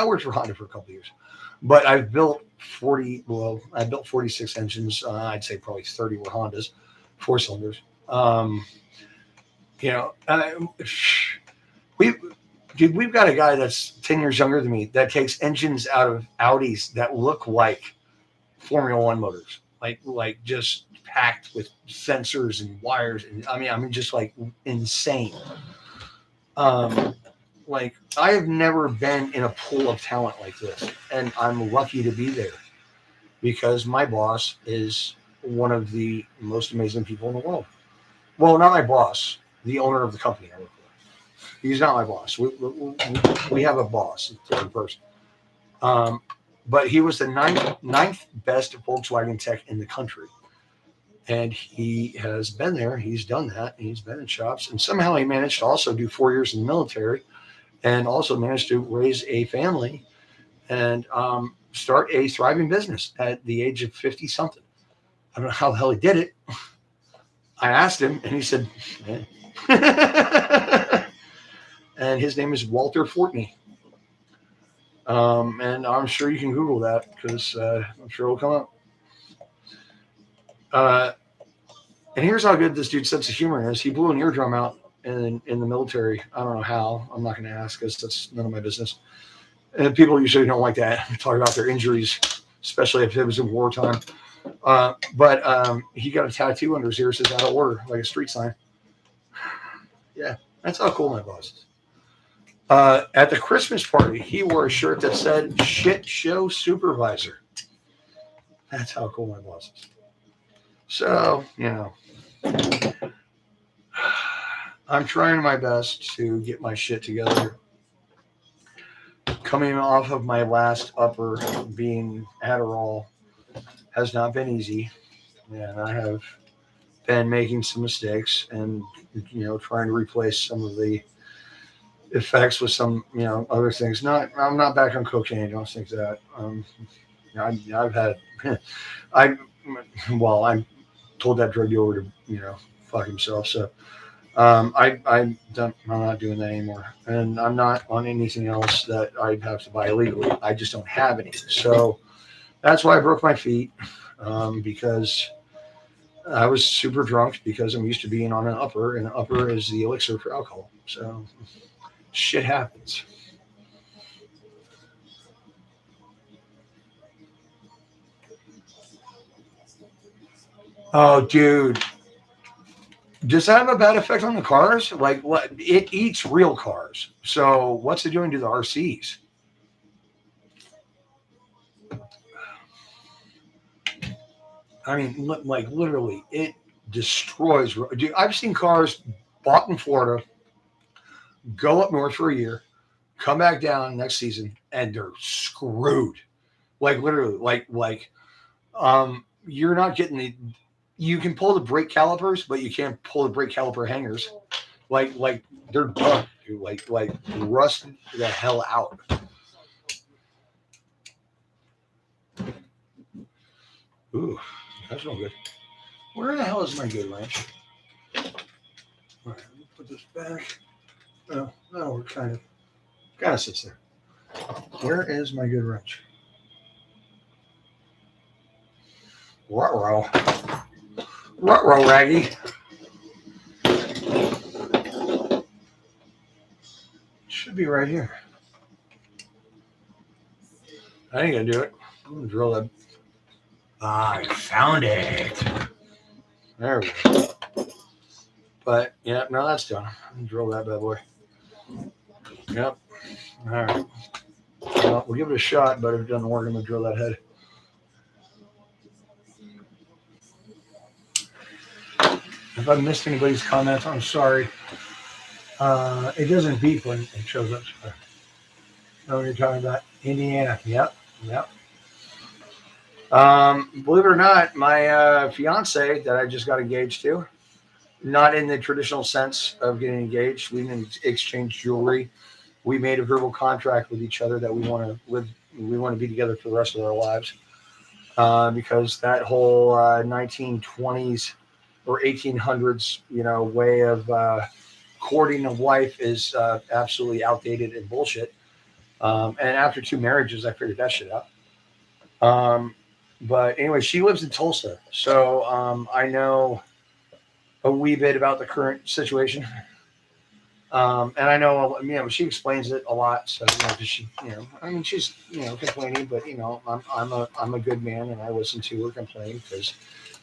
worked for Honda for a couple of years. But I've built 46 engines. I'd say probably 30 were Hondas, 4 cylinders. We've got a guy that's 10 years younger than me that takes engines out of Audis that look like Formula One motors, like just packed with sensors and wires. And I mean, just like insane. Like I have never been in a pool of talent like this, and I'm lucky to be there because my boss is one of the most amazing people in the world. Well, not my boss, the owner of the company I work for. He's not my boss. We have a boss, third person. But he was the ninth best Volkswagen tech in the country. And he has been there. He's done that. He's been in shops. And somehow he managed to also do 4 years in the military and also managed to raise a family and start a thriving business at the age of 50 something. I don't know how the hell he did it. I asked him and he said, and his name is Walter Fortney. And I'm sure you can Google that because I'm sure it'll come up. And here's how good this dude's sense of humor is. He blew an eardrum out in the military. I don't know how. I'm not going to ask because that's none of my business. And people usually don't like that. Talk about their injuries, especially if it was in wartime. But he got a tattoo under his ear that says out of order, like a street sign. Yeah, that's how cool my boss is. At the Christmas party, he wore a shirt that said "Shit Show Supervisor." That's how cool my boss is. So, I'm trying my best to get my shit together. Coming off of my last upper being Adderall has not been easy. And I have been making some mistakes and, trying to replace some of the effects with some, other things. I'm not back on cocaine. Don't think that. I told that drug dealer to, fuck himself. So, I'm not doing that anymore. And I'm not on anything else that I'd have to buy illegally. I just don't have any. So that's why I broke my feet, because I was super drunk because I'm used to being on an upper, and an upper is the elixir for alcohol. So shit happens. Oh, dude. Does that have a bad effect on the cars? Like, what? It eats real cars. So what's it doing to the RCs? I mean, like literally, it destroys. Dude, I've seen cars bought in Florida go up north for a year, come back down next season, and they're screwed. Like literally, you're not getting the. You can pull the brake calipers, but you can't pull the brake caliper hangers. Like they're done, dude. Like rust the hell out. Ooh, that's no good. Where the hell is my good wrench? All right, let me put this back. No, we're kind of sits there. Where is my good wrench? Ruh-roh, Raggy. Should be right here. I ain't gonna do it. I'm gonna drill that. I found it. There we go. But yeah, no, that's done. Drill that bad boy. Yep. All right. Well, we'll give it a shot, but if it doesn't work, I'm gonna drill that head. If I missed anybody's comments, I'm sorry. It doesn't beep when it shows up. So. Oh, you're talking about Indiana. Yep. Yep. Believe it or not, my fiance that I just got engaged to, not in the traditional sense of getting engaged. We didn't exchange jewelry. We made a verbal contract with each other that we want to live. We want to be together for the rest of our lives. Because that whole 1920s or 1800s, way of courting a wife is absolutely outdated and bullshit. And after 2 marriages, I figured that shit out. But anyway, she lives in Tulsa, so I know a wee bit about the current situation. And I know, she explains it a lot. So, because she, she's, complaining, but I'm a good man, and I listen to her complain because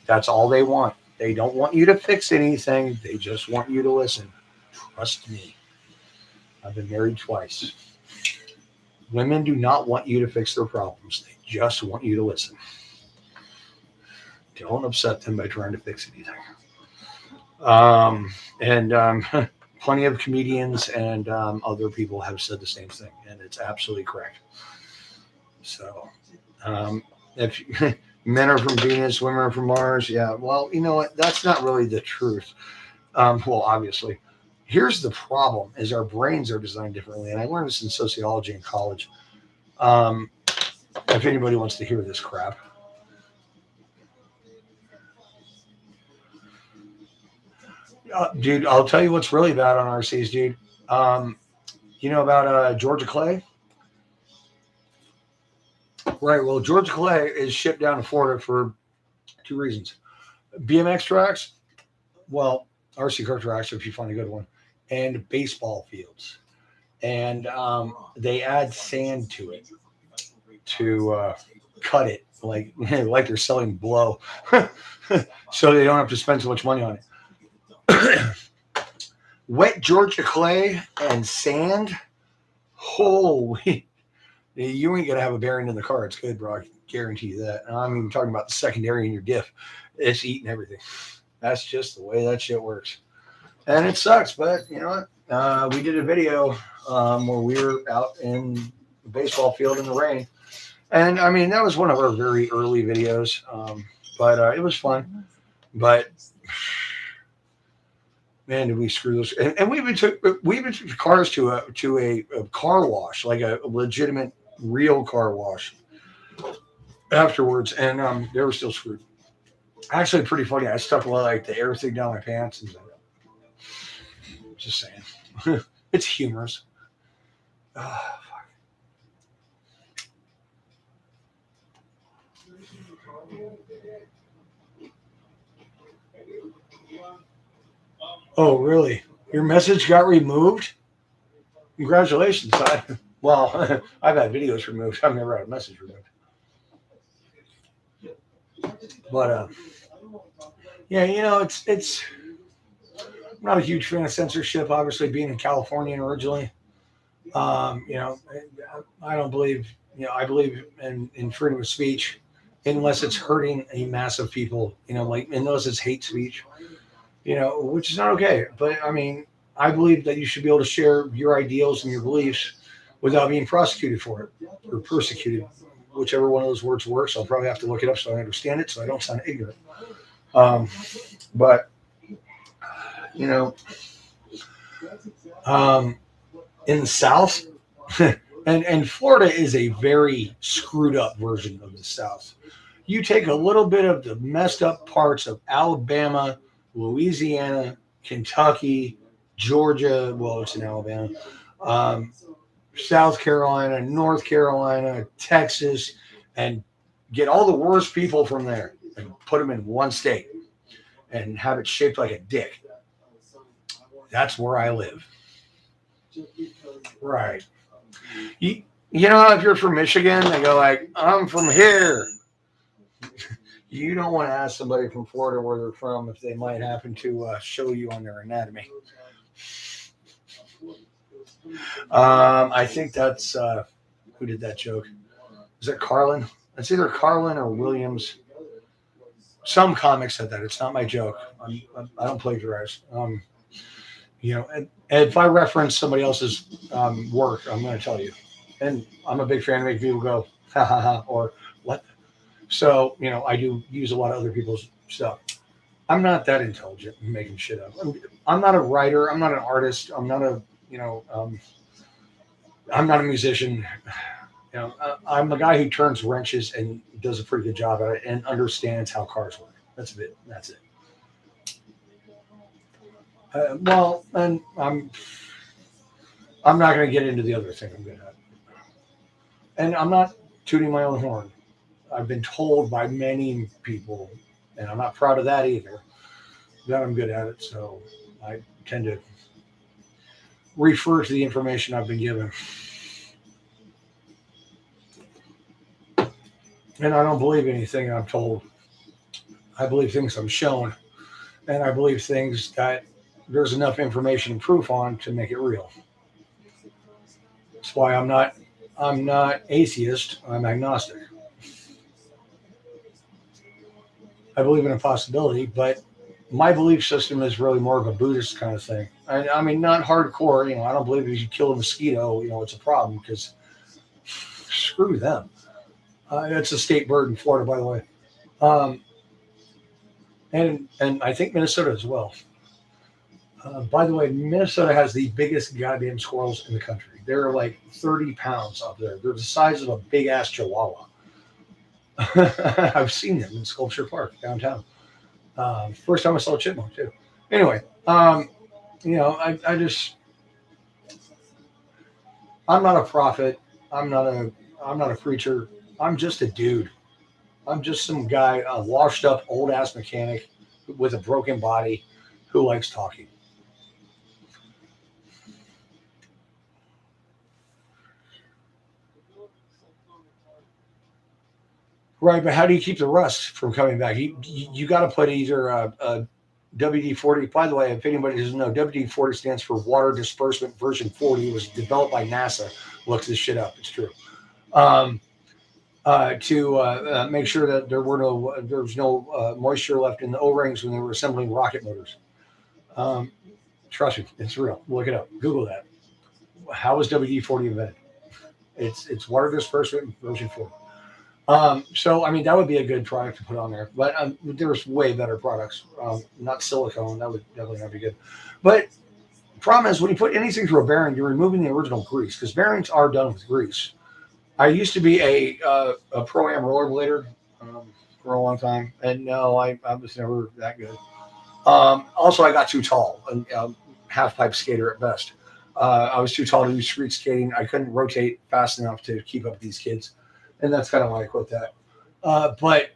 that's all they want. They don't want you to fix anything. They just want you to listen. Trust me. I've been married twice. Women do not want you to fix their problems. They just want you to listen. Don't upset them by trying to fix anything. Plenty of comedians and other people have said the same thing, and it's absolutely correct. So, if men are from Venus, women are from Mars, yeah. Well, you know what? That's not really the truth. Well, obviously, here's the problem: is our brains are designed differently, and I learned this in sociology in college. If anybody wants to hear this crap. Dude, I'll tell you what's really bad on RCs, dude. You know about Georgia Clay? Right. Well, Georgia Clay is shipped down to Florida for 2 reasons. BMX tracks, well, RC car tracks, if you find a good one, and baseball fields. And they add sand to it to cut it like they're selling blow. So they don't have to spend so much money on it. Wet Georgia clay and sand. Holy, you ain't gonna have a bearing in the car. It's good, bro. I guarantee you that. And I'm even talking about the secondary in your diff. It's eating everything. That's just the way that shit works. And it sucks, but you know what? We did a video where we were out in the baseball field in the rain. And I mean, that was one of our very early videos. But it was fun. But man, did we screw those? And we even took cars to a car wash, like a legitimate, real car wash afterwards, and they were still screwed. Actually, pretty funny. I stuck like the air thing down my pants, and just saying, it's humorous. Fuck. Oh, really? Your message got removed? Congratulations. I've had videos removed. I've never had a message removed. But yeah, it's. I'm not a huge fan of censorship. Obviously, being a Californian originally, I don't believe. I believe in freedom of speech, unless it's hurting a mass of people. Unless it's hate speech. Which is not okay. But I mean, I believe that you should be able to share your ideals and your beliefs without being prosecuted for it or persecuted, whichever one of those words works. I'll probably have to look it up so I understand it, so I don't sound ignorant. But in the South, and Florida is a very screwed up version of the South. You take a little bit of the messed up parts of Alabama, Louisiana, Kentucky, Georgia, well, it's in Alabama, South Carolina, North Carolina, Texas, and get all the worst people from there and put them in one state and have it shaped like a dick. That's where I live. Right. You know, if you're from Michigan, they go like, I'm from here. You don't want to ask somebody from Florida where they're from if they might happen to show you on their anatomy. I think that's who did that joke. Is it Carlin? It's either Carlin or Williams. Some comic said that. It's not my joke. I don't plagiarize. And if I reference somebody else's work, I'm going to tell you. And I'm a big fan of making people go, ha ha ha, or what? So, I do use a lot of other people's stuff. I'm not that intelligent in making shit up. I'm not a writer. I'm not an artist. I'm not I'm not a musician. I'm a guy who turns wrenches and does a pretty good job at it and understands how cars work. That's it. That's it. Well, and I'm not going to get into the other thing I'm good at. And I'm not tooting my own horn. I've been told by many people, and I'm not proud of that either, that I'm good at it. So I tend to refer to the information I've been given. And I don't believe anything I'm told. I believe things I'm shown. And I believe things that there's enough information and proof on to make it real. That's why I'm not atheist, I'm agnostic. I believe in a possibility, but my belief system is really more of a Buddhist kind of thing. I mean, not hardcore. I don't believe if you kill a mosquito, it's a problem because screw them. That's a state bird in Florida, by the way, and I think Minnesota as well. By the way, Minnesota has the biggest goddamn squirrels in the country. They're like 30 pounds up there. They're the size of a big ass chihuahua. I've seen them in Sculpture Park downtown. First time I saw a chipmunk too. Anyway, I just, I'm not a prophet. I'm not a preacher. I'm just a dude. I'm just some guy, a washed up old ass mechanic with a broken body who likes talking. Right, but how do you keep the rust from coming back? You got to put either a WD-40. By the way, if anybody doesn't know, WD-40 stands for Water Disbursement Version 40. It was developed by NASA. Look this shit up. It's true. To make sure that there was no moisture left in the O-rings when they were assembling rocket motors. Trust me, it's real. Look it up. Google that. How was WD-40 invented? It's Water Disbursement Version 40. So, I mean, that would be a good product to put on there. But there's way better products. Not silicone. That would definitely not be good. But the problem is when you put anything through a bearing, you're removing the original grease because bearings are done with grease. I used to be a Pro-Am rollerblader for a long time. And no, I was never that good. Also, I got too tall. And half-pipe skater at best. I was too tall to do street skating. I couldn't rotate fast enough to keep up with these kids. And that's kind of why I quit that. But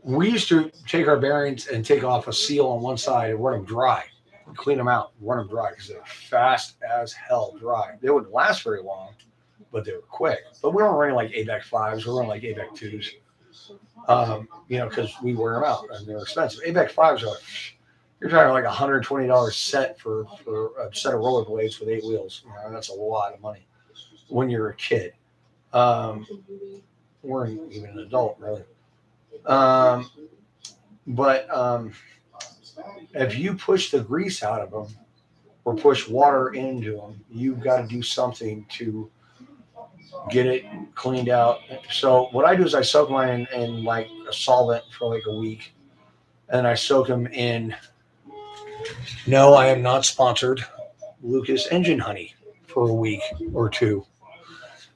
we used to take our bearings and take off a seal on one side and run them dry, and clean them out, run them dry because they're fast as hell dry. They wouldn't last very long, but they were quick. But we weren't running like ABEC 5s, we were running like ABEC 2s, because we wear them out and they're expensive. ABEC 5s are, you're talking like $120 set for a set of rollerblades with 8 wheels. That's a lot of money when you're a kid. Or even an adult, really. But if you push the grease out of them or push water into them, you've got to do something to get it cleaned out. So what I do is I soak mine in like a solvent for like a week, and I soak them in. No, I am not sponsored. Lucas Engine Honey for a week or two.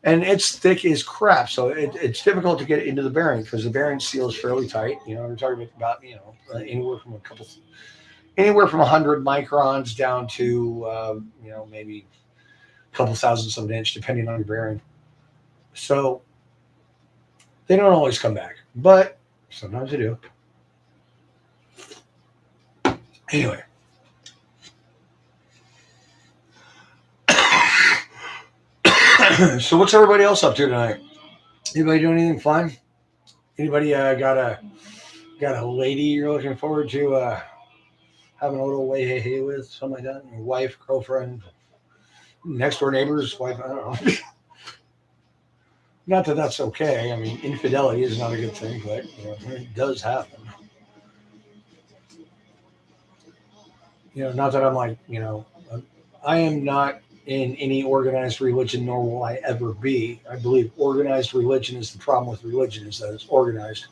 And it's thick as crap, so it's difficult to get it into the bearing because the bearing seal is fairly tight. We're talking about anywhere from 100 microns down to maybe a couple thousandths of an inch, depending on your bearing. So they don't always come back, but sometimes they do. Anyway. So what's everybody else up to tonight? Anybody doing anything fun? Anybody got a lady you're looking forward to having a little way hey hey with, something like that? Your wife, girlfriend, next door neighbor's wife. I don't know. Not that that's okay. I mean, infidelity is not a good thing, but it does happen. Not that I'm like, I am not in any organized religion, nor will I ever be. I believe organized religion is the problem with religion, is that it's organized.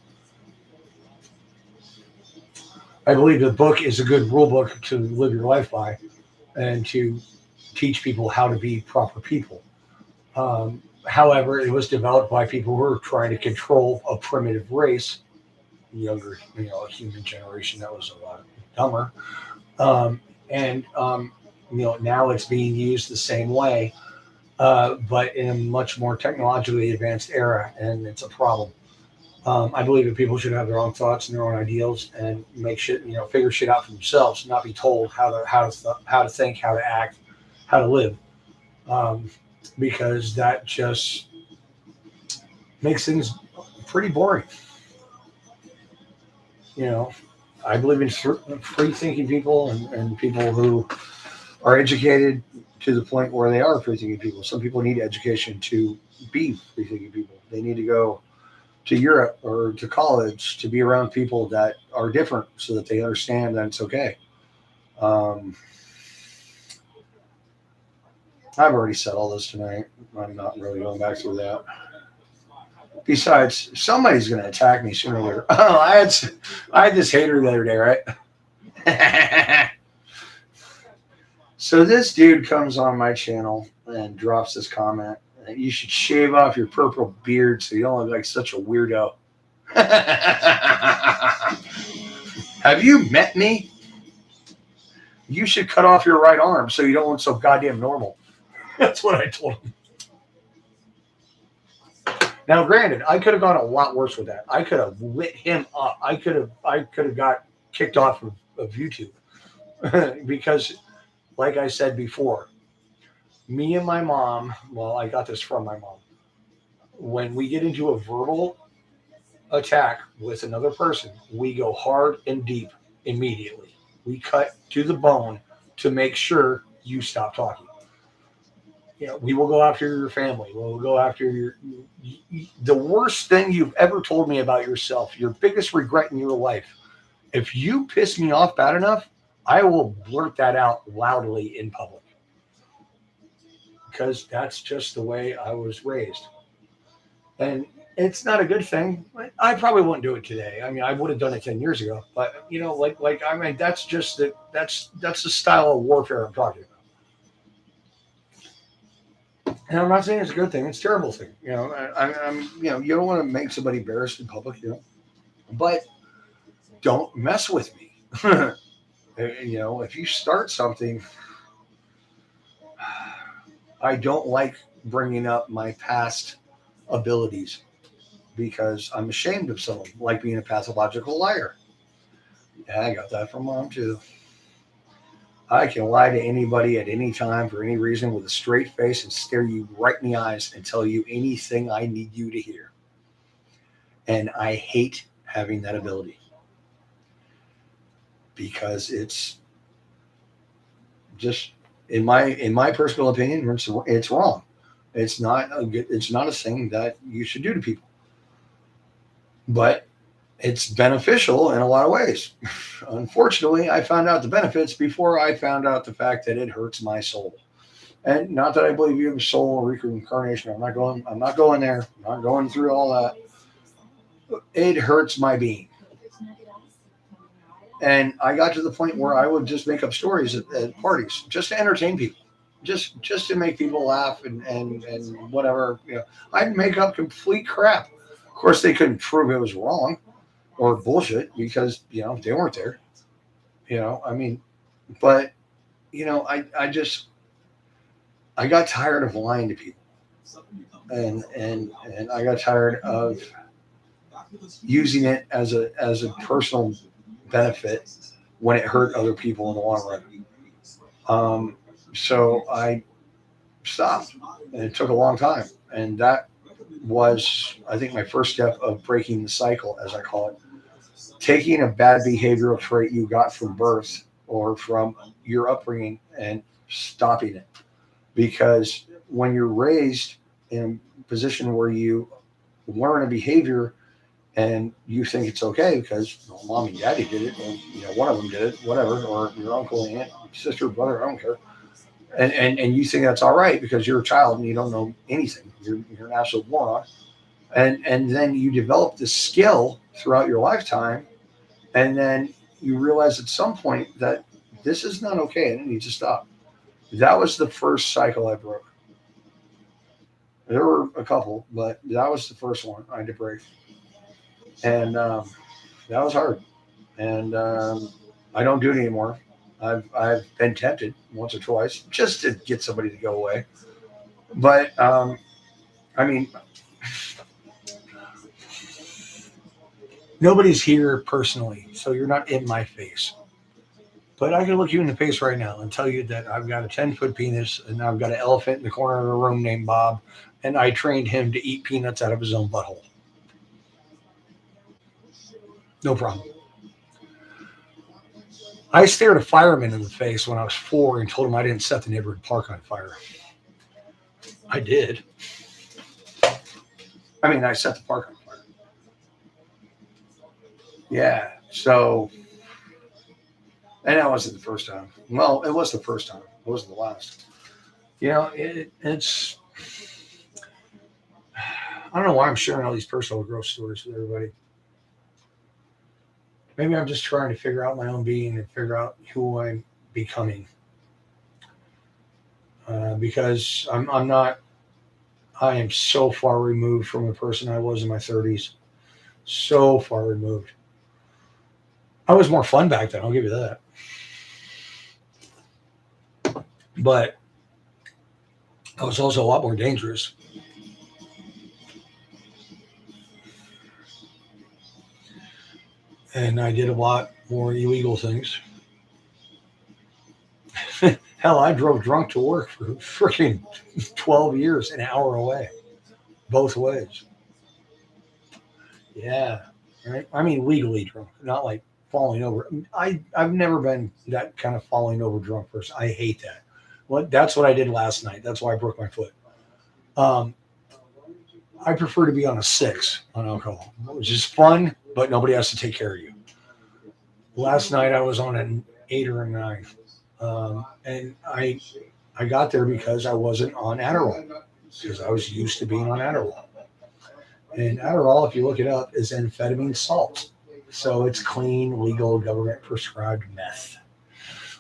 I believe the book is a good rule book to live your life by and to teach people how to be proper people. However, it was developed by people who were trying to control a primitive race, younger, a human generation that was a lot dumber. And now it's being used the same way, but in a much more technologically advanced era, and it's a problem. I believe that people should have their own thoughts and their own ideals and make shit, figure shit out for themselves, not be told how to think, how to act, how to live, because that just makes things pretty boring. You know, I believe in free thinking people and people who are educated to the point where they are free thinking people. Some people need education to be free thinking people. They need to go to Europe or to college to be around people that are different so that they understand that it's okay. Um, I've already said all this tonight. I'm not really going back through that. Besides, somebody's going to attack me sooner or later. Oh, I had this hater the other day, right? So this dude comes on my channel and drops this comment. You should shave off your purple beard so you don't look like such a weirdo. Have you met me? You should cut off your right arm so you don't look so goddamn normal. That's what I told him. Now, granted, I could have gone a lot worse with that. I could have lit him up. I could have got kicked off of YouTube because, like I said before, me and my mom. Well, I got this from my mom. When we get into a verbal attack with another person, we go hard and deep immediately. We cut to the bone to make sure you stop talking. We will go after your family. We'll go after the worst thing you've ever told me about yourself, your biggest regret in your life. If you piss me off bad enough, I will blurt that out loudly in public because that's just the way I was raised. And it's not a good thing. I probably wouldn't do it today. I mean, I would have done it 10 years ago, but I mean, that's just that's the style of warfare I'm talking about. And I'm not saying it's a good thing; it's a terrible thing. I'm you don't want to make somebody embarrassed in public, but don't mess with me. If you start something, I don't like bringing up my past abilities because I'm ashamed of some of them, like being a pathological liar. Yeah, I got that from mom too. I can lie to anybody at any time for any reason with a straight face and stare you right in the eyes and tell you anything I need you to hear. And I hate having that ability because it's just in my personal opinion, it's wrong. It's not a thing that you should do to people. But it's beneficial in a lot of ways. Unfortunately, I found out the benefits before I found out the fact that it hurts my soul. And not that I believe you have a soul or reincarnation. I'm not going there. I'm not going through all that. It hurts my being. And I got to the point where I would just make up stories at parties just to entertain people. Just to make people laugh and whatever. I'd make up complete crap. Of course, they couldn't prove it was wrong or bullshit because they weren't there. I mean, but I got tired of lying to people, and I got tired of using it as a personal benefit when it hurt other people in the long run. So I stopped, and it took a long time, and that was, I think, my first step of breaking the cycle, as I call it. Taking a bad behavioral trait you got from birth or from your upbringing and stopping it. Because when you're raised in a position where you learn a behavior and you think it's okay because mom and daddy did it, and one of them did it, whatever, or your uncle, aunt, sister, brother, I don't care, and you think that's all right because you're a child and you don't know anything. You're an absolute moron, and then you develop this skill throughout your lifetime, and then you realize at some point that this is not okay and it needs to stop. That was the first cycle I broke. There were a couple, but that was the first one I had to break, and that was hard. And I don't do it anymore. I've been tempted once or twice just to get somebody to go away, but I mean, nobody's here personally, so you're not in my face. But I can look you in the face right now and tell you that I've got a 10-foot penis and I've got an elephant in the corner of the room named Bob, and I trained him to eat peanuts out of his own butthole. No problem. I stared a fireman in the face when I was 4 and told him I didn't set the neighborhood park on fire. I did. I mean, I set the park on fire. Yeah, so... And that wasn't the first time. Well, it was the first time. It wasn't the last. It's... I don't know why I'm sharing all these personal growth stories with everybody. Maybe I'm just trying to figure out my own being and figure out who I'm becoming. Because I'm not... I am so far removed from the person I was in my 30s. So far removed. I was more fun back then, I'll give you that. But I was also a lot more dangerous. And I did a lot more illegal things. Hell, I drove drunk to work for freaking 12 years, an hour away, both ways. Yeah, right. I mean, legally drunk, not like falling over. I've never been that kind of falling over drunk person. I hate that. Well, that's what I did last night. That's why I broke my foot. I prefer to be on a 6 on alcohol, which is fun, but nobody has to take care of you. Last night I was on an 8 or a 9. And I got there because I wasn't on Adderall, because I was used to being on Adderall. And Adderall, if you look it up, is amphetamine salts. So it's clean, legal, government prescribed meth.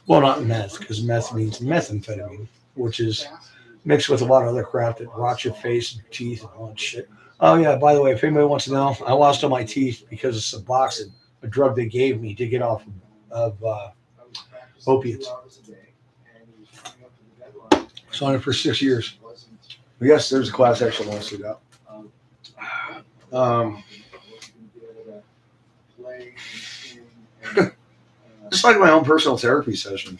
Well, not meth, because meth means methamphetamine, which is mixed with a lot of other crap that rots your face and your teeth and all that shit. Oh yeah, by the way, if anybody wants to know, I lost all my teeth because of Suboxone, a drug they gave me to get off of opiates. I was on it for 6 years. But yes, there's a class action lawsuit out. It's like my own personal therapy session.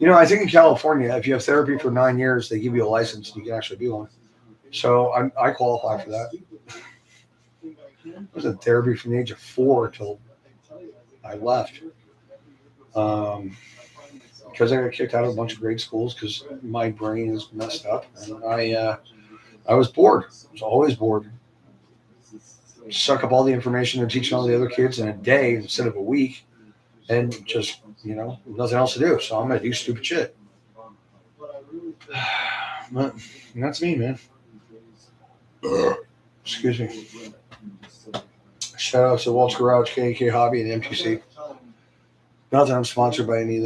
I think in California, if you have therapy for 9 years, they give you a license and you can actually be one. So I qualify for that. I was in therapy from the age of 4 till I left. Because I got kicked out of a bunch of grade schools because my brain is messed up. And I was bored. I was always bored. Suck up all the information and teaching all the other kids in a day instead of a week. And just, nothing else to do. So I'm going to do stupid shit. But that's me, man. Excuse me. Shout out to Walt's Garage, KK Hobby, and MTC. Not that I'm sponsored by any of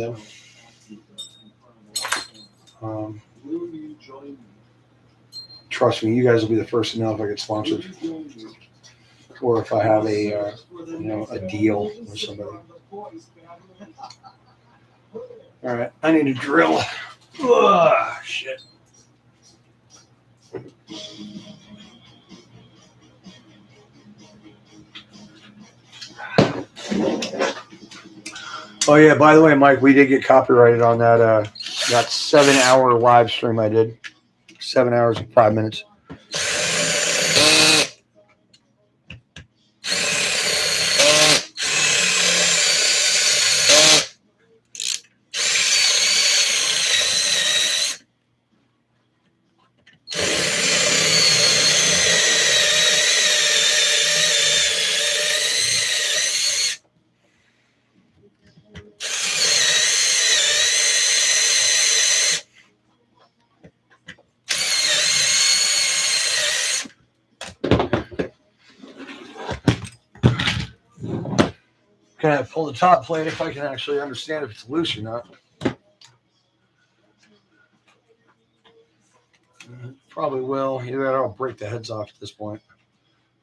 them. Trust me, you guys will be the first to know if I get sponsored. Or if I have a deal with somebody. All right, I need a drill. Ugh, shit. Oh yeah, by the way, Mike, we did get copyrighted on that 7-hour live stream I did. 7 hours and 5 minutes. Gonna pull the top plate if I can actually understand if it's loose or not. Probably will. Either that or I'll break the heads off at this point.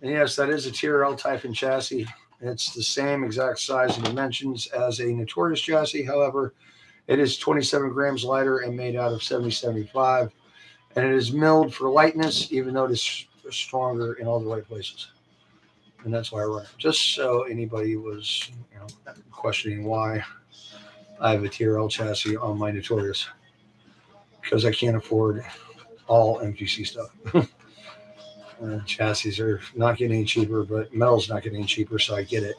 And yes, that is a TRL Typhon chassis. It's the same exact size and dimensions as a Notorious chassis. However, it is 27 grams lighter and made out of 7075. And it is milled for lightness, even though it is stronger in all the right places. And that's why I run it. Just so anybody was questioning why I have a TRL chassis on my Notorious. Because I can't afford all MQC stuff. Chassis are not getting any cheaper, but metal's not getting any cheaper, so I get it.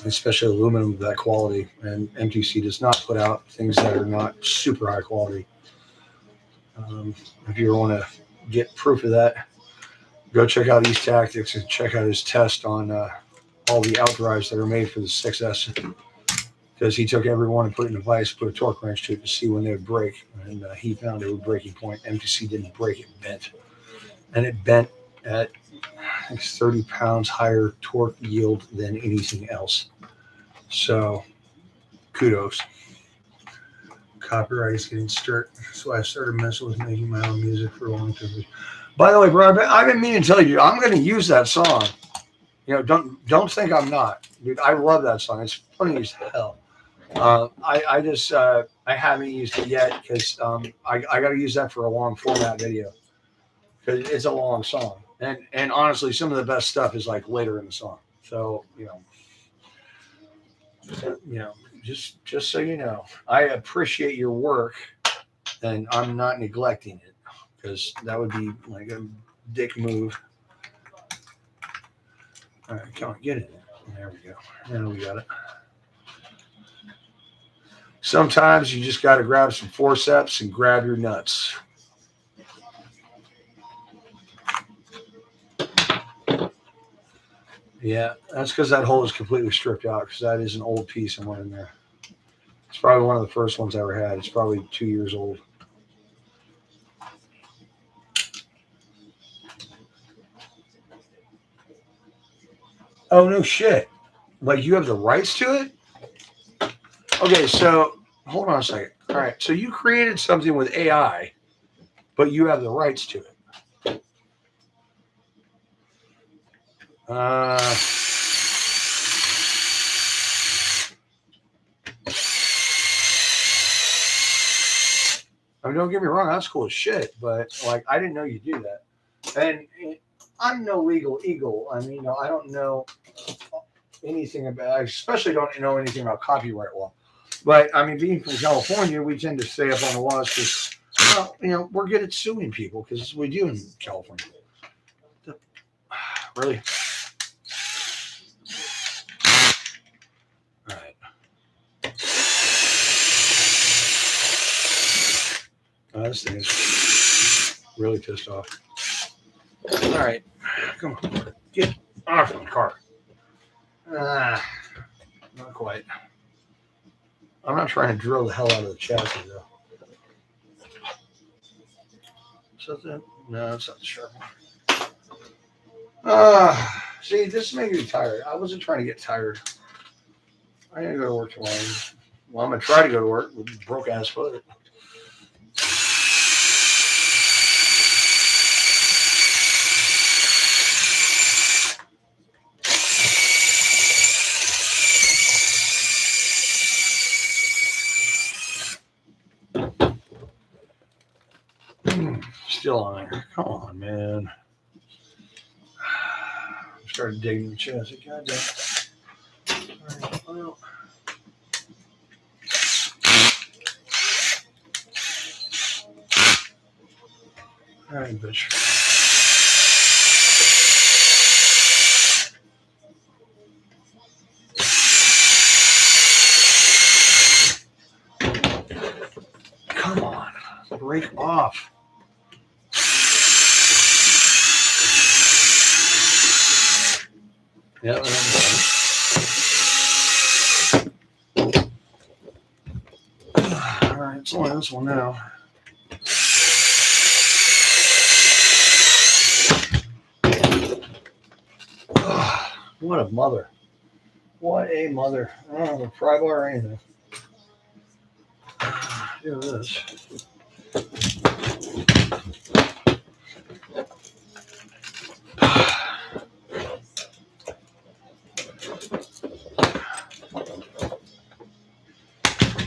Especially aluminum of that quality. And MQC does not put out things that are not super high quality. If you want to get proof of that, go check out East Tactics and check out his test on all the outdrives that are made for the 6S. Because he took every one and put it in a vise, put a torque wrench to it to see when they would break. And he found it would breaking point. MQC didn't break, it bent. And it bent at 30 pounds higher torque yield than anything else. So, kudos. Copyright is getting strict. So I started messing with making my own music for a long time. By the way, bro, I've been meaning to tell you, I'm going to use that song. Don't think I'm not. Dude, I love that song. It's funny as hell. I haven't used it yet because I got to use that for a long format video because it's a long song, and honestly, some of the best stuff is like later in the song. So just so you know, I appreciate your work, and I'm not neglecting it because that would be like a dick move. All right, come on, get it. There we go. Now we got it. Sometimes you just got to grab some forceps and grab your nuts. Yeah, that's because that hole is completely stripped out because that is an old piece and went in there. It's probably one of the first ones I ever had. It's probably 2 years old. Oh, no shit. Like you have the rights to it? Okay, so hold on a second. All right, so you created something with AI, but you have the rights to it. I mean, don't get me wrong, that's cool as shit, but like, I didn't know you do that. And I'm no legal eagle. I mean, I don't know anything about, I especially don't know anything about copyright law. But I mean, being from California, we tend to stay up on the laws because, well, we're good at suing people because we do in California. Really? All right. This thing is really pissed off. All right. Come on. Get off my car. Not quite. I'm not trying to drill the hell out of the chassis, though. Something? No, it's not the sharp one. See, this made me tired. I wasn't trying to get tired. I gotta go to work tomorrow. Well, I'm gonna try to go to work with a broke ass foot. Still on there. Come on, man. Started digging the chassis. God damn. All right, well. All right, bitch. Come on. Break off. Yeah. All right, it's only this one now. what a mother. What a mother. I don't have a pry bar or anything. Look at this.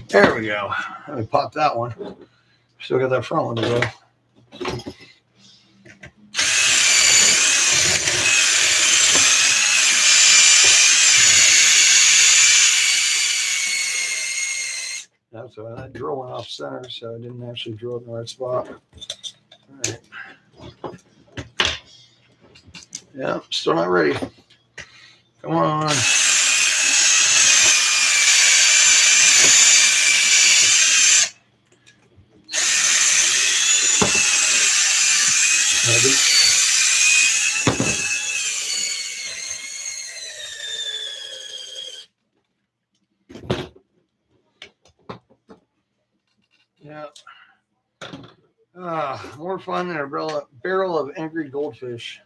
There we go. Let me pop that one. Still got that front one to go. That's why that drill went off center, so I didn't actually drill it in the right spot. All right. Yeah, still not ready. Come on. Yeah. More fun than a barrel of angry goldfish.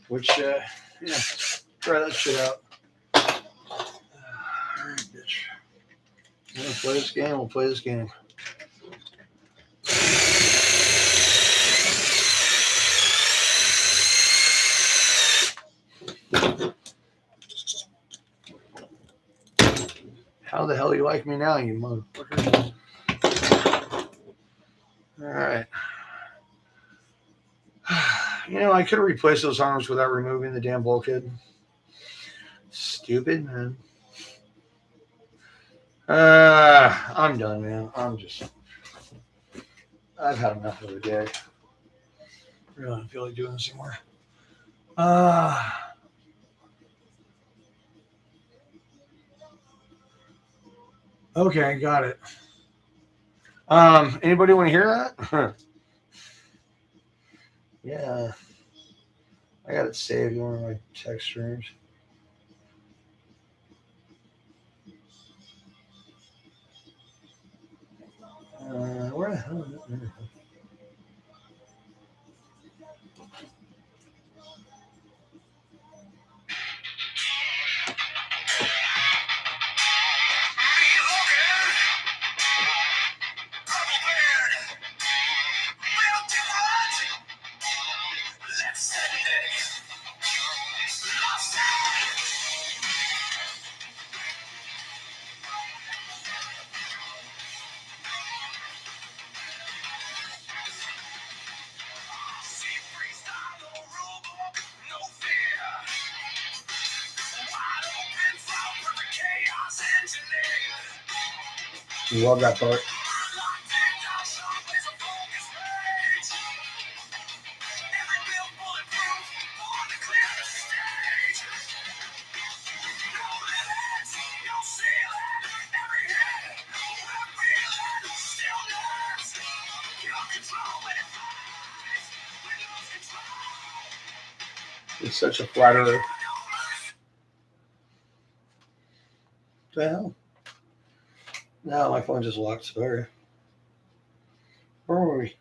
Which, yeah, try that shit out. All right, bitch. You want to play this game? We'll play this game. How the hell do you like me now, you motherfucker? All right. You know, I could have replaced those arms without removing the damn bulkhead. Stupid, man. I'm done, man. I've had enough of the day. I really don't feel like doing this anymore. Okay, got it. Anybody want to hear that? Yeah. I got it saved in one of my text streams. Where the hell is it? You love that part. It's such a flatterer. What the hell? No, my phone just locked. Sorry. Where were we?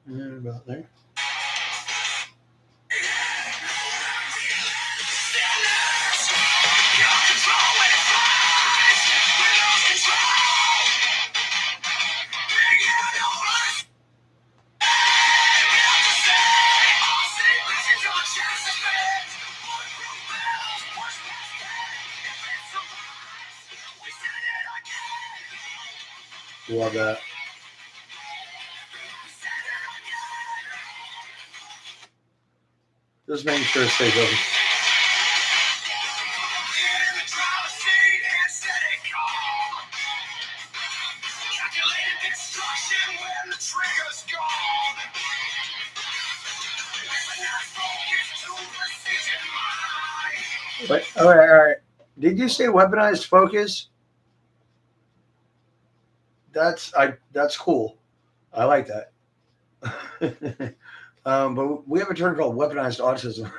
About there. Love that. Just making sure it stays open. Wait, all right. Did you say weaponized focus? That's cool. I like that. But we have a term called weaponized autism.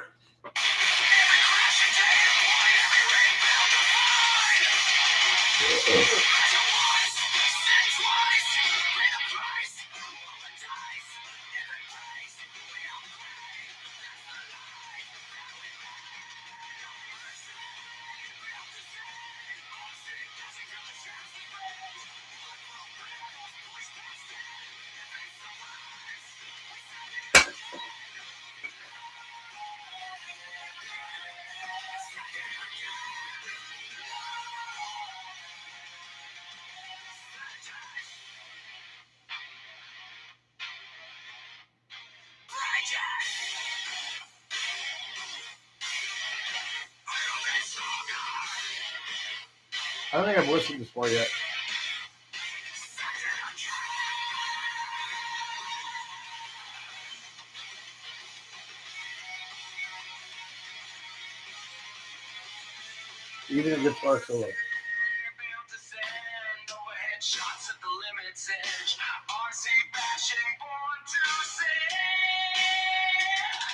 I don't think I've listened to this part yet. Even a guitar solo.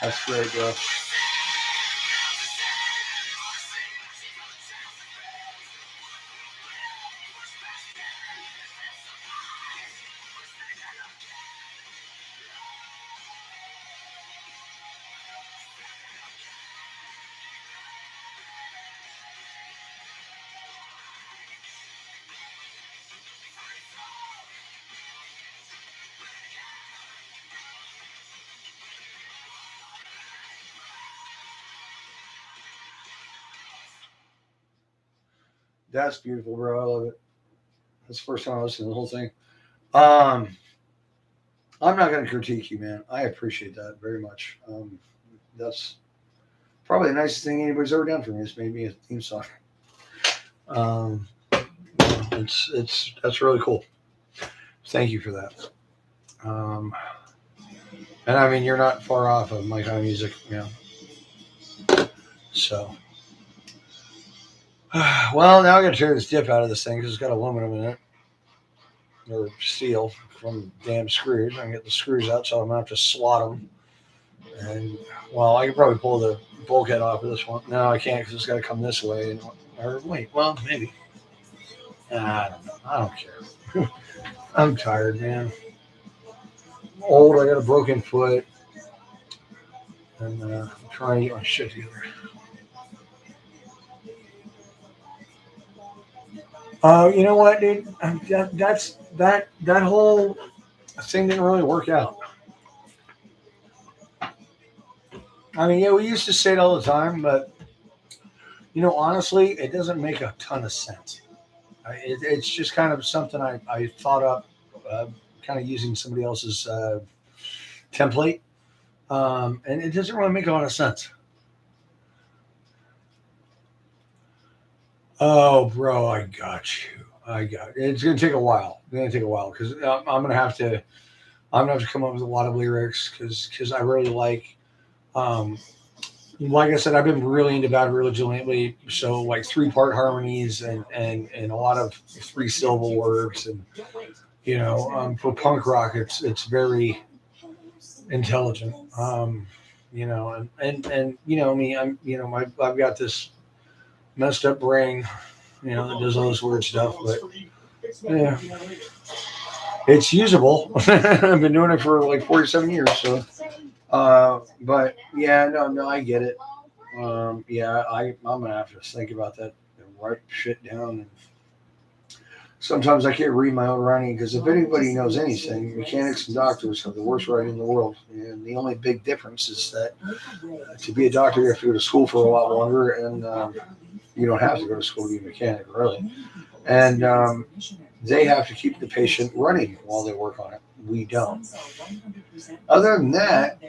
That's great, bro. That's beautiful, bro. I love it. That's the first time I listened to the whole thing. I'm not going to critique you, man. I appreciate that very much. That's probably the nicest thing anybody's ever done for me. Is made me a theme song. It's that's really cool. Thank you for that. And I mean, you're not far off of my kind of music, you know. So, well, now I got to tear this dip out of this thing because it's got aluminum in it, or steel from damn screws. I can get the screws out, so I'm gonna have to slot them. And well, I could probably pull the bulkhead off of this one. No, I can't because it's got to come this way. And, or wait, well, maybe. I don't know. I don't care. I'm tired, man. I'm old. I got a broken foot, and I'm trying to get my shit together. You know what, dude? That whole thing didn't really work out. I mean, yeah, we used to say it all the time, but you know, honestly, it doesn't make a ton of sense. It's just kind of something I thought up, kind of using somebody else's template, and it doesn't really make a lot of sense. Oh, bro, I got you. I got it. It's gonna take a while. It's gonna take a while because I'm gonna have to. I'm gonna have to come up with a lot of lyrics because I really like I said, I've been really into bad religion lately. So like 3-part harmonies and a lot of 3-syllable words, and you know, for punk rock, it's very intelligent. You know, and you know me, I've got this messed up brain, you know, that does all this weird stuff, but yeah, it's usable. I've been doing it for like 47 years, so. But yeah, no, I get it. Yeah, I'm gonna have to think about that and write shit down. And sometimes I can't read my own writing because if anybody knows anything, mechanics and doctors have the worst writing in the world. And the only big difference is that to be a doctor, you have to go to school for a lot longer, and you don't have to go to school to be a mechanic, really. And they have to keep the patient running while they work on it. We don't. Other than that,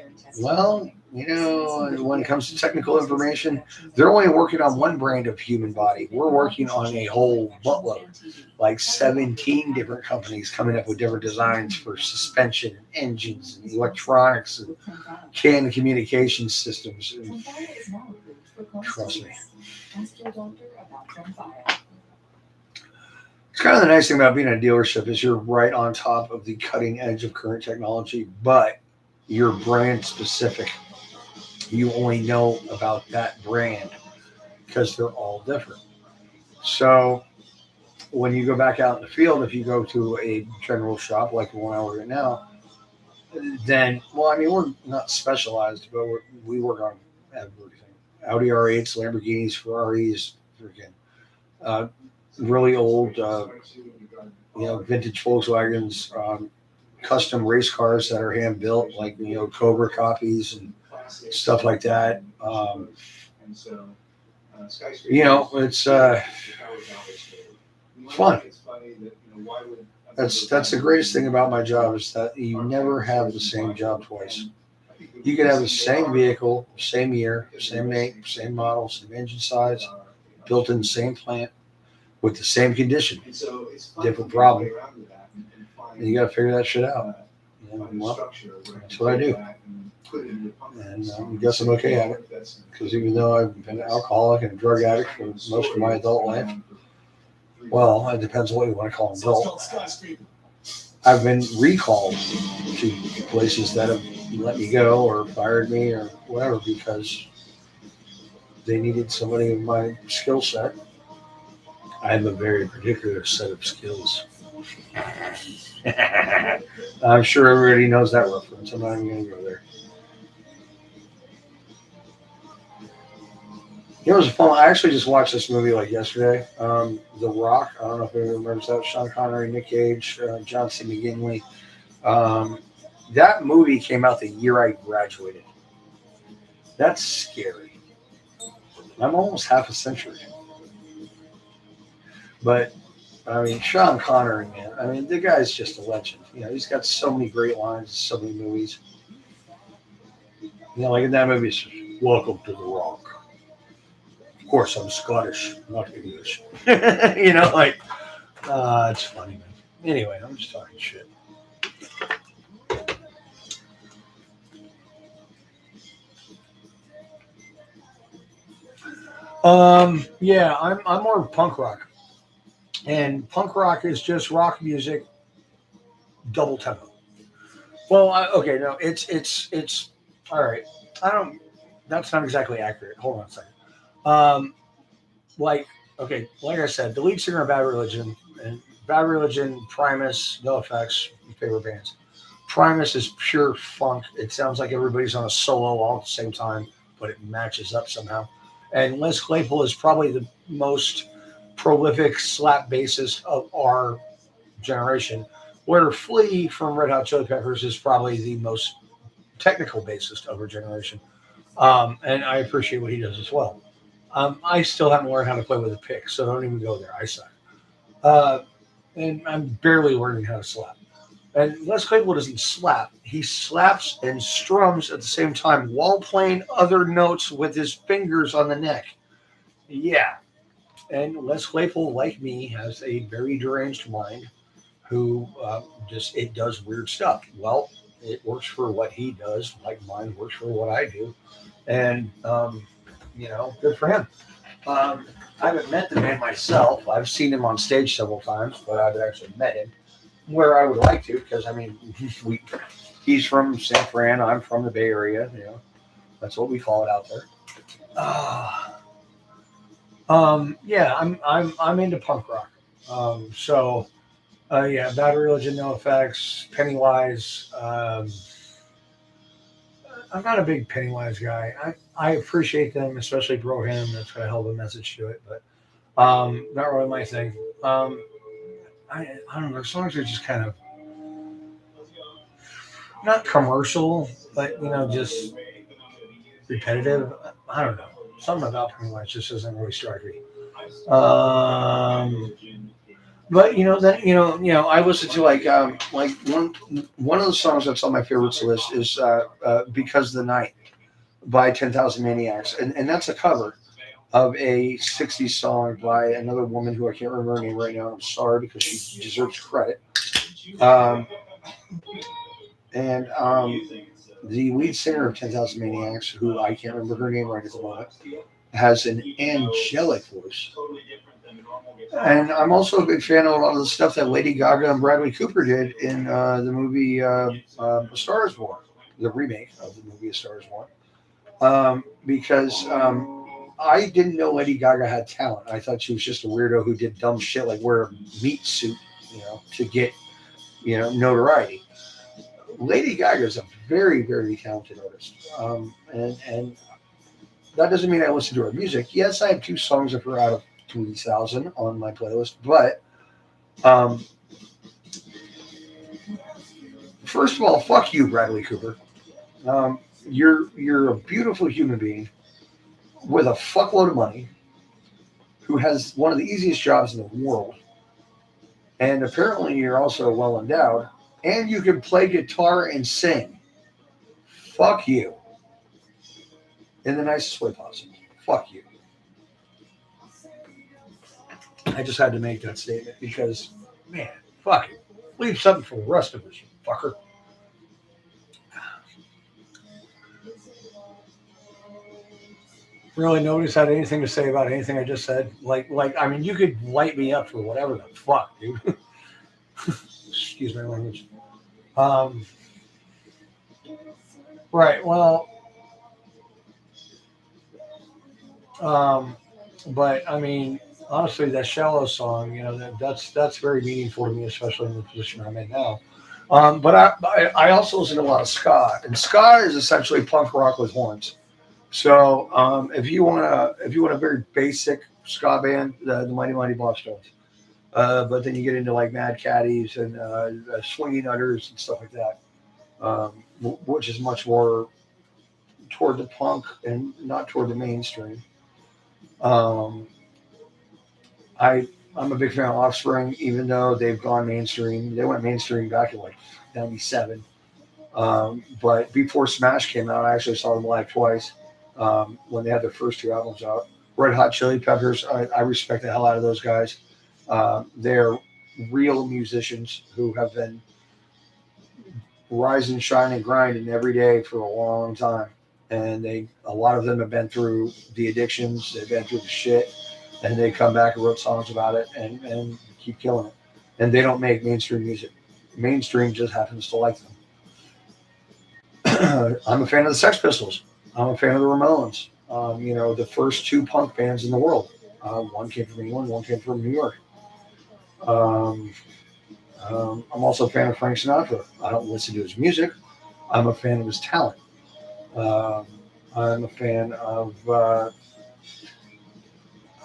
well, you know, when it comes to technical information, they're only working on one brand of human body. We're working on a whole buttload, like 17 different companies coming up with different designs for suspension and engines and electronics and canned communication systems. And trust me. It's kind of the nice thing about being a dealership is you're right on top of the cutting edge of current technology, but you're brand specific. You only know about that brand because they're all different. So when you go back out in the field, if you go to a general shop like the one I work at now, then, well, I mean, we're not specialized, but we work on everything. Audi R8s, Lamborghinis, Ferraris, freaking really old, vintage Volkswagens, custom race cars that are hand built, like Cobra copies and stuff like that. It's fun. That's the greatest thing about my job is that you never have the same job twice. You can have the same vehicle, same year, same make, same model, same engine size, built in the same plant, with the same condition, different problem. And you got to figure that shit out. And, well, that's what I do. And I guess I'm okay at it. Because even though I've been an alcoholic and a drug addict for most of my adult life, well, it depends on what you want to call an adult. I've been recalled to places that have let me go or fired me or whatever because they needed somebody with my skill set. I have a very particular set of skills. I'm sure everybody knows that reference. I'm not even going to go there. You know, it was fun. I actually just watched this movie like yesterday. The Rock. I don't know if anyone remembers that. Sean Connery, Nick Cage, John C. McGinley. That movie came out the year I graduated. That's scary. I'm almost half a century. But, I mean, Sean Connery, man. I mean, the guy's just a legend. You know, he's got so many great lines, so many movies. You know, like in that movie, it's Welcome to the Rock. Of course, I'm Scottish, not English. You know, like, it's funny, man. Anyway, I'm just talking shit. Yeah, I'm more punk rock. And punk rock is just rock music, double tempo. Well, okay, no, it's all right. I don't. That's not exactly accurate. Hold on a second. Um, like, okay, like I said, the lead singer of Bad Religion and Bad Religion, Primus, No Effects, favorite bands. Primus is pure funk. It sounds like everybody's on a solo all at the same time, but it matches up somehow. And Les Claypool is probably the most prolific slap bassist of our generation, where Flea from Red Hot Chili Peppers is probably the most technical bassist of our generation. And I appreciate what he does as well. I still haven't learned how to play with a pick, so don't even go there. I suck. Uh, and I'm barely learning how to slap. And Les Claypool doesn't slap. He slaps and strums at the same time while playing other notes with his fingers on the neck. Yeah. And Les Claypool, like me, has a very deranged mind who just it does weird stuff. Well, it works for what he does, like mine works for what I do. And, you know, good for him. I haven't met the man myself. I've seen him on stage several times, but I've actually met him where I would like to, because I mean, he's from San Fran. I'm from the Bay Area. You know, that's what we call it out there. Yeah, I'm into punk rock. Yeah, Bad Religion, No Effects, Pennywise. I'm not a big Pennywise guy. I appreciate them, especially Bro Him. That's got a hell of a message to it, but not really my thing. I don't know. Songs are just kind of not commercial, but you know, just repetitive. I don't know. Something about Pennywise just doesn't really strike me. Um, but you know, then I listen to like one of the songs that's on my favorites list is "Because the Night" by 10,000 Maniacs, and that's a cover of a 60s song by another woman who I can't remember her name right now. I'm sorry because she deserves credit. Um, and the lead singer of 10,000 Maniacs, who I can't remember her name right at the moment, has an angelic voice. And I'm also a big fan of a lot of the stuff that Lady Gaga and Bradley Cooper did in the movie A Star Is Born, the remake of the movie A Star Is Born. Because I didn't know Lady Gaga had talent. I thought she was just a weirdo who did dumb shit like wear a meat suit, you know, to get, you know, notoriety. Lady Gaga is a very, very talented artist, and that doesn't mean I listen to her music. Yes, I have 2 songs of her out of 3,000 on my playlist, but first of all, fuck you, Bradley Cooper. You're a beautiful human being with a fuckload of money who has one of the easiest jobs in the world, and apparently you're also well endowed, and you can play guitar and sing. Fuck you. In the nicest way possible. Fuck you. I just had to make that statement because, man, fuck it. Leave something for the rest of us, you fucker. Really, nobody's had anything to say about anything I just said. I mean, you could light me up for whatever the fuck, dude. Excuse my language. Um, right. Well, um, but I mean, honestly, that shallow song, that's very meaningful to me, especially in the position I'm in now. But I also listen to a lot of ska, and ska is essentially punk rock with horns. So if you want a very basic ska band, the Mighty Mighty Bosstones. But then you get into like Mad Caddies and Swinging Utters and stuff like that, which is much more toward the punk and not toward the mainstream. Um, I I'm a big fan of Offspring, even though they've gone mainstream. They went mainstream back in like '97. But before Smash came out, I actually saw them live twice when they had their first two albums out. Red Hot Chili Peppers, I respect the hell out of those guys. They're real musicians who have been rising, shining, grinding every day for a long time. And a lot of them have been through the addictions, they've been through the shit, and they come back and wrote songs about it and keep killing it. And they don't make mainstream music. Mainstream just happens to like them. I'm a fan of the Sex Pistols. I'm a fan of the Ramones. The first two punk bands in the world. One came from England, one came from New York. Um, I'm also a fan of Frank Sinatra. I don't listen to his music. I'm a fan of his talent. Um, I'm a fan of.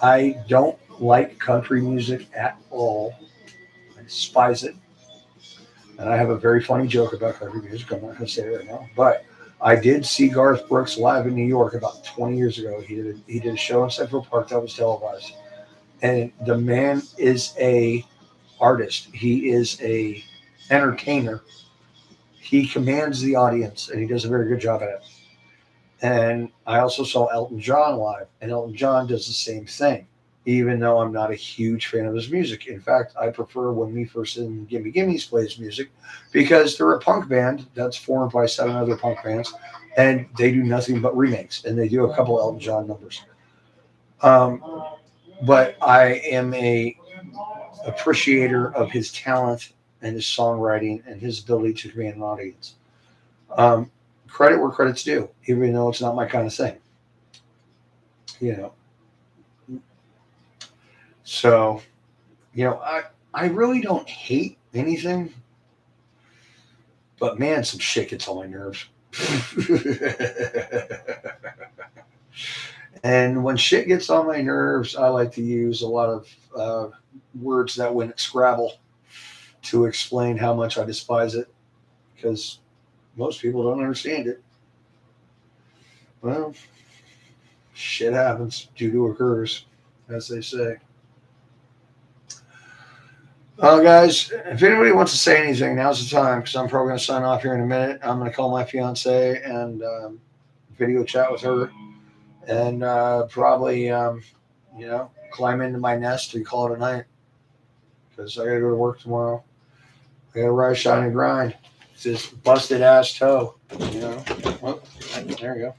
I don't like country music at all. I despise it. And I have a very funny joke about country music. I'm not going to say it right now, but I did see Garth Brooks live in New York about 20 years ago. He did a show in Central Park that was televised, and the man is a artist. He is a entertainer. He commands the audience, and he does a very good job at it. And I also saw Elton John live, and Elton John does the same thing, even though I'm not a huge fan of his music. In fact, I prefer when Me First and Gimme Gimme's plays music because they're a punk band that's formed by 7 other punk bands, and they do nothing but remakes, and they do a couple Elton John numbers. But I am a appreciator of his talent and his songwriting and his ability to command an audience. Credit where credit's due, even though it's not my kind of thing. You know. So, I really don't hate anything, but man, some shit gets on my nerves. And when shit gets on my nerves, I like to use a lot of words that went at Scrabble to explain how much I despise it, because most people don't understand it. Well, shit happens, due to occurs, as they say. Well, guys, if anybody wants to say anything, now's the time, because I'm probably going to sign off here in a minute. I'm going to call my fiance and video chat with her, and probably, climb into my nest and call it a night, because I got to go to work tomorrow. I got to rise, shine, and grind. It's this busted ass toe, Oh, there you go.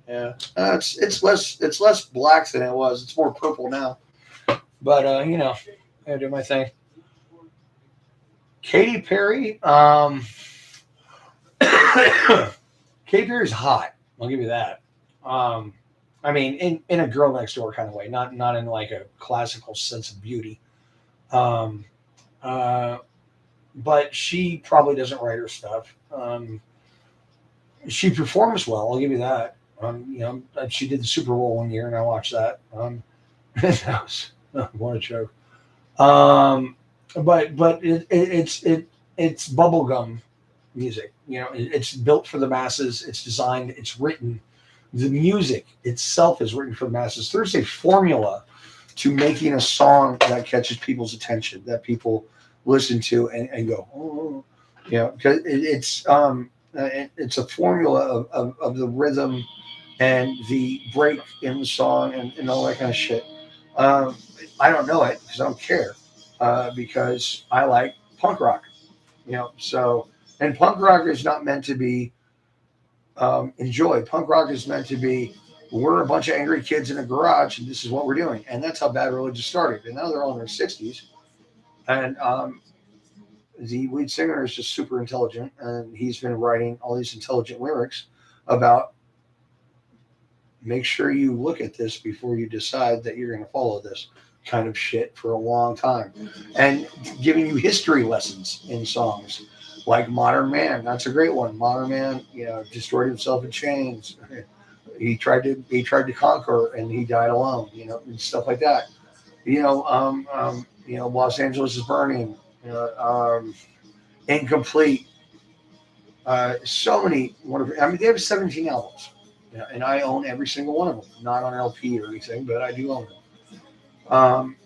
Yeah, it's less black than it was. It's more purple now. But I gotta do my thing. Katy Perry, Katy Perry's hot. I'll give you that. I mean, in a girl next door kind of way, not in like a classical sense of beauty. But she probably doesn't write her stuff. She performs well. I'll give you that. She did the Super Bowl one year, and I watched that. That was what a joke. But it's bubblegum music. It's built for the masses. It's designed. It's written. The music itself is written for the masses. There's a formula to making a song that catches people's attention, that people listen to and go, oh, because it's a formula of the rhythm and the break in the song and all that kind of shit. Um, I don't know it because I don't care, because I like punk rock. So, and punk rock is not meant to be enjoyed. Punk rock is meant to be, we're a bunch of angry kids in a garage and this is what we're doing. And that's how Bad Religion started. And now they're all in their 60s. And the lead singer is just super intelligent. And he's been writing all these intelligent lyrics about, make sure you look at this before you decide that you're going to follow this kind of shit for a long time. And giving you history lessons in songs like Modern Man. That's a great one. Modern Man, destroyed himself in chains. He tried to conquer and he died alone, and stuff like that. Los Angeles is burning. Incomplete. So many wonderful. I mean, they have 17 albums, and I own every single one of them. Not on LP or anything, but I do own them.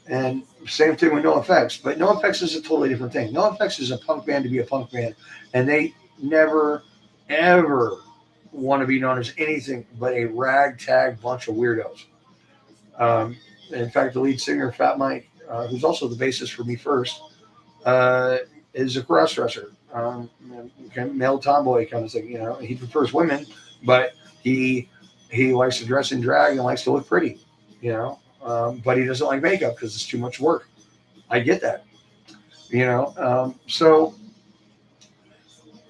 And same thing with NoFX, but NoFX is a totally different thing. NoFX is a punk band to be a punk band, and they never, ever want to be known as anything but a ragtag bunch of weirdos. In fact, the lead singer, Fat Mike, who's also the bassist for Me First, is a cross-dresser, male tomboy kind of thing. He prefers women, but he likes to dress in drag and likes to look pretty. But he doesn't like makeup because it's too much work. I get that. So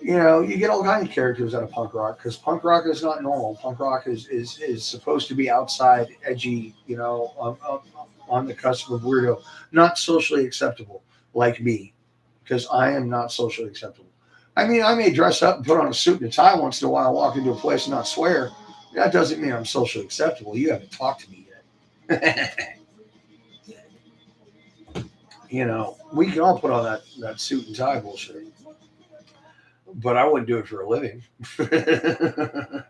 you get all kinds of characters out of punk rock because punk rock is not normal. Punk rock is supposed to be outside, edgy, on the cusp of weirdo, not socially acceptable like me, because I am not socially acceptable. I mean, I may dress up and put on a suit and a tie once in a while, walk into a place and not swear. That doesn't mean I'm socially acceptable. You haven't talked to me yet. We can all put on that suit and tie bullshit, but I wouldn't do it for a living.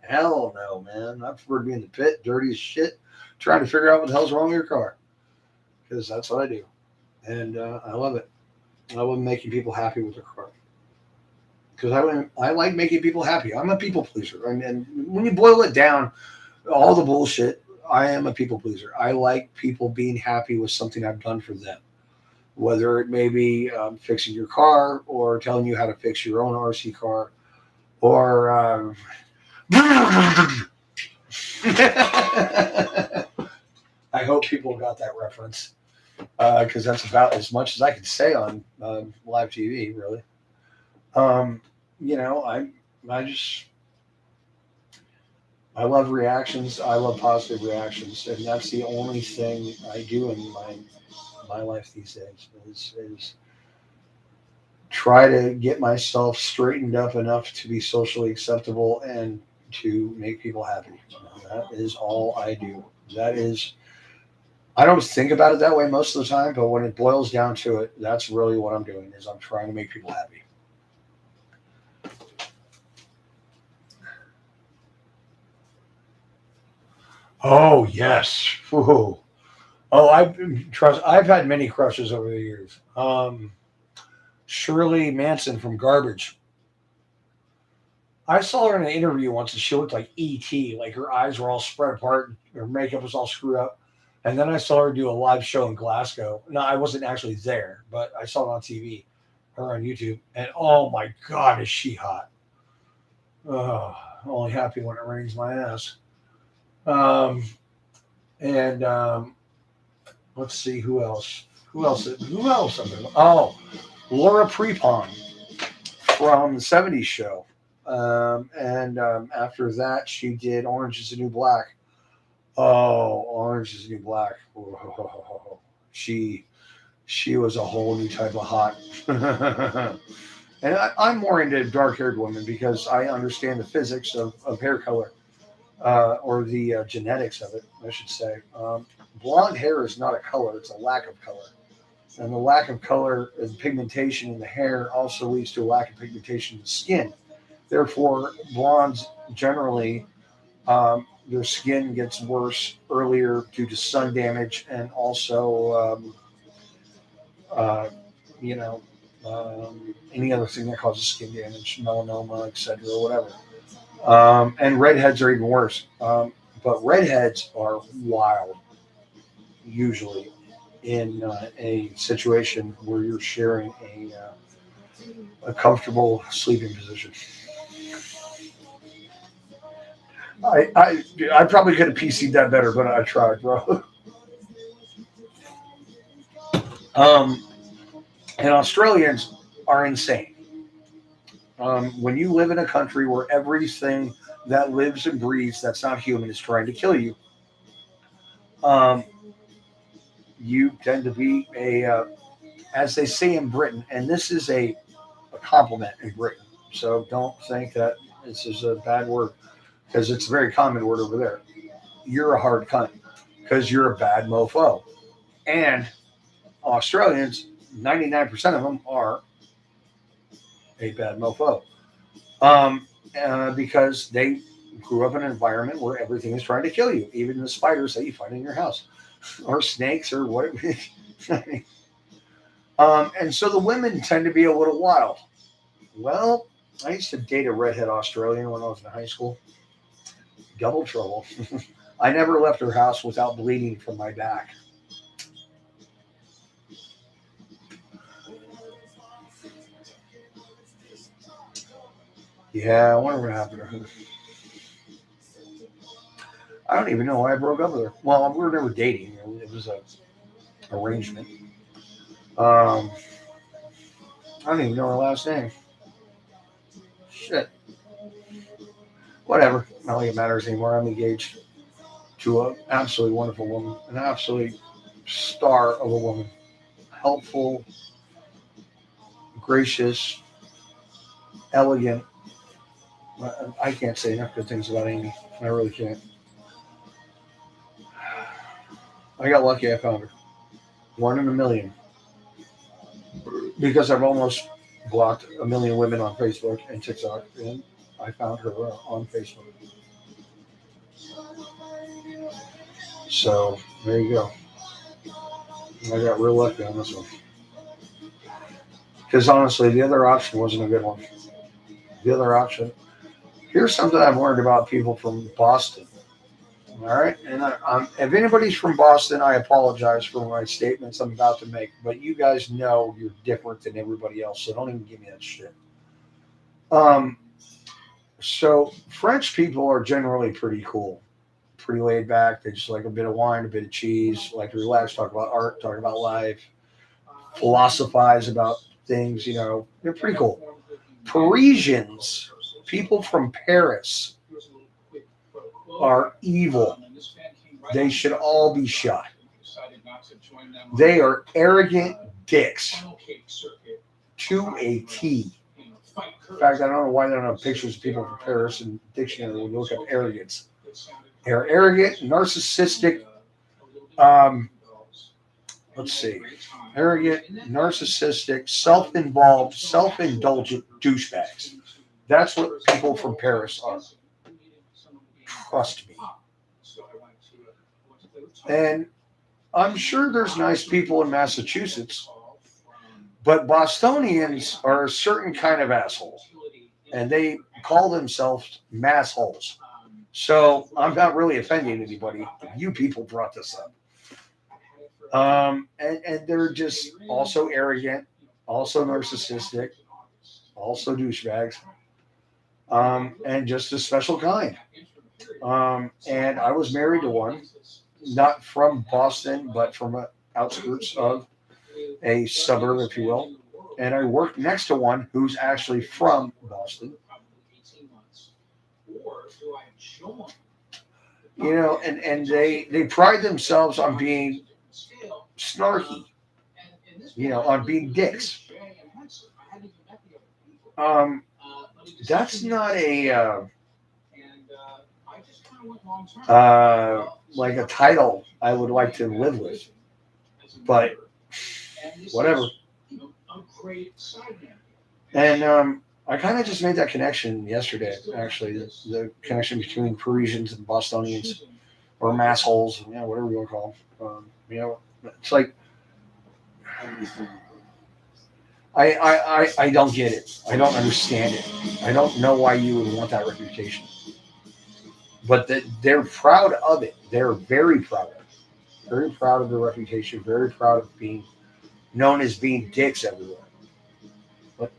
Hell no, man. I prefer to be in the pit, dirty as shit, trying to figure out what the hell's wrong with your car, because that's what I do, and I love it. I love making people happy with their car, because I like making people happy. I'm a people pleaser, and when you boil it down, all the bullshit, I am a people pleaser. I like people being happy with something I've done for them. Whether it may be fixing your car or telling you how to fix your own RC car, or I hope people got that reference, because that's about as much as I can say on live TV, really. I love reactions. I love positive reactions, and that's the only thing I do in my life these days is try to get myself straightened up enough to be socially acceptable and to make people happy. That is all I do. I don't think about it that way most of the time, but when it boils down to it, that's really what I'm doing, is I'm trying to make people happy. Oh, yes. Ooh. Oh, I've had many crushes over the years. Shirley Manson from Garbage. I saw her in an interview once, and she looked like E.T. Like her eyes were all spread apart, her makeup was all screwed up. And then I saw her do a live show in Glasgow. No, I wasn't actually there, but I saw it on TV, her on YouTube. And oh my God, is she hot? Oh, only happy when it rains my ass. And let's see, who else? Who else? Oh, Laura Prepon from the 70s show. And after that, she did Orange is the New Black. Oh, Orange is the New Black. Whoa. She was a whole new type of hot. And I'm more into dark-haired women because I understand the physics of hair color, or the genetics of it, I should say. Blonde hair is not a color; it's a lack of color. And the lack of color and pigmentation in the hair also leads to a lack of pigmentation in the skin. Therefore, blondes generally, their skin gets worse earlier due to sun damage, and also, you know, any other thing that causes skin damage, melanoma, etc., whatever. And redheads are even worse. But redheads are wild. usually in a situation where you're sharing a comfortable sleeping position. I probably could have PC'd that better, but I tried, bro. Um, and Australians are insane. When you live in a country where everything that lives and breathes that's not human is trying to kill you, um, you tend to be as they say in Britain, and this is a compliment in Britain. So don't think that this is a bad word because it's a very common word over there. You're a hard cunt because you're a bad mofo. And Australians, 99% of them are a bad mofo. Um, because they grew up in an environment where everything is trying to kill you, even the spiders that you find in your house, or snakes, or what. And so the women tend to be a little wild. Well, I used to date a redhead Australian when I was in high school. Double trouble. I never left her house without bleeding from my back. Yeah, I wonder what happened to her. I don't even know why I broke up with her. Well, we were never dating. It was a arrangement. Um, I don't even know her last name. Shit. Whatever. Not like it matters anymore. I'm engaged to an absolutely wonderful woman, an absolute star of a woman. Helpful, gracious, elegant. I can't say enough good things about Amy. I really can't. I got lucky I found her. One in a million. Because I've almost blocked a million women on Facebook and TikTok, and I found her on Facebook. So there you go. I got real lucky on this one. Because honestly, the other option wasn't a good one. The other option. Here's something I've learned about people from Boston. All right, and if anybody's from Boston, I apologize for my statements I'm about to make. But you guys know you're different than everybody else, so don't even give me that shit. So French people are generally pretty cool, pretty laid back. They just like a bit of wine, a bit of cheese, like to relax, talk about art, talk about life, philosophize about things. You know, they're pretty cool. Parisians, people from Paris, are evil. They should all be shot. They are arrogant dicks to a T. In fact, I don't know why they don't have pictures of people from Paris in dictionary when you look up arrogance. They're arrogant, narcissistic. Let's see. Arrogant, narcissistic, self-involved, self-indulgent douchebags. That's what people from Paris are. Trust me. And I'm sure there's nice people in Massachusetts, but Bostonians are a certain kind of asshole, and they call themselves massholes. So I'm not really offending anybody. You people brought this up. And they're just also arrogant, also narcissistic, also douchebags, and just a special kind. And I was married to one, not from Boston, but from the outskirts of a suburb, if you will. And I worked next to one who's actually from Boston. You know, and they pride themselves on being snarky, you know, on being dicks. That's not like a title I would like to live with, but whatever. And I kind of just made that connection yesterday, actually, the connection between Parisians and Bostonians, or massholes, you know, whatever you want to call them. You know, it's like I don't get it. I don't understand it. I don't know why you would want that reputation. But they're proud of it. They're very proud of it. very proud of their reputation, very proud of being known as being dicks everywhere. But,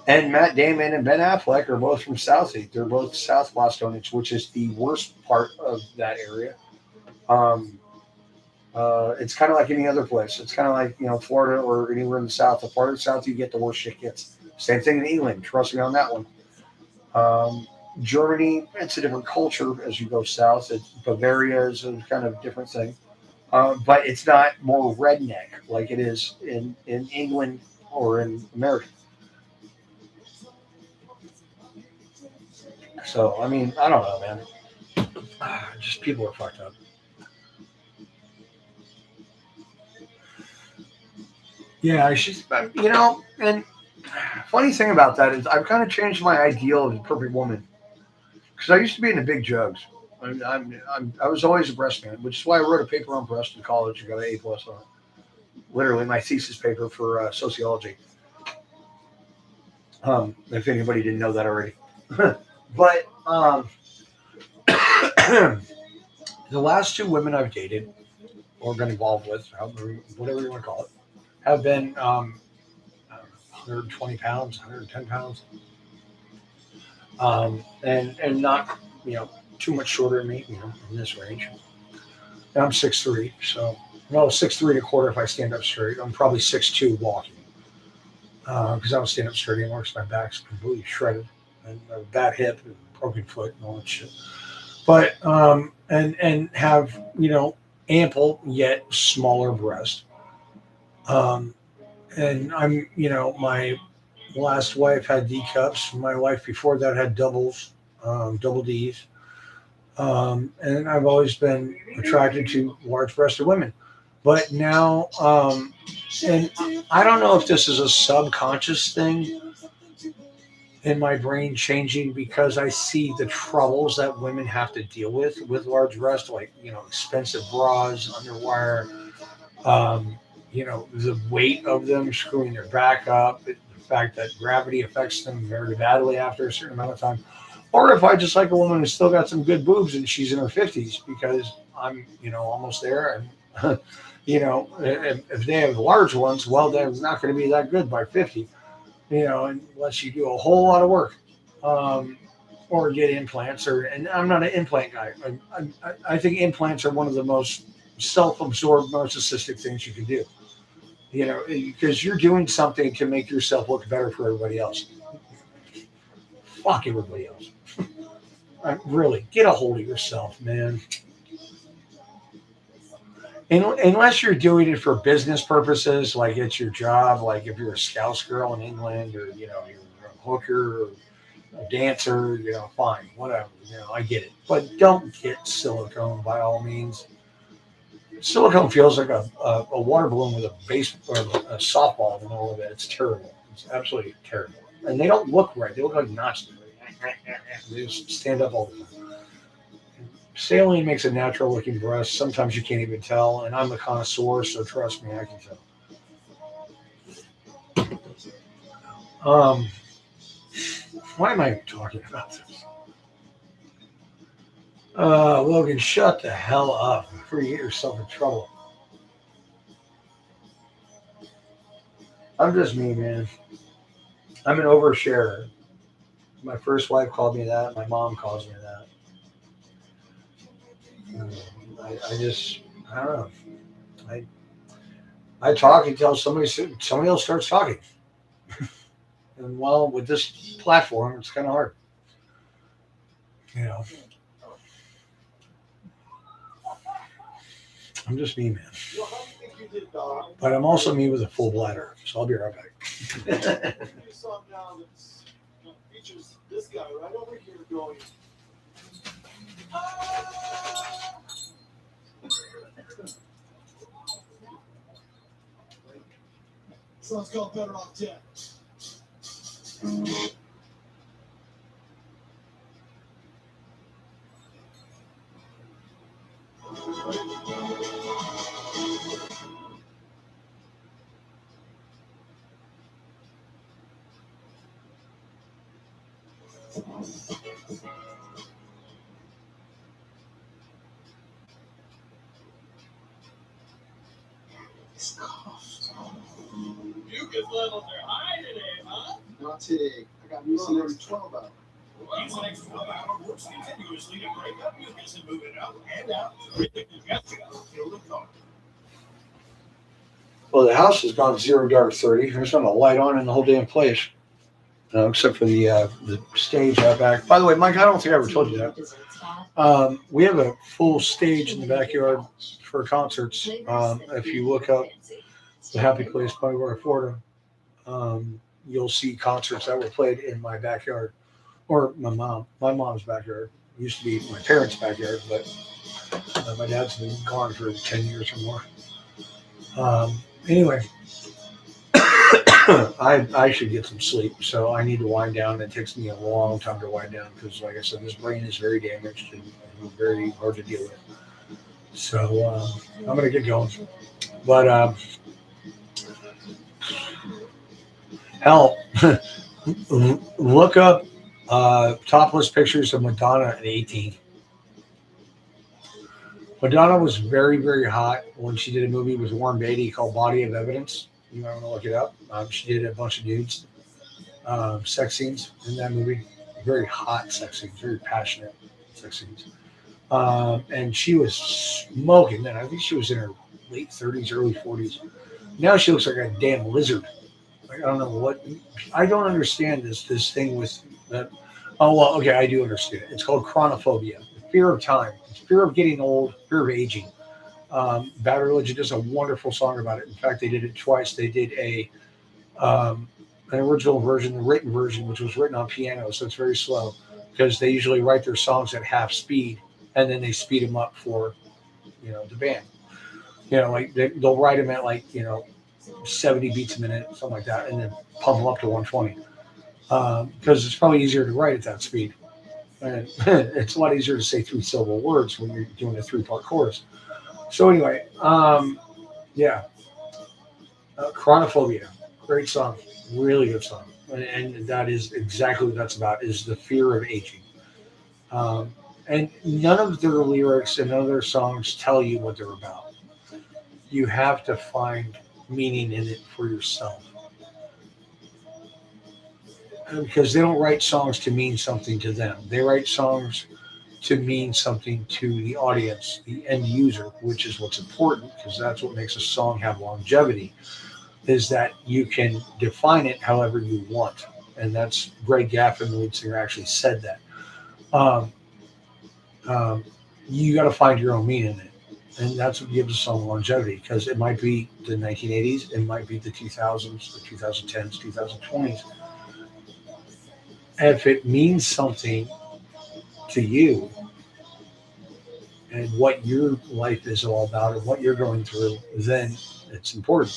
and Matt Damon and Ben Affleck are both from Southie. They're both South Bostonians, which is the worst part of that area. Um, it's kind of like any other place. It's kind of like Florida or anywhere in the South. The farther south you get, the worse shit gets. Same thing in England. Trust me on that one. Um, Germany, it's a different culture as you go south. Bavaria is a kind of different thing, but it's not more redneck like it is in England or in America. So I mean, I don't know, man. Just people are fucked up. Yeah, I should, and funny thing about that is I've kind of changed my ideal of the perfect woman because I used to be into big jugs. I was always a breast man, which is why I wrote a paper on breast in college and got an A+ on it. Literally, my thesis paper for sociology. If anybody didn't know that already, but the last two women I've dated or been involved with, whatever you want to call it, have been 120 pounds, 110 pounds, and not too much shorter than me, in this range. And I'm 6'3", so 6'3" and a quarter if I stand up straight. I'm probably 6'2" walking because I don't stand up straight anymore because my back's completely shredded and a bad hip and broken foot and all that shit. But and have ample yet smaller breast. Um, and I'm my last wife had D cups. My wife before that had double D's. And I've always been attracted to large-breasted women. But now, and I don't know if this is a subconscious thing in my brain changing because I see the troubles that women have to deal with large breasts, like expensive bras, underwire, um, the weight of them screwing their back up, the fact that gravity affects them very badly after a certain amount of time. Or if I just like a woman who's still got some good boobs and she's in her 50s because I'm, almost there. And, if they have large ones, well, they're not going to be that good by 50, unless you do a whole lot of work or get implants. And I'm not an implant guy. I think implants are one of the most self-absorbed, narcissistic things you can do. Because you're doing something to make yourself look better for everybody else. Fuck everybody else. Really, get a hold of yourself, man. Unless you're doing it for business purposes, like it's your job, like if you're a Scouse girl in England, or you're a hooker or a dancer, fine, whatever. I get it, but don't get silicone by all means. Silicone feels like a water balloon with a base or a softball in the middle of it. It's terrible. It's absolutely terrible, and they don't look right. They look like knots. They just stand up all the time. Saline makes a natural looking breast. Sometimes you can't even tell, and I'm a connoisseur, so trust me, I can tell. Why am I talking about this? Logan, shut the hell up before you get yourself in trouble. I'm just me, man. I'm an oversharer. My first wife called me that. My mom calls me that. I don't know. I I talk until somebody else starts talking. And well, with this platform, it's kind of hard. You know, I'm just me, man. But I'm also me with a full bladder, so I'll be right back. So let's go better off dead. Mucus levels are high today, huh? Not today. I got mucus every 12 hours. Use the next 12 hour works continuously to break up mucus and move it up and out. Kill the car. Well, the house has gone 0 dark 30. There's not a light on in the whole damn place, except for the stage out back. By the way, Mike, I don't think I ever told you that. We have a full stage in the backyard for concerts. If you look up the Happy Place by Roy Florida, you'll see concerts that were played in my backyard, or my mom's backyard. It used to be my parents' backyard, but my dad's been gone for 10 years or more. Anyway, I should get some sleep, so I need to wind down. It takes me a long time to wind down because, like I said, this brain is very damaged and very hard to deal with. So I'm going to get going. But hell, look up topless pictures of Madonna at 18. Madonna was very, very hot when she did a movie with Warren Beatty called Body of Evidence. You might want to look it up. She did a bunch of nudes, sex scenes in that movie. Very hot sex scenes, very passionate sex scenes. And she was smoking then. I think she was in her late 30s, early 40s. Now she looks like a damn lizard. Like, I don't know what. I don't understand this thing with that. Oh, well, okay, I do understand it. It's called chronophobia, fear of time. Fear of getting old, fear of aging. Bad Religion does a wonderful song about it. In fact, they did it twice. They did an original version, the written version, which was written on piano, so it's very slow because they usually write their songs at half speed and then they speed them up for, the band. Like they'll write them at 70 beats a minute, something like that, and then pump them up to 120 because it's probably easier to write at that speed. And it's a lot easier to say 3-syllable words when you're doing a 3-part chorus. So anyway, Chronophobia, great song, really good song, and that is exactly what that's about: is the fear of aging. And none of their lyrics and none of their songs tell you what they're about. You have to find meaning in it for yourself. Because they don't write songs to mean something to them. They write songs to mean something to the audience, the end user, which is what's important, because that's what makes a song have longevity, is that you can define it however you want. And that's Greg Gaffin, the lead singer, actually said that. You got to find your own meaning in it. And that's what gives a song longevity, because it might be the 1980s, it might be the 2000s, the 2010s, 2020s. If it means something to you and what your life is all about and what you're going through, then it's important.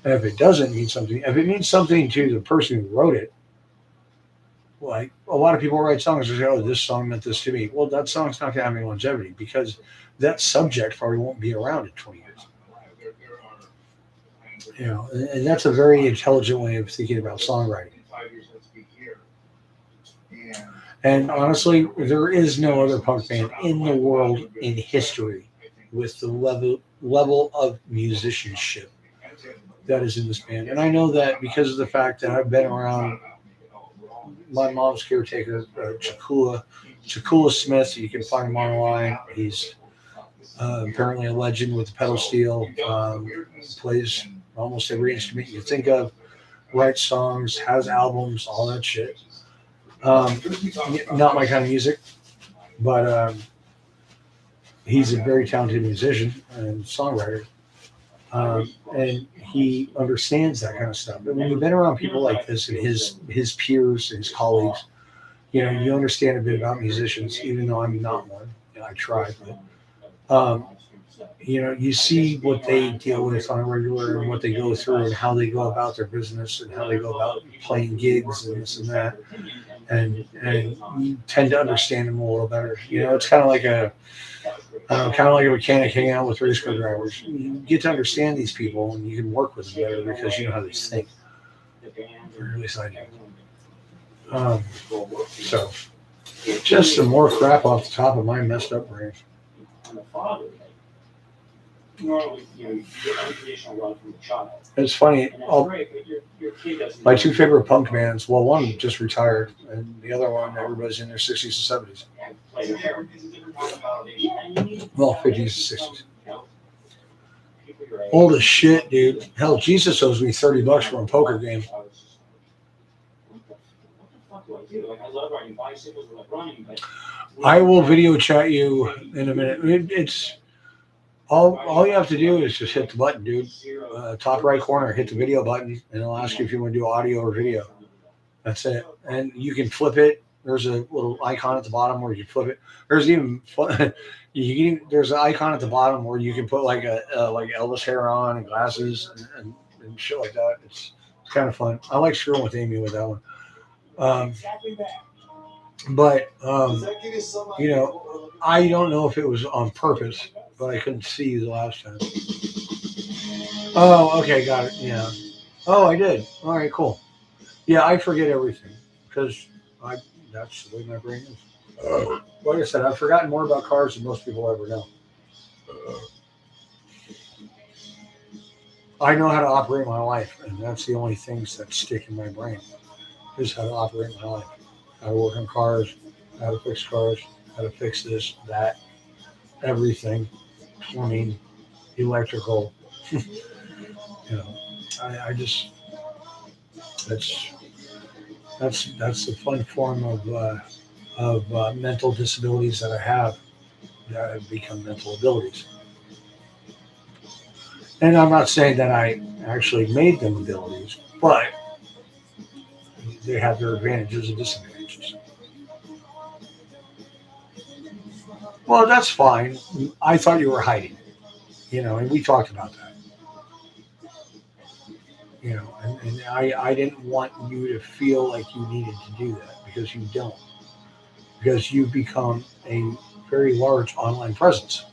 And if it doesn't mean something, if it means something to the person who wrote it, like a lot of people write songs and say, oh, this song meant this to me. Well, that song's not going to have any longevity because that subject probably won't be around in 20 years. And that's a very intelligent way of thinking about songwriting. And honestly, there is no other punk band in the world in history with the level of musicianship that is in this band. And I know that because of the fact that I've been around my mom's caretaker, Chakula Smith. You can find him online. He's apparently a legend with the pedal steel. Plays almost every instrument you can think of. Writes songs, has albums, all that shit. Not my kind of music, but he's a very talented musician and songwriter. And he understands that kind of stuff. And when you've been around people like this and his peers, his colleagues, you understand a bit about musicians, even though I'm not one. I try, but you see what they deal with on a regular and what they go through and how they go about their business and how they go about playing gigs and this and that. And you tend to understand them a little better. It's kind of like a mechanic hanging out with race car drivers. You get to understand these people and you can work with them better because you know how they think. Or at least I do. So, just some more crap off the top of my messed up brain. normally, you get unconditional love from the child. It's funny. And that's great, but your kid doesn't. My two favorite punk bands. Well, one just retired, and the other one, everybody's in their 60s and 70s. Play their hair. Yeah, and you need Well, 50s and 60s. People your age. Old as shit, dude. Hell, Jesus owes me $30 for a poker game. What the fuck do I do? Like, I love riding bicycles or like running, but I will video chat you in a minute. It's all you have to do is just hit the button, dude. Top right corner, hit the video button, and it'll ask you if you want to do audio or video. That's it. And you can flip it. There's a little icon at the bottom where you flip it. There's even there's an icon at the bottom where you can put like like Elvis hair on and glasses and shit like that. It's kind of fun. I like screwing with Amy with that one. But you know, I don't know if it was on purpose, but I couldn't see you the last time. Oh, okay, got it. Yeah. Oh, I did. All right, cool. Yeah, I forget everything because that's the way my brain is. Like I said, I've forgotten more about cars than most people ever know. I know how to operate my life, and that's the only things that stick in my brain is how to operate my life. How to work on cars, how to fix cars, how to fix this, that, everything. Plumbing, electrical. You know, I just that's the fun form of mental disabilities that I have that have become mental abilities. And I'm not saying that I actually made them abilities, but they have their advantages and disadvantages. Well, that's fine. I thought you were hiding, you know, and we talked about that. You know, and I didn't want you to feel like you needed to do that because you don't. Because you've become a very large online presence.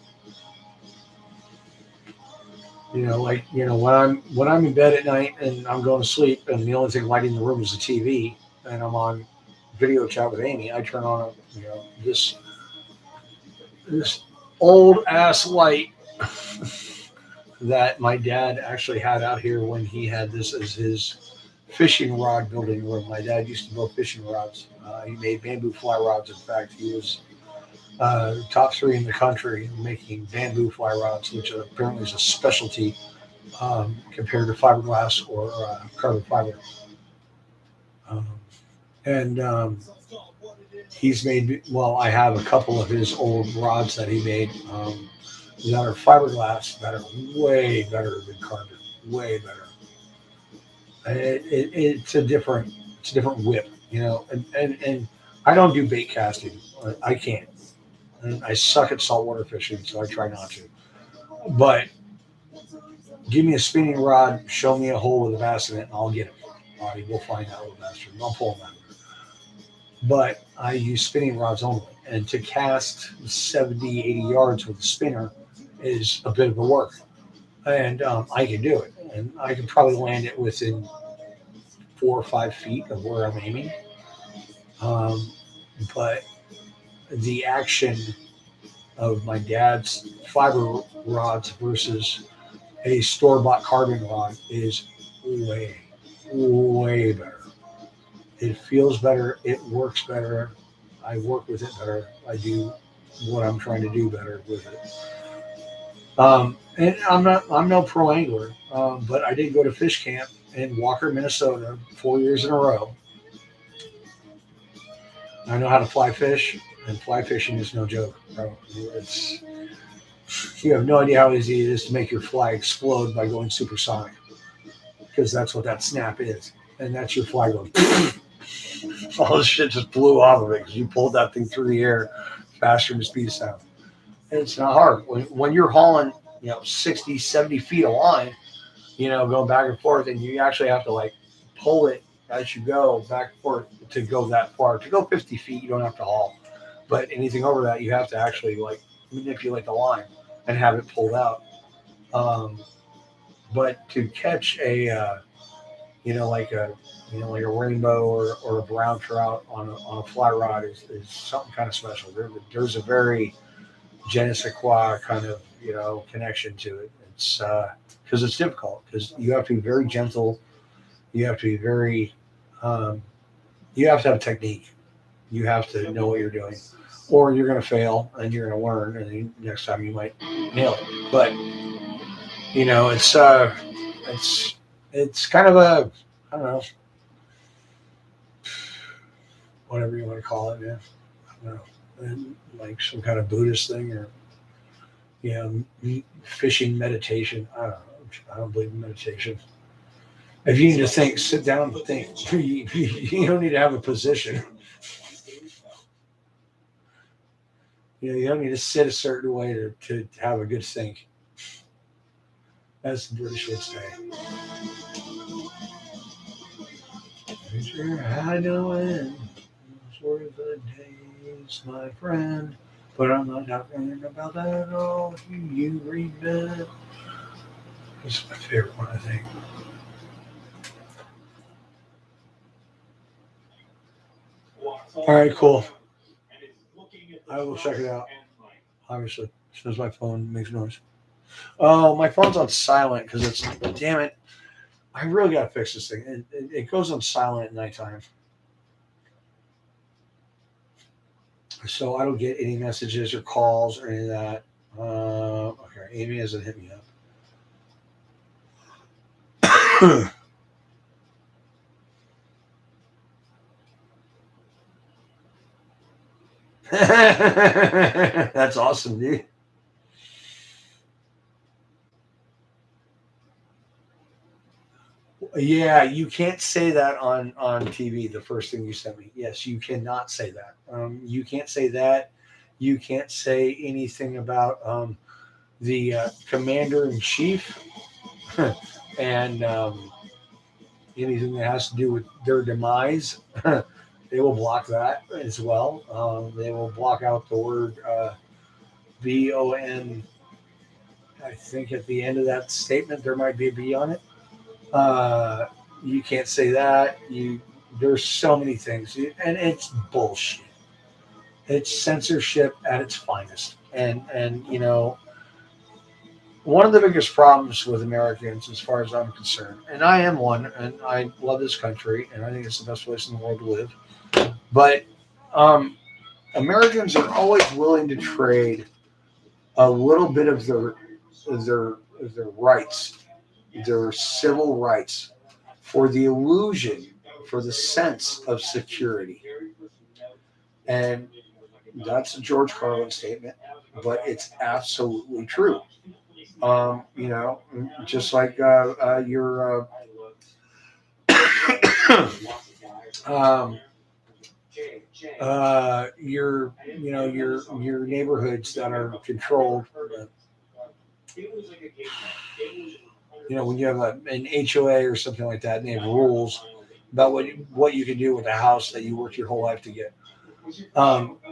You know, like, you know, when I'm in bed at night and I'm going to sleep and the only thing lighting the room is the TV and I'm on video chat with Amy, I turn on this old ass light that my dad actually had out here when he had this as his fishing rod building room. My dad used to build fishing rods. He made bamboo fly rods. In fact, he was top 3 in the country making bamboo fly rods, which apparently is a specialty compared to fiberglass or carbon fiber. And he's made, well, I have a couple of his old rods that he made that are fiberglass that are way better than carbon, way better. It's a different whip, you know, and I don't do bait casting. I can't. And I suck at saltwater fishing, so I try not to. But give me a spinning rod, show me a hole with a bass in it, and I'll get it. All right, we'll find that little bastard, and I'll pull him out. But I use spinning rods only. And to cast 70, 80 yards with a spinner is a bit of a work. And I can do it. And I can probably land it within 4 or 5 feet of where I'm aiming. But the action of my dad's fiber rods versus a store-bought carbon rod is way, way better. It feels better. It works better. I work with it better. I do what I'm trying to do better with it. And I'm no pro angler, but I did go to fish camp in Walker, Minnesota, 4 years in a row. I know how to fly fish, and fly fishing is no joke, bro. You have no idea how easy it is to make your fly explode by going supersonic, because that's what that snap is, and that's your fly going. All this shit just blew off of it because you pulled that thing through the air faster than the speed of sound. And it's not hard. When you're hauling, 60, 70 feet of line, going back and forth, and you actually have to like pull it as you go back and forth to go that far. To go 50 feet, you don't have to haul. But anything over that, you have to actually like manipulate the line and have it pulled out. But to catch a, like a rainbow or a brown trout on a fly rod is something kind of special. There's a very je ne sais quoi kind of, connection to it. It's because it's difficult because you have to be very gentle. You have to be very, um, you have to have technique. You have to know what you're doing, or you're going to fail and you're going to learn, and then next time you might nail it. But it's it's kind of a, I don't know, whatever you want to call it, yeah. I don't know, and like some kind of Buddhist thing, or fishing meditation. I don't know. I don't believe in meditation. If you need to think, sit down and think. You don't need to have a position. You don't need to sit a certain way to have a good think. As the British would say. I know it were the days, my friend, but I'm not talking about that at all. You read that. This is my favorite one, I think. All right, cool. I will check it out. Obviously, as soon as my phone makes noise. Oh, my phone's on silent because it's, damn it. I really got to fix this thing. It goes on silent at nighttime. So I don't get any messages or calls or any of that. Okay, Amy hasn't hit me up. That's awesome, dude. Yeah, you can't say that on TV. The first thing you sent me. Yes, you cannot say that. You can't say that. You can't say anything about the commander in chief and anything that has to do with their demise. They will block that as well. They will block out the word BON. I think at the end of that statement there might be a B on it. Uh, you can't say that. There's so many things, and it's bullshit. It's censorship at its finest, and one of the biggest problems with Americans, as far as I'm concerned, and I am one, and I love this country, and I think it's the best place in the world to live. But um, Americans are always willing to trade a little bit of their rights, their civil rights, for the illusion, for the sense of security. And that's a George Carlin statement, but it's absolutely true. You know, just like um, your neighborhoods that are controlled. When you have an HOA or something like that, and they have rules about what you can do with a house that you worked your whole life to get.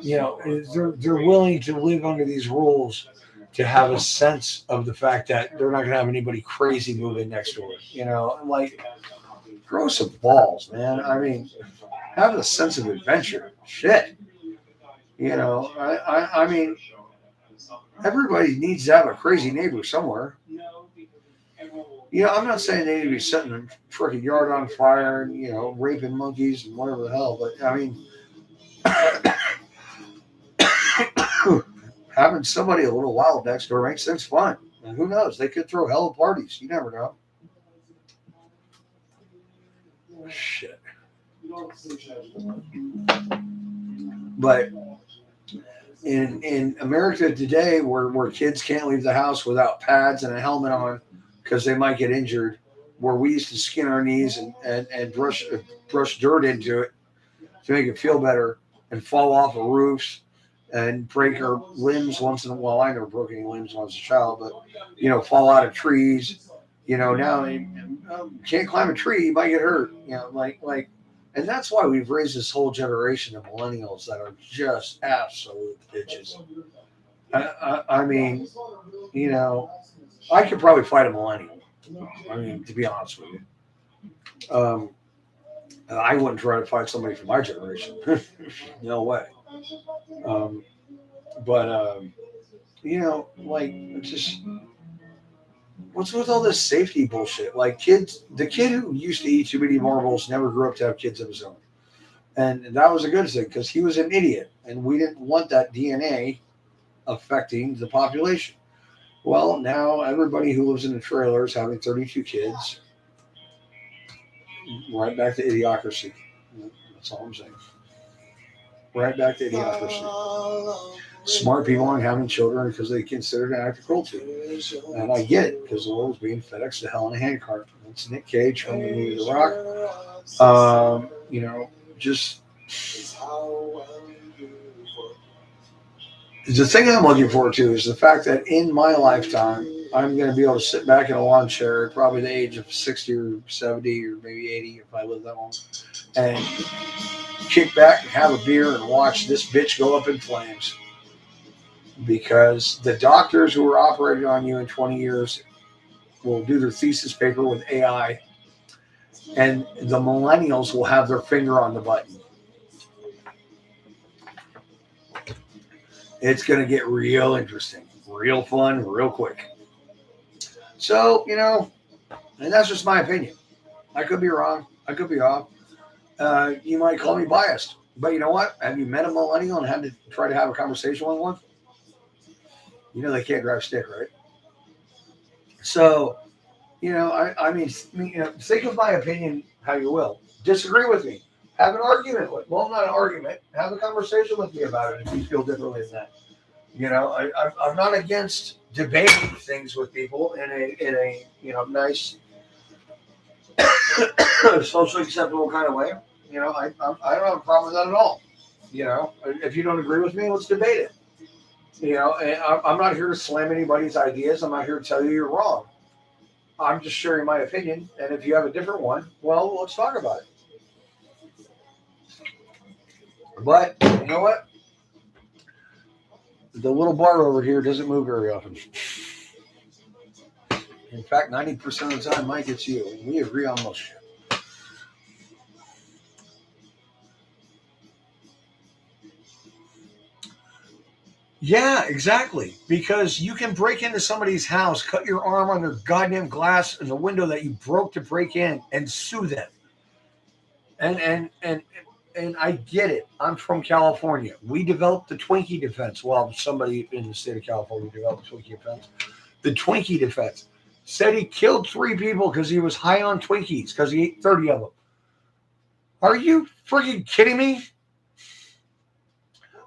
They're willing to live under these rules to have a sense of the fact that they're not going to have anybody crazy move in next door. Like grow some balls, man. I mean, have a sense of adventure. Shit. I mean, everybody needs to have a crazy neighbor somewhere. I'm not saying they need to be setting a freaking yard on fire and, raping monkeys and whatever the hell, but I mean, having somebody a little wild next door makes things fun. And who knows? They could throw hell of parties. You never know. Shit. But in America today, where kids can't leave the house without pads and a helmet on because they might get injured, where we used to skin our knees and brush dirt into it to make it feel better and fall off of roofs and break our limbs once in a while. I never broke any limbs when I was a child, but fall out of trees. Now you can't climb a tree, you might get hurt. And that's why we've raised this whole generation of millennials that are just absolute bitches. I mean, I could probably fight a millennial. I mean, to be honest with you, I wouldn't try to fight somebody from my generation. No way. But like just what's with all this safety bullshit? Like the kid who used to eat too many marbles never grew up to have kids of his own. And that was a good thing because he was an idiot and we didn't want that DNA affecting the population. Well, now everybody who lives in a trailer is having 32 kids. Right back to idiocracy. That's all I'm saying. Right back to idiocracy. Smart people aren't having children because they consider it an act of cruelty. And I get it because the world's being FedEx to hell in a handcart. That's Nick Cage from the movie The Rock. Just the thing I'm looking forward to is the fact that in my lifetime, I'm going to be able to sit back in a lawn chair at probably the age of 60 or 70 or maybe 80 if I live that long, and kick back and have a beer and watch this bitch go up in flames. Because the doctors who are operating on you in 20 years will do their thesis paper with AI, and the millennials will have their finger on the button. It's going to get real interesting, real fun, real quick. So, and that's just my opinion. I could be wrong. I could be off. You might call me biased. But you know what? Have you met a millennial and had to try to have a conversation with one? They can't drive stick, right? So, I mean, think of my opinion how you will. Disagree with me. Have an argument with. Well, not an argument. Have a conversation with me about it if you feel differently than that. I'm not against debating things with people in a nice, socially acceptable kind of way. I don't have a problem with that at all. If you don't agree with me, let's debate it. And I'm not here to slam anybody's ideas. I'm not here to tell you you're wrong. I'm just sharing my opinion. And if you have a different one, well, let's talk about it. But you know what? The little bar over here doesn't move very often. In fact, 90% of the time, Mike, it's you. And we agree on most shit. Yeah, exactly. Because you can break into somebody's house, cut your arm on their goddamn glass in the window that you broke to break in, and sue them. And I get it. I'm from California. We developed the Twinkie defense. Well, somebody in the state of California developed the Twinkie defense. The Twinkie defense said he killed 3 people because he was high on Twinkies because he ate 30 of them. Are you freaking kidding me?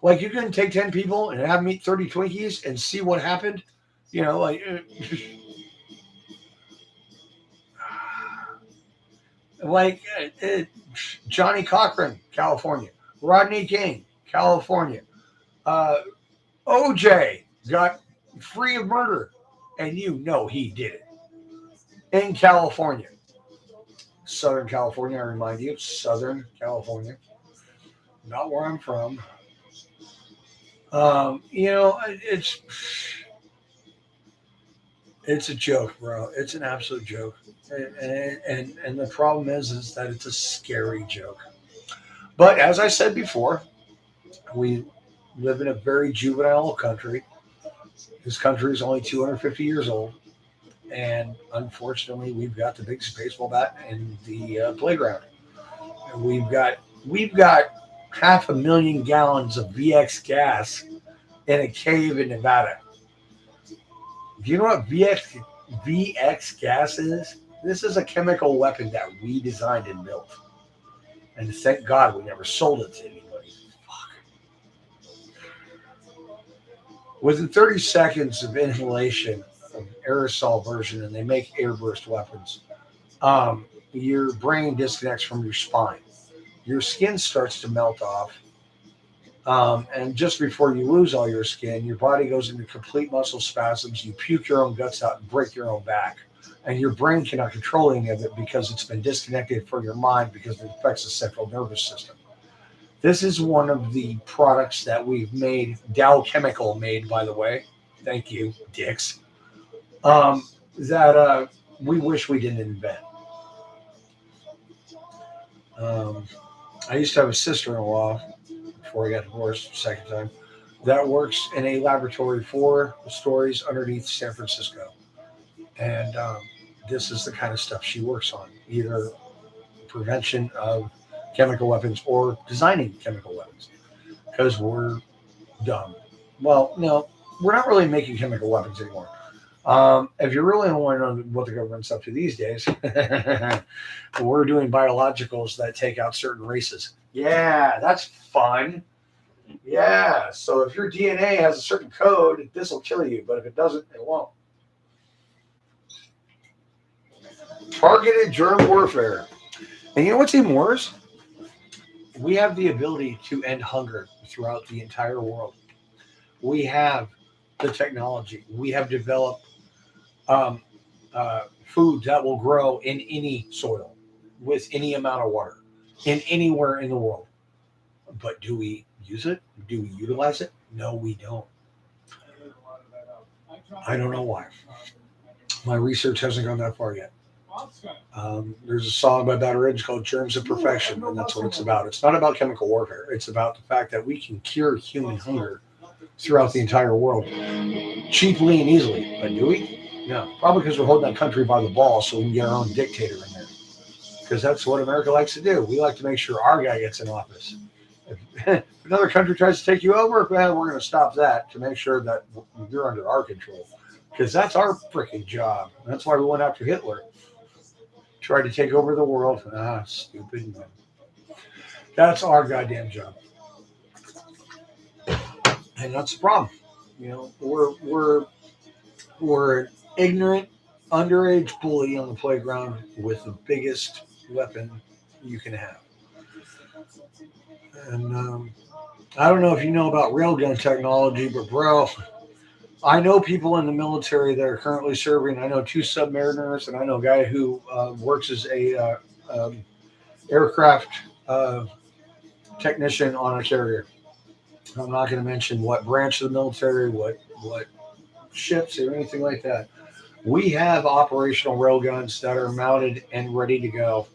Like, you can take 10 people and have them eat 30 Twinkies and see what happened? Johnny Cochran, California. Rodney King, California. OJ got free of murder, and he did it. In California. Southern California, I remind you. Southern California. Not where I'm from. It's a joke, bro. It's an absolute joke. And the problem is that it's a scary joke. But as I said before, we live in a very juvenile country. This country is only 250 years old. And unfortunately, we've got the biggest baseball bat in the playground. And we've got 500,000 gallons of VX gas in a cave in Nevada. Do you know what VX gas is? This is a chemical weapon that we designed and built. And thank God we never sold it to anybody. Fuck. Within 30 seconds of inhalation of aerosol version, and they make airburst weapons, your brain disconnects from your spine. Your skin starts to melt off. And just before you lose all your skin, your body goes into complete muscle spasms. You puke your own guts out and break your own back. And your brain cannot control any of it because it's been disconnected from your mind because it affects the central nervous system. This is one of the products that we've made, Dow Chemical made, by the way. Thank you, dicks. That we wish we didn't invent. I used to have a sister-in-law before I got divorced the second time. that works in a laboratory 4 stories underneath San Francisco. And this is the kind of stuff she works on, either prevention of chemical weapons or designing chemical weapons, because we're dumb. Well, no, we're not really making chemical weapons anymore. If you really want to know what the government's up to these days, we're doing biologicals that take out certain races. Yeah, that's fun. Yeah, so if your DNA has a certain code, this will kill you, but if it doesn't, it won't. Targeted germ warfare. And you know what's even worse? We have the ability to end hunger throughout the entire world. We have the technology. We have developed um, food that will grow in any soil with any amount of water in anywhere in the world. But do we use it? Do we utilize it? No, we don't. I don't know why. My research hasn't gone that far yet. There's a song by Batter Ridge called Germs of Perfection, and that's what it's about. It's not about chemical warfare. It's about the fact that we can cure human hunger throughout the entire world cheaply and easily. But do we? No. Probably because we're holding that country by the ball so we can get our own dictator in there. Because that's what America likes to do. We like to make sure our guy gets in office. If another country tries to take you over, well, we're going to stop that to make sure that you're under our control. Because that's our freaking job. That's why we went after Hitler. Tried to take over the world. Ah, stupid. That's our goddamn job. And that's the problem. You know, we're an ignorant, underage bully on the playground with the biggest weapon you can have. And I don't know if you know about railgun technology, but bro, I know people in the military that are currently serving. I know 2 submariners, and I know a guy who works as a aircraft technician on a carrier. I'm not going to mention what branch of the military, what ships, or anything like that. We have operational railguns that are mounted and ready to go,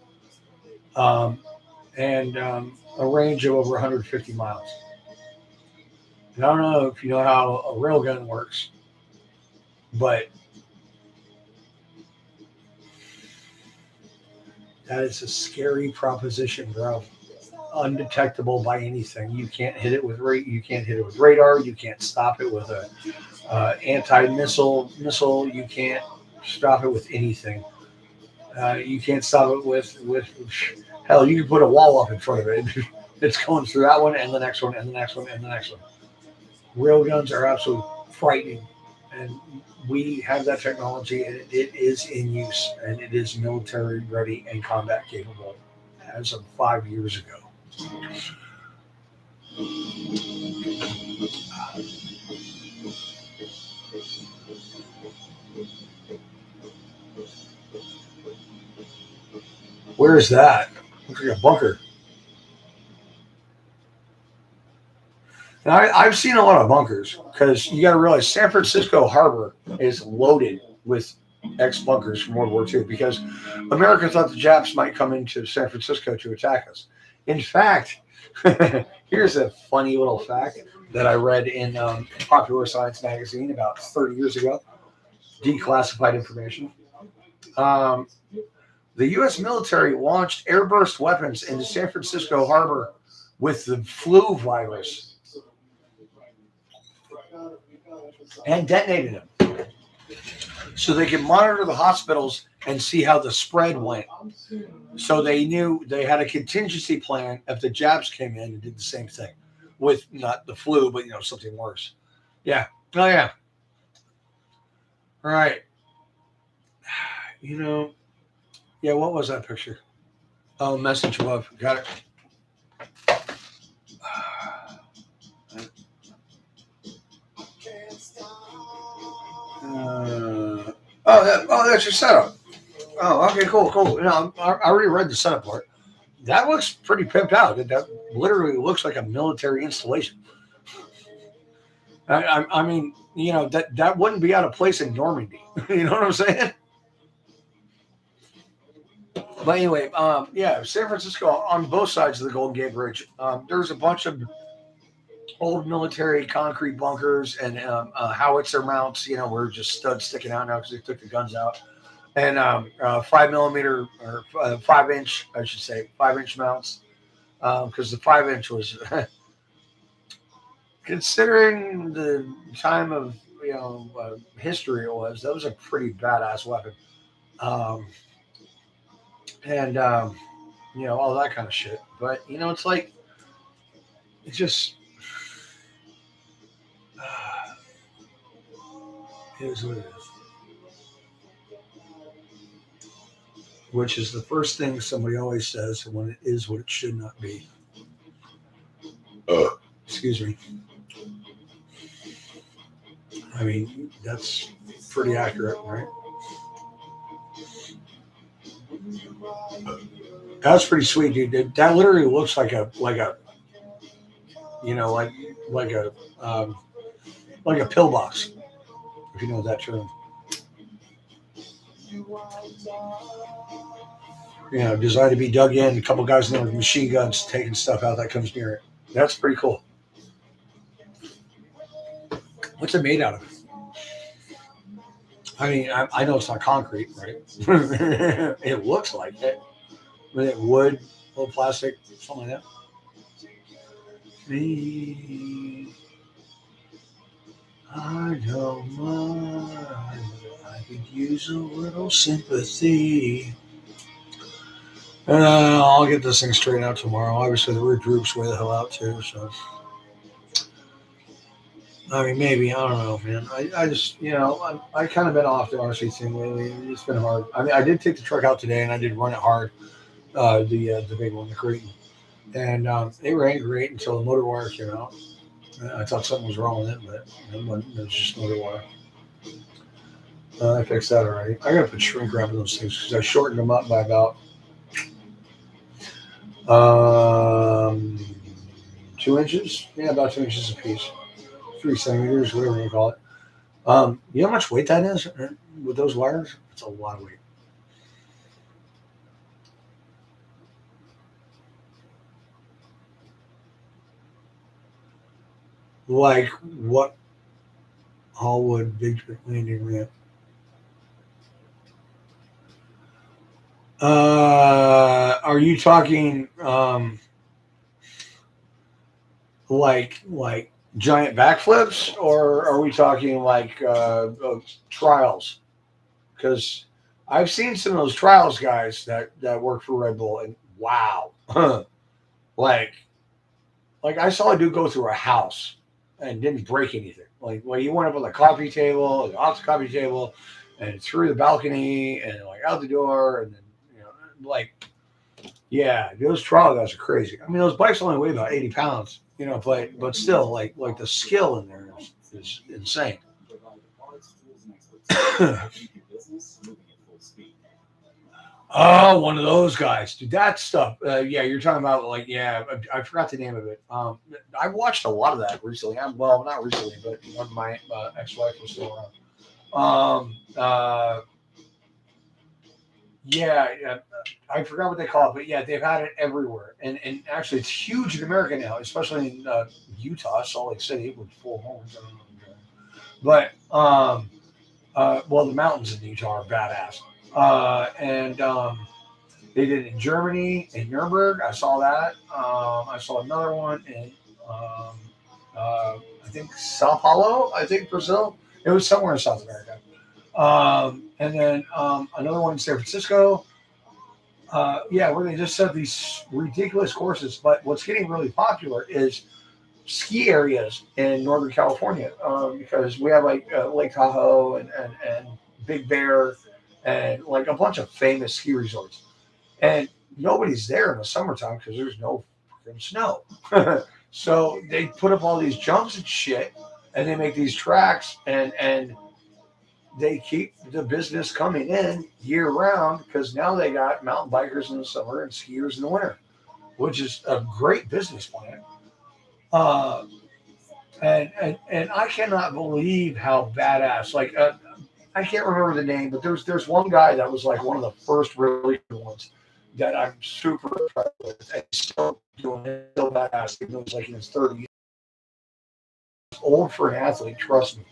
and a range of over 150 miles. And I don't know if you know how a railgun works, but that is a scary proposition, bro. Undetectable by anything. You can't hit it with You can't hit it with radar. You can't stop it with a anti-missile missile. You can't stop it with anything. You can't stop it with hell. You can put a wall up in front of it. It's going through that one and the next one and the next one and the next one. Railguns are absolutely frightening, and we have that technology, and it is in use, and it is military ready and combat capable as of 5 years ago. Where is that? Looks like a bunker. And I've seen a lot of bunkers because you got to realize San Francisco Harbor is loaded with ex-bunkers from World War II because America thought the Japs might come into San Francisco to attack us. In fact, here's a funny little fact that I read in Popular Science magazine about 30 years ago, declassified information. The U.S. military launched airburst weapons into San Francisco Harbor with the flu virus and detonated them so they could monitor the hospitals and see how the spread went. So they knew they had a contingency plan if the Japs came in and did the same thing with not the flu, but something worse. Yeah. Oh yeah. All right. Yeah, what was that picture? Oh, message above. Got it. That's your setup. Oh, okay, cool. I already read the setup part. That looks pretty pimped out. That literally looks like a military installation. I mean, that wouldn't be out of place in Normandy. You know what I'm saying? But anyway, yeah, San Francisco on both sides of the Golden Gate Bridge. There's a bunch of old military concrete bunkers and howitzer mounts, were just studs sticking out now because they took the guns out. And 5 millimeter or 5 inch, I should say, 5 inch mounts. Because the 5 inch was, considering the time of history it was, that was a pretty badass weapon. Um, and all that kind of shit. But it's like it just it is what it is. Which is the first thing somebody always says when it is what it should not be. Excuse me. I mean, that's pretty accurate, right? That's pretty sweet, dude. That literally looks like a like a like a pillbox, if you know that term. Designed to be dug in. A couple guys in there with machine guns taking stuff out that comes near it. That's pretty cool. What's it made out of? I mean, I know it's not concrete, right? It looks like it. With it wood, little plastic, something like that. Me, I don't mind. I could use a little sympathy. I'll get this thing straightened out tomorrow. Obviously, the root droop's way the hell out too. So, I mean, maybe I don't know, man. I just I kind of been off the RC thing lately. It's been hard. I mean, I did take the truck out today and I did run it hard. The big one, the Creighton, and it ran great until the motor wire came out. I thought something was wrong with it, but it was just motor wire. I fixed that already. I gotta put shrink wrap in those things because I shortened them up by about 2 inches. Yeah, about 2 inches a piece. 3 centimeters, whatever you call it. You know how much weight that is with those wires? It's a lot of weight. Like what? Hallwood Big Landing Ramp. Are you talking like giant backflips, or are we talking like trials? Because I've seen some of those trials guys that work for Red Bull, and wow, like I saw a dude go through a house and didn't break anything. Like he went up on the coffee table, and off the coffee table, and through the balcony, and like out the door, and then like yeah, those trial guys are crazy. I mean, those bikes only weigh about 80 pounds, but still, like the skill in there is insane. Oh, one of those guys, dude. That stuff. Yeah, you're talking about like yeah. I forgot the name of it. I watched a lot of that recently. Well, not recently, but when my ex-wife was still around. Yeah, I forgot what they call it, but yeah, they've had it everywhere, and actually, it's huge in America now, especially in Utah, Salt Lake City, with full horns. I don't know, but well, the mountains in Utah are badass, and they did it in Germany, in Nuremberg. I saw that. I saw another one in I think Sao Paulo, I think Brazil. It was somewhere in South America. And then another one in San Francisco. Yeah, where they just set these ridiculous courses. But what's getting really popular is ski areas in Northern California because we have like Lake Tahoe and Big Bear and like a bunch of famous ski resorts. And nobody's there in the summertime because there's no freaking snow. So they put up all these jumps and shit, and they make these tracks and they keep the business coming in year round because now they got mountain bikers in the summer and skiers in the winter, which is a great business plan. Uh, and I cannot believe how badass. Like I can't remember the name, but there's one guy that was like one of the first really good ones that I'm super impressed with, and he's still doing it, still badass. Even though he's like in his 30s. old for an athlete. Trust me.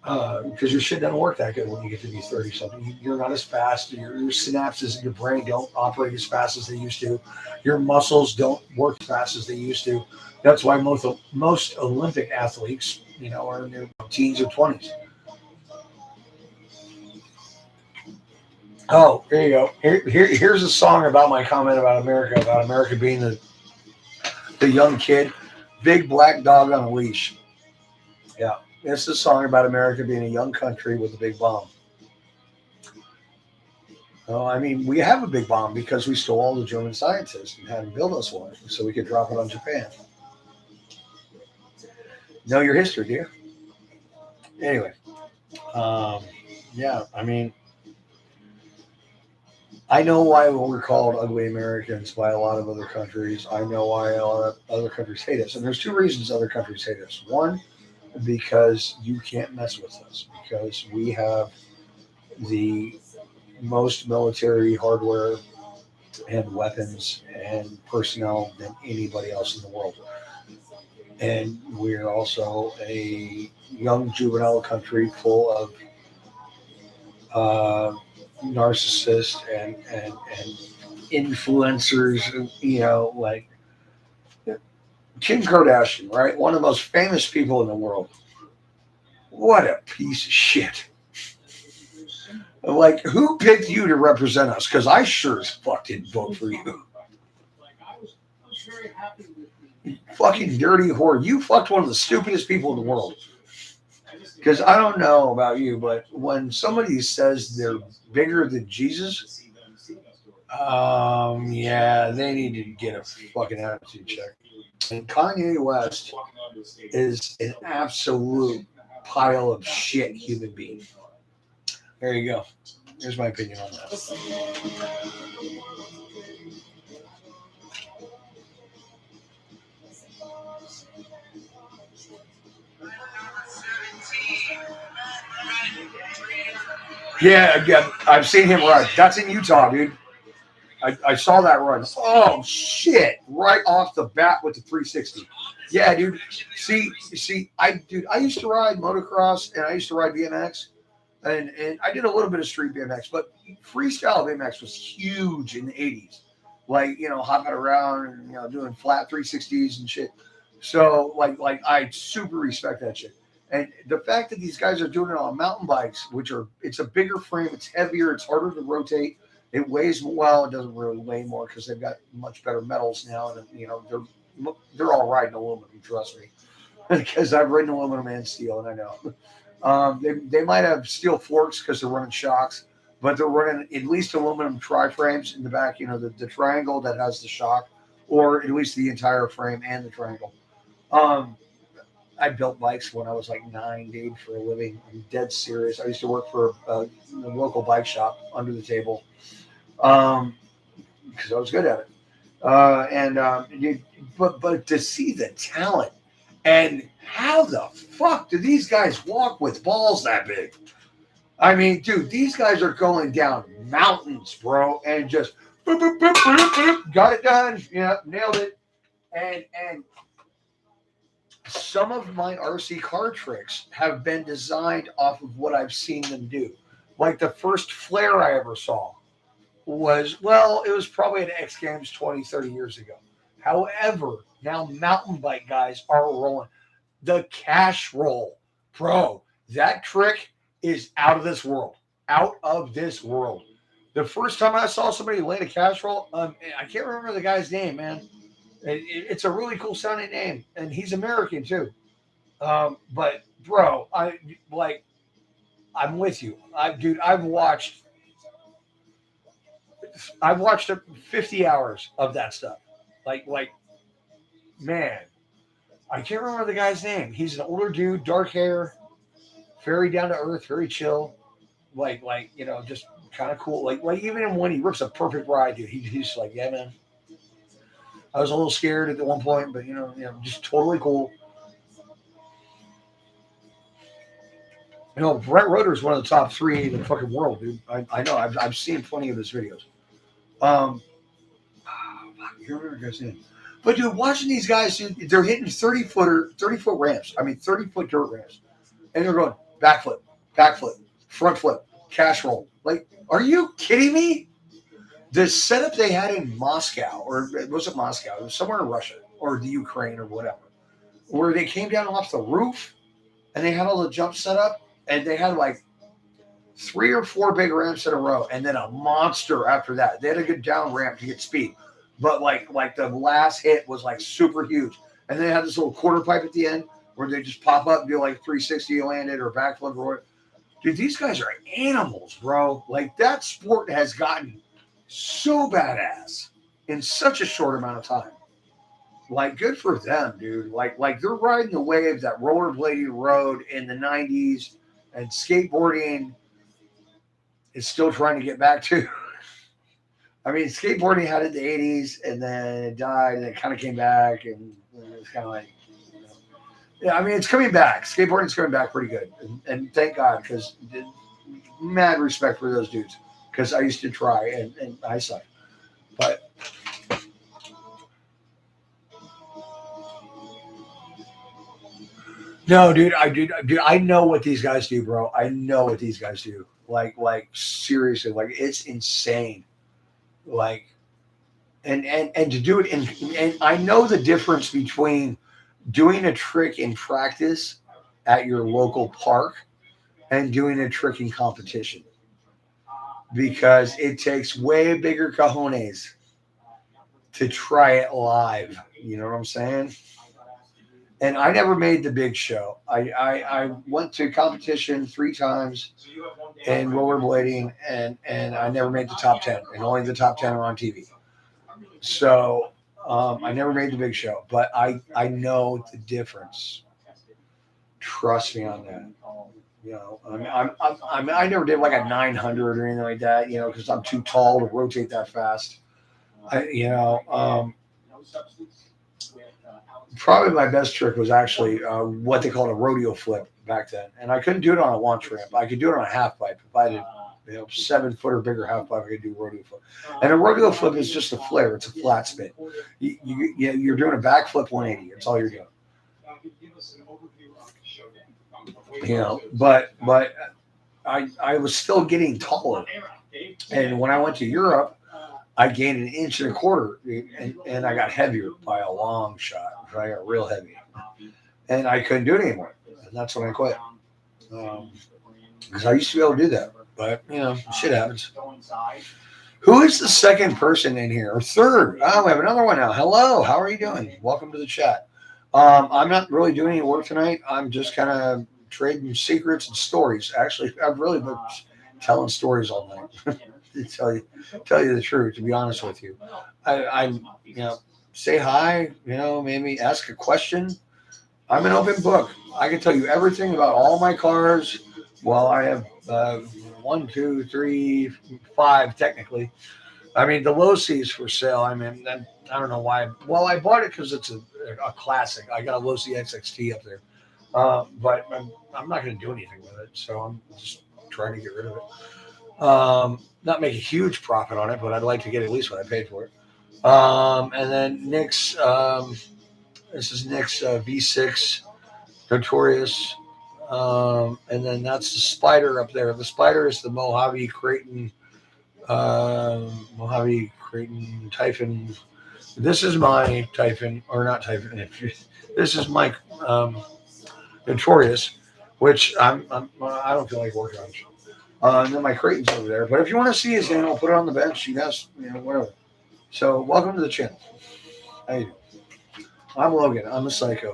Because your shit doesn't work that good when you get to be 30 something. You're not as fast. Your synapses in your brain don't operate as fast as they used to. Your muscles don't work as fast as they used to. That's why most Olympic athletes, are in their teens or 20s. Oh, there you go. Here's a song about my comment about America being the young kid, big black dog on a leash. Yeah, it's a song about America being a young country with a big bomb. Oh, I mean, we have a big bomb because we stole all the German scientists and had them build us one so we could drop it on Japan. Know your history, dear. Anyway, yeah, I mean, I know why we're called ugly Americans by a lot of other countries. I know why a lot of other countries hate us. And there's two reasons other countries hate us. One, because you can't mess with us, because we have the most military hardware and weapons and personnel than anybody else in the world. And we're also a young juvenile country full of narcissists and influencers, like Kim Kardashian, right? One of the most famous people in the world. What a piece of shit. Like, who picked you to represent us? Because I sure as fuck didn't vote for you. You fucking dirty whore. You fucked one of the stupidest people in the world. Because I don't know about you, but when somebody says they're bigger than Jesus, yeah, they need to get a fucking attitude check. And Kanye West is an absolute pile of shit human being. There you go. Here's my opinion on that. Yeah, I've seen him run. That's in Utah, dude. I saw that run. Oh shit! Right off the bat with the 360. Yeah, dude. See, I used to ride motocross and I used to ride BMX, and I did a little bit of street BMX, but freestyle BMX was huge in the 80s. Like, hopping around and doing flat 360s and shit. So like I super respect that shit. And the fact that these guys are doing it on mountain bikes, it's a bigger frame, it's heavier, it's harder to rotate. It weighs, well, it doesn't really weigh more because they've got much better metals now, and they're all riding aluminum. Trust me, because I've ridden aluminum and steel, and I know. They might have steel forks because they're running shocks, but they're running at least aluminum tri-frames in the back. The triangle that has the shock, or at least the entire frame and the triangle. I built bikes when I was like 9, dude, for a living. I'm dead serious. I used to work for a local bike shop under the table. Because I was good at it, but to see the talent and how the fuck do these guys walk with balls that big? I mean, dude, these guys are going down mountains, bro, and just boop, boop, boop, boop, boop, got it done. Yeah, nailed it. And some of my RC car tricks have been designed off of what I've seen them do. Like the first flare I ever saw it was probably at X Games 20, 30 years ago. However, now mountain bike guys are rolling. The cash roll, bro, that trick is out of this world. Out of this world. The first time I saw somebody land a cash roll, I can't remember the guy's name, man. It's a really cool sounding name, and he's American too. But bro, I'm with you. I've watched 50 hours of that stuff. Like, man, I can't remember the guy's name. He's an older dude, dark hair, very down to earth, very chill. Just kind of cool. Like even when he rips a perfect ride, dude, he's like, yeah, man. I was a little scared at one point, but just totally cool. Brett Roeder is one of the top 3 in the fucking world, dude. I know. I've seen plenty of his videos. You remember the guy's name? But dude, watching these guys, dude, they're hitting 30-foot ramps. I mean, 30-foot dirt ramps, and they're going backflip, front flip, cash roll. Like, are you kidding me? The setup they had in Moscow, or it wasn't Moscow, it was somewhere in Russia or the Ukraine or whatever, where they came down off the roof and they had all the jumps set up, and they had like 3 or 4 big ramps in a row, and then a monster after that. They had a good down ramp to get speed, but like the last hit was like super huge, and then they had this little quarter pipe at the end where they just pop up and do like 360 landed or backflip or dude, these guys are animals, bro. Like that sport has gotten so badass in such a short amount of time. Like, good for them, dude. Like they're riding the wave that rollerblading rode in the 90s, and skateboarding is still trying to get back to. I mean, skateboarding had it in the 80s, and then it died, and it kind of came back, and it's kind of like, yeah, I mean, it's coming back. Skateboarding's coming back pretty good, and thank God, because mad respect for those dudes, because I used to try, and I suck. But no, dude, I know what these guys do, bro. I know what these guys do. Like seriously, like it's insane. Like, and to do it and I know the difference between doing a trick in practice at your local park and doing a trick in competition, because it takes way bigger cojones to try it live. You know what I'm saying? And I never made the big show. I went to competition 3 times in rollerblading, and I never made the top 10, and only the top 10 are on TV. So I never made the big show, but I know the difference. Trust me on that. You know, I never did like a 900 or anything like that. You know, because I'm too tall to rotate that fast. Probably my best trick was actually what they called a rodeo flip back then, and I couldn't do it on a launch ramp. I could do it on a half pipe. If I did, 7-foot or bigger half pipe, I could do rodeo flip. And a rodeo flip is just a flare; it's a flat spin. You're doing a backflip 180. That's all you're doing. But I was still getting taller, and when I went to Europe, I gained 1.25 inches, and I got heavier by a long shot. I got real heavy, and I couldn't do it anymore, and that's when I quit. Because I used to be able to do that, but shit happens. Who is the second person in here, or third? Oh, we have another one now. Hello, how are you doing? Welcome to the chat. I'm not really doing any work tonight. I'm just kind of trading secrets and stories. Actually, I've really been telling stories all night. To tell you the truth, to be honest with you, I say hi, maybe ask a question. I'm an open book. I can tell you everything about all my cars. Well, I have 1, 2, 3, 5 technically. I mean, the low C's for sale. I mean, I don't know why. Well, I bought it because it's a classic. I got a low C XXT up there, but I'm not going to do anything with it. So I'm just trying to get rid of it. Not make a huge profit on it, but I'd like to get at least what I paid for it. And then Nick's, this is Nick's V6 Notorious. And then that's the Spider up there. The Spider is the Mojave Creighton Typhon. This is my Typhon, or not Typhon. This is my Notorious, which I don't feel like working on. And then my Creighton's over there. But if you want to see his name, I'll put it on the bench. You guys, whatever. So welcome to the channel. How you doing? I'm Logan. I'm a psycho.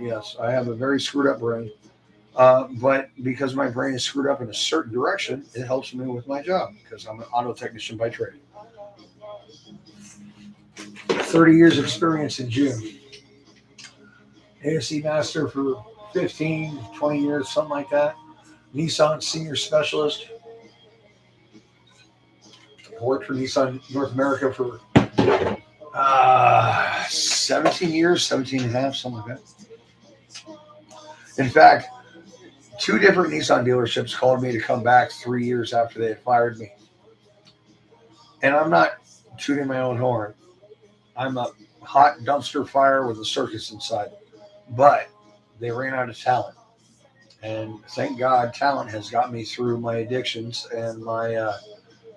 Yes, I have a very screwed up brain. But because my brain is screwed up in a certain direction, it helps me with my job because I'm an auto technician by trade. 30 years experience in June. ASE master for 15, 20 years, something like that. Nissan senior specialist. Worked for Nissan North America for 17 years, 17 and a half, something like that. In fact, 2 different Nissan dealerships called me to come back 3 years after they had fired me. And I'm not tooting my own horn. I'm a hot dumpster fire with a circus inside. But they ran out of talent. And thank God talent has got me through my addictions and my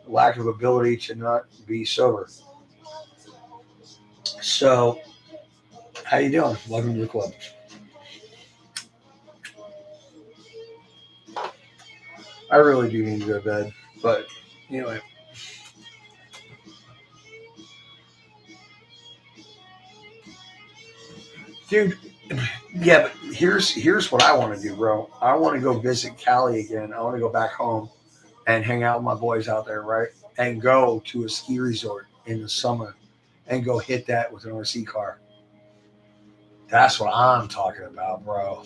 lack of ability to not be sober. So, how you doing? Welcome to the club. I really do need to go to bed. But anyway, dude, yeah, but here's what I want to do, bro. I want to go visit Cali again. I want to go back home and hang out with my boys out there, right? And go to a ski resort in the summer and go hit that with an RC car. That's what I'm talking about, bro.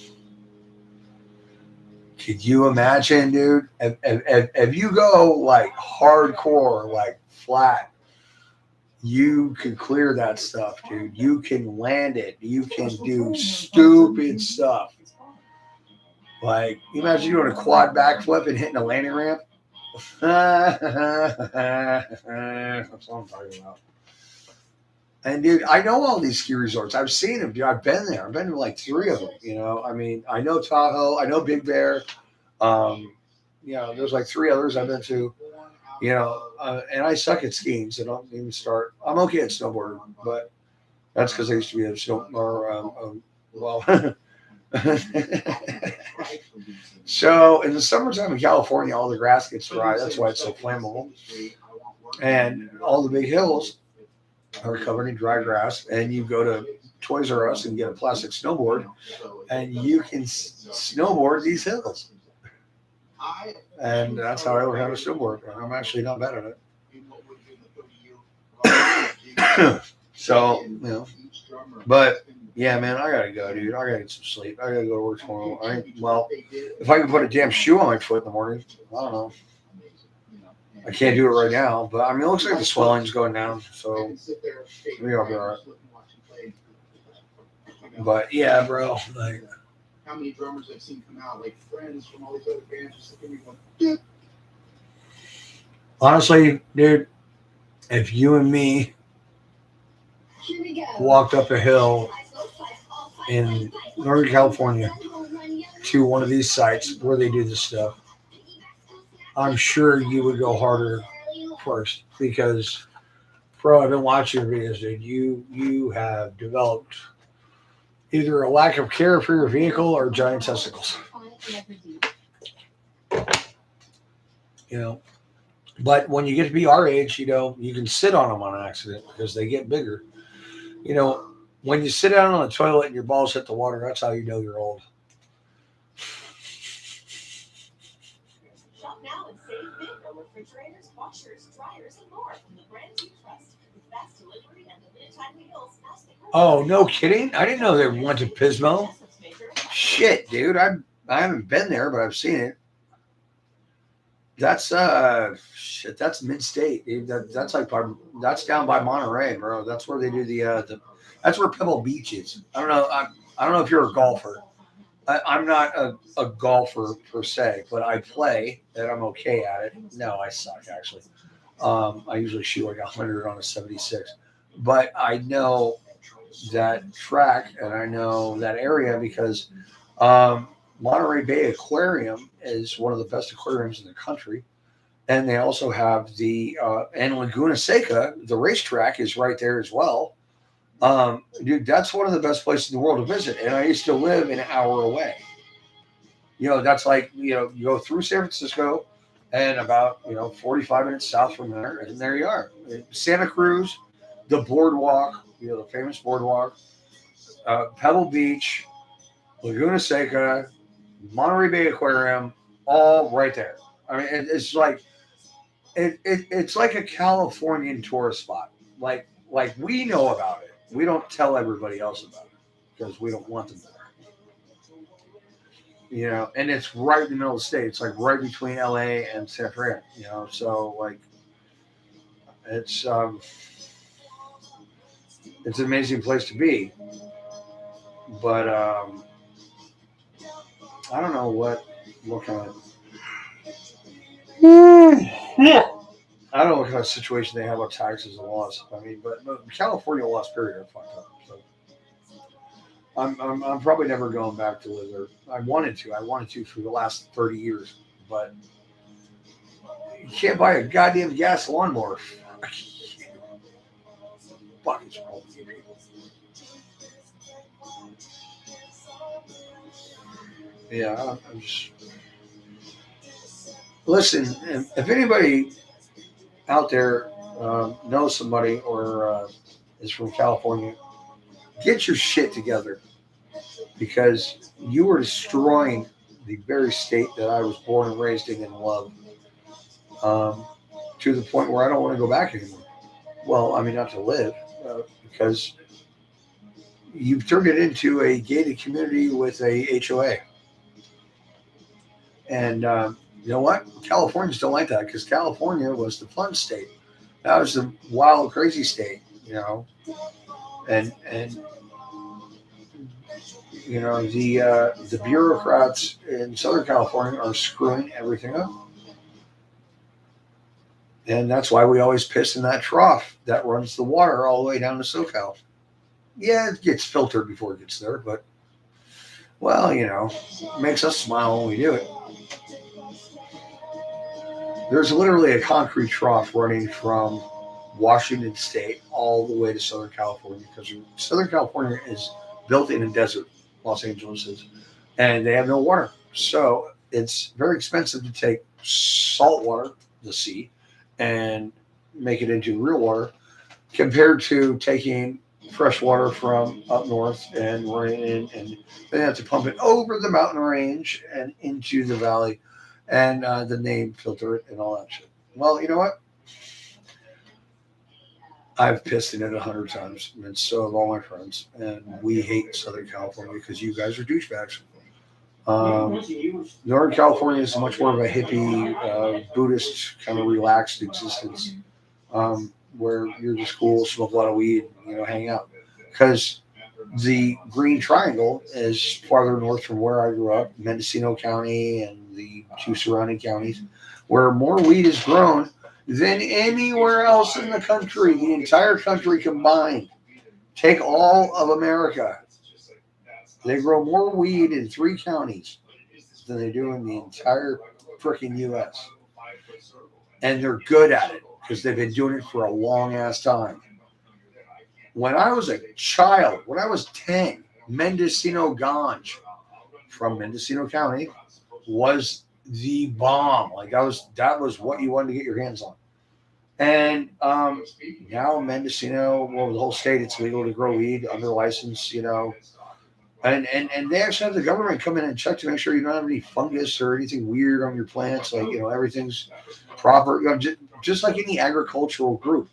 Could you imagine, dude? If you go like hardcore, like flat, you can clear that stuff, dude. You can land it. You can do stupid stuff. Like, you imagine doing a quad backflip and hitting a landing ramp. That's what I'm talking about. And dude, I know all these ski resorts. I've seen them, dude. I've been there. I've been to like 3 of them. You know, I mean, I know Tahoe. I know Big Bear. You know, there's like 3 others I've been to. You know, and I suck at skiing, so don't even start. I'm okay at snowboarding, but that's because I used to be a snow or well. So in the summertime in California, all the grass gets dry. That's why it's so flammable, and all the big hills are covered in dry grass. And you go to Toys R Us and get a plastic snowboard, and you can snowboard these hills. And that's how I learned how to snowboard. And I'm actually not bad at it. So, you know, but yeah, man, I gotta go, dude. I gotta get some sleep. I gotta go to work tomorrow. Well, if I can put a damn shoe on my foot in the morning, I don't know. I can't do it right now, but I mean, it looks like the swelling's going down, so maybe I'll be all right. But yeah, bro, like. How many drummers I've seen come out, like friends from all these other bands, just looking at me going, Honestly, dude, if you and me walked up a hill in Northern California to one of these sites where they do this stuff, I'm sure you would go harder first because, bro, I've been watching your videos, dude. You have developed either a lack of care for your vehicle or giant testicles. You know, but when you get to be our age, you know, you can sit on them on an accident because they get bigger. You know, when you sit down on the toilet and your balls hit the water, that's how you know you're old. Shop now and save big on refrigerators, washers, dryers, and more from the brands you trust. With fast delivery and limited time meals, ask the Oh, no kidding? I didn't know they went to Pismo. Shit, dude. I haven't been there, but I've seen it. That's shit. That's mid-state, dude. That's like that's down by Monterey, bro. That's where they do the that's where Pebble Beach is. I don't know. I don't know if you're a golfer. I'm not a golfer per se, but I play and I'm okay at it. No, I suck actually. I usually shoot like 100 on a 76, but I know that track and I know that area because Monterey Bay Aquarium is one of the best aquariums in the country. And they also have the, and Laguna Seca, the racetrack is right there as well. Dude, that's one of the best places in the world to visit. And I used to live an hour away. You know, that's like, you know, you go through San Francisco and about, 45 minutes south from there, and there you are. Santa Cruz, the boardwalk, the famous boardwalk, Pebble Beach, Laguna Seca, Monterey Bay Aquarium, all right there. I mean, it's like it's like a Californian tourist spot. Like we know about it. We don't tell everybody else about it because we don't want them there. And it's right in the middle of the state. It's like right between LA and San Fran. So like it's an amazing place to be. But I don't know what kind of. I I don't know what kind of situation they have on taxes and laws. I mean, but California laws, period, are fucked up. So I'm probably never going back to live there. I wanted to for the last 30 years, but you can't buy a goddamn gas lawnmower. Fuck is wrong with you people? Yeah, I'm just listen. If anybody out there knows somebody or is from California, get your shit together because you are destroying the very state that I was born and raised in and love, to the point where I don't want to go back anymore. Well, I mean, not to live, because you've turned it into a gated community with a HOA. And you know what? Californians don't like that because California was the fun state. That was the wild, crazy state, you know. And you know the bureaucrats in Southern California are screwing everything up. And that's why we always piss in that trough that runs the water all the way down to SoCal. Yeah, it gets filtered before it gets there, but well, you know, it makes us smile when we do it. There's literally a concrete trough running from Washington State all the way to Southern California because Southern California is built in a desert, Los Angeles is, and they have no water. So it's very expensive to take salt water, the sea, and make it into real water compared to taking fresh water from up north and running in, and they have to pump it over the mountain range and into the valley and the name filter it and all that shit. Well, you know what? I've pissed in it 100 times, and so have all my friends. And we hate Southern California because you guys are douchebags. Northern California is much more of a hippie, Buddhist kind of relaxed existence, where you're just cool, smoke a lot of weed, you know, hang out. Because the Green Triangle is farther north from where I grew up, Mendocino County and the two surrounding counties, where more weed is grown than anywhere else in the country, the entire country combined. Take all of America. They grow more weed in 3 counties than they do in the entire freaking U.S. And they're good at it because they've been doing it for a long ass time. When I was a child, when I was 10, Mendocino Ganj from Mendocino County was the bomb. Like that was what you wanted to get your hands on. And now Mendocino, well, the whole state, it's legal to grow weed under license, you know. And they actually have the government come in and check to make sure you don't have any fungus or anything weird on your plants. Like, you know, everything's proper, you know, just like any agricultural group,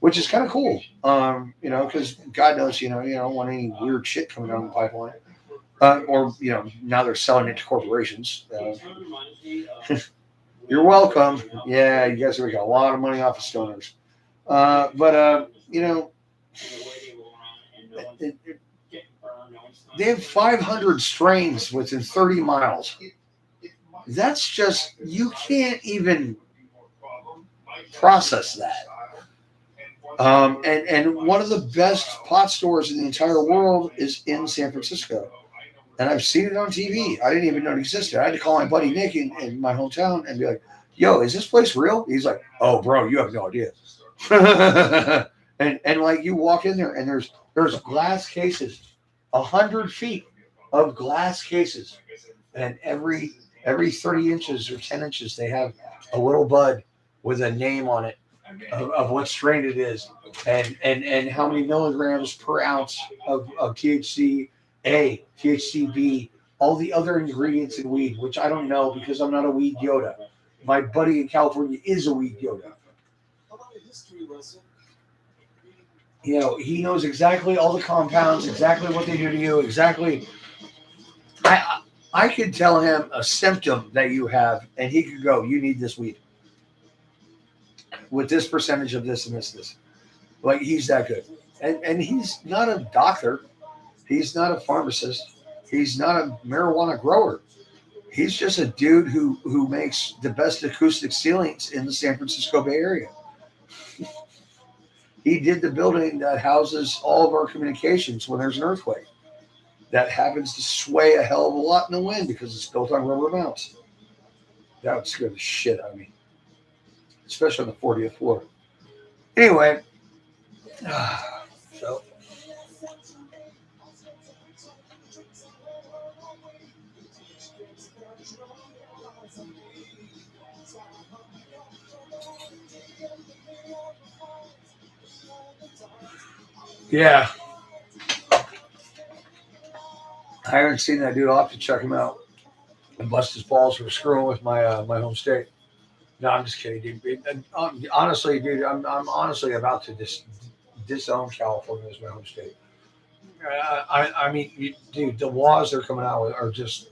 which is kind of cool. You know, because God knows, you don't want any weird shit coming down the pipeline. Or, you know, now they're selling it to corporations. You're welcome. Yeah, you guys are making a lot of money off of stoners. You know, they have 500 strains within 30 miles. That's just, you can't even process that. And one of the best pot stores in the entire world is in San Francisco. And I've seen it on TV. I didn't even know it existed. I had to call my buddy Nick in my hometown and be like, yo, is this place real? He's like, oh, bro, you have no idea. and like you walk in there and there's glass cases, 100 feet of glass cases. And every 30 inches or 10 inches, they have a little bud with a name on it of what strain it is and how many milligrams per ounce of THC A, THC B, all the other ingredients in weed, which I don't know because I'm not a weed Yoda. My buddy in California is a weed Yoda. You know, he knows exactly all the compounds, exactly what they do to you, exactly. I could tell him a symptom that you have, and he could go, you need this weed. With this percentage of this and this. Like, he's that good. And he's not a doctor. He's not a pharmacist. He's not a marijuana grower. He's just a dude who makes the best acoustic ceilings in the San Francisco Bay Area. He did the building that houses all of our communications when there's an earthquake. That happens to sway a hell of a lot in the wind because it's built on rubber mounts. That would scare the shit out of me, especially on the 40th floor. Anyway, so yeah, I haven't seen that dude. I'll have to check him out and bust his balls for screwing with my home state. No, I'm just kidding, dude. And, honestly, dude, I'm honestly about to disown California as my home state. I mean, dude, the laws they're coming out with are just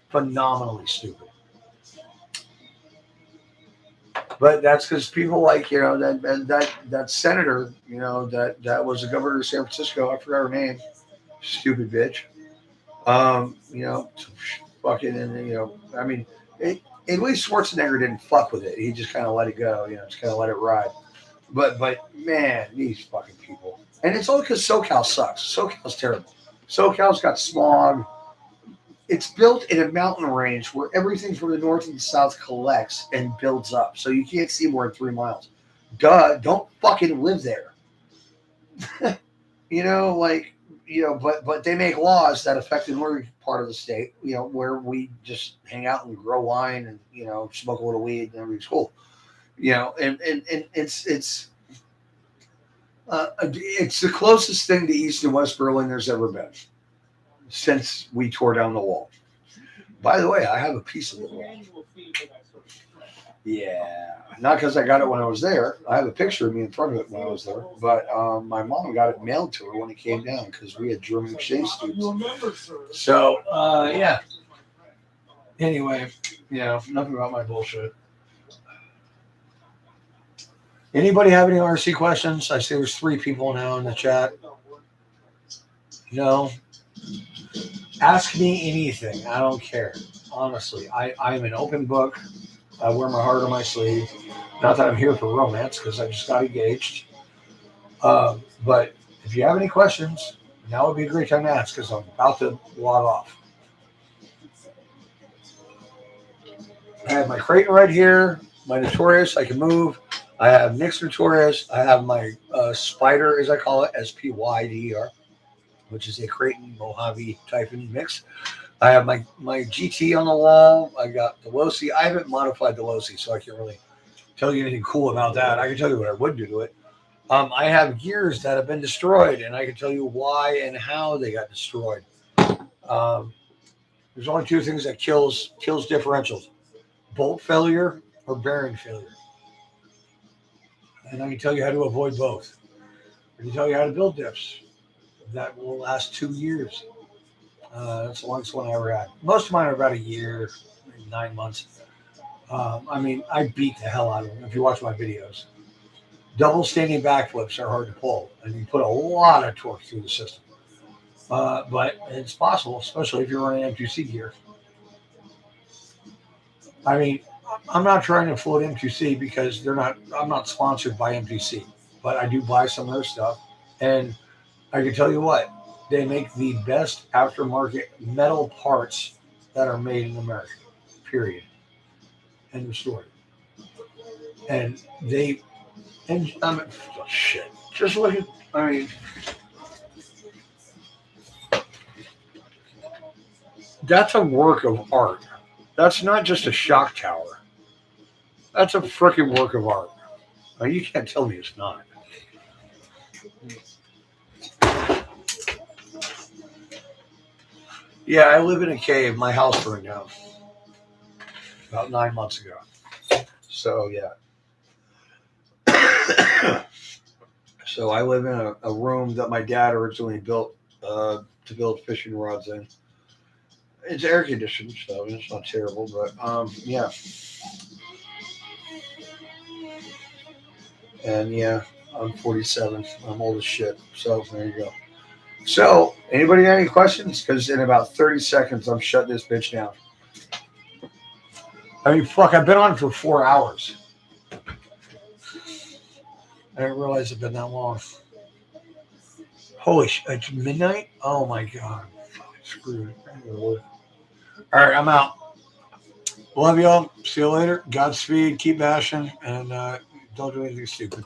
phenomenally stupid. But that's because people like, that senator, that was the governor of San Francisco. I forgot her name. Stupid bitch. Fucking, and I mean, at least Schwarzenegger didn't fuck with it. He just kind of let it go. Just kind of let it ride. But man, these fucking people. And it's all because SoCal sucks. SoCal's terrible. SoCal's got smog. It's built in a mountain range where everything from the north and the south collects and builds up. So you can't see more than 3 miles. Duh, don't fucking live there. But they make laws that affect the northern part of the state, where we just hang out and grow wine and, smoke a little weed and everything's cool. And it's the closest thing to East and West Berlin there's ever been since we tore down the wall. By the way, I have a piece of the wall. Yeah, not because I got it when I was there. I have a picture of me in front of it when I was there. But my mom got it mailed to her when it came down because we had German exchange students. So, yeah. Anyway, nothing about my bullshit. Anybody have any RC questions? I see there's 3 people now in the chat. No. Ask me anything. I don't care. Honestly, I'm an open book. I wear my heart on my sleeve. Not that I'm here for romance, because I just got engaged. But if you have any questions, now would be a great time to ask, because I'm about to log off. I have my Creighton right here, my Notorious, I can move. I have Nick's Notorious. I have my Spider, as I call it, SPYDER, which is a Creighton Mojave Typhon mix. I have my GT on the wall. I got the Losi. I haven't modified the Losi, so I can't really tell you anything cool about that. I can tell you what I would do to it. I have gears that have been destroyed, and I can tell you why and how they got destroyed. There's only 2 things that kills differentials: bolt failure or bearing failure. And I can tell you how to avoid both. I can tell you how to build diffs that will last 2 years. That's the longest one I ever had. Most of mine are about a year, 9 months. I beat the hell out of them if you watch my videos. Double standing backflips are hard to pull, and you put a lot of torque through the system. But it's possible, especially if you're running M2C gear. I'm not trying to float M2C because I'm not sponsored by M2C, but I do buy some of their stuff. And I can tell you what, they make the best aftermarket metal parts that are made in America, period. End of story. And shit. Just look at, that's a work of art. That's not just a shock tower. That's a freaking work of art. Now, you can't tell me it's not. Yeah, I live in a cave. My house burned down about 9 months ago. So, yeah. So I live in a room that my dad originally built to build fishing rods in. It's air conditioned, so it's not terrible, but yeah. And yeah, I'm 47. I'm old as shit. So there you go. So, anybody got any questions? Because in about 30 seconds, I'm shutting this bitch down. Fuck, I've been on for 4 hours. didn't realize it'd been that long. Holy sh! It's midnight. Oh my god. Screw it. All right, I'm out. Love y'all. See you later. Godspeed. Keep bashing, and don't do anything stupid.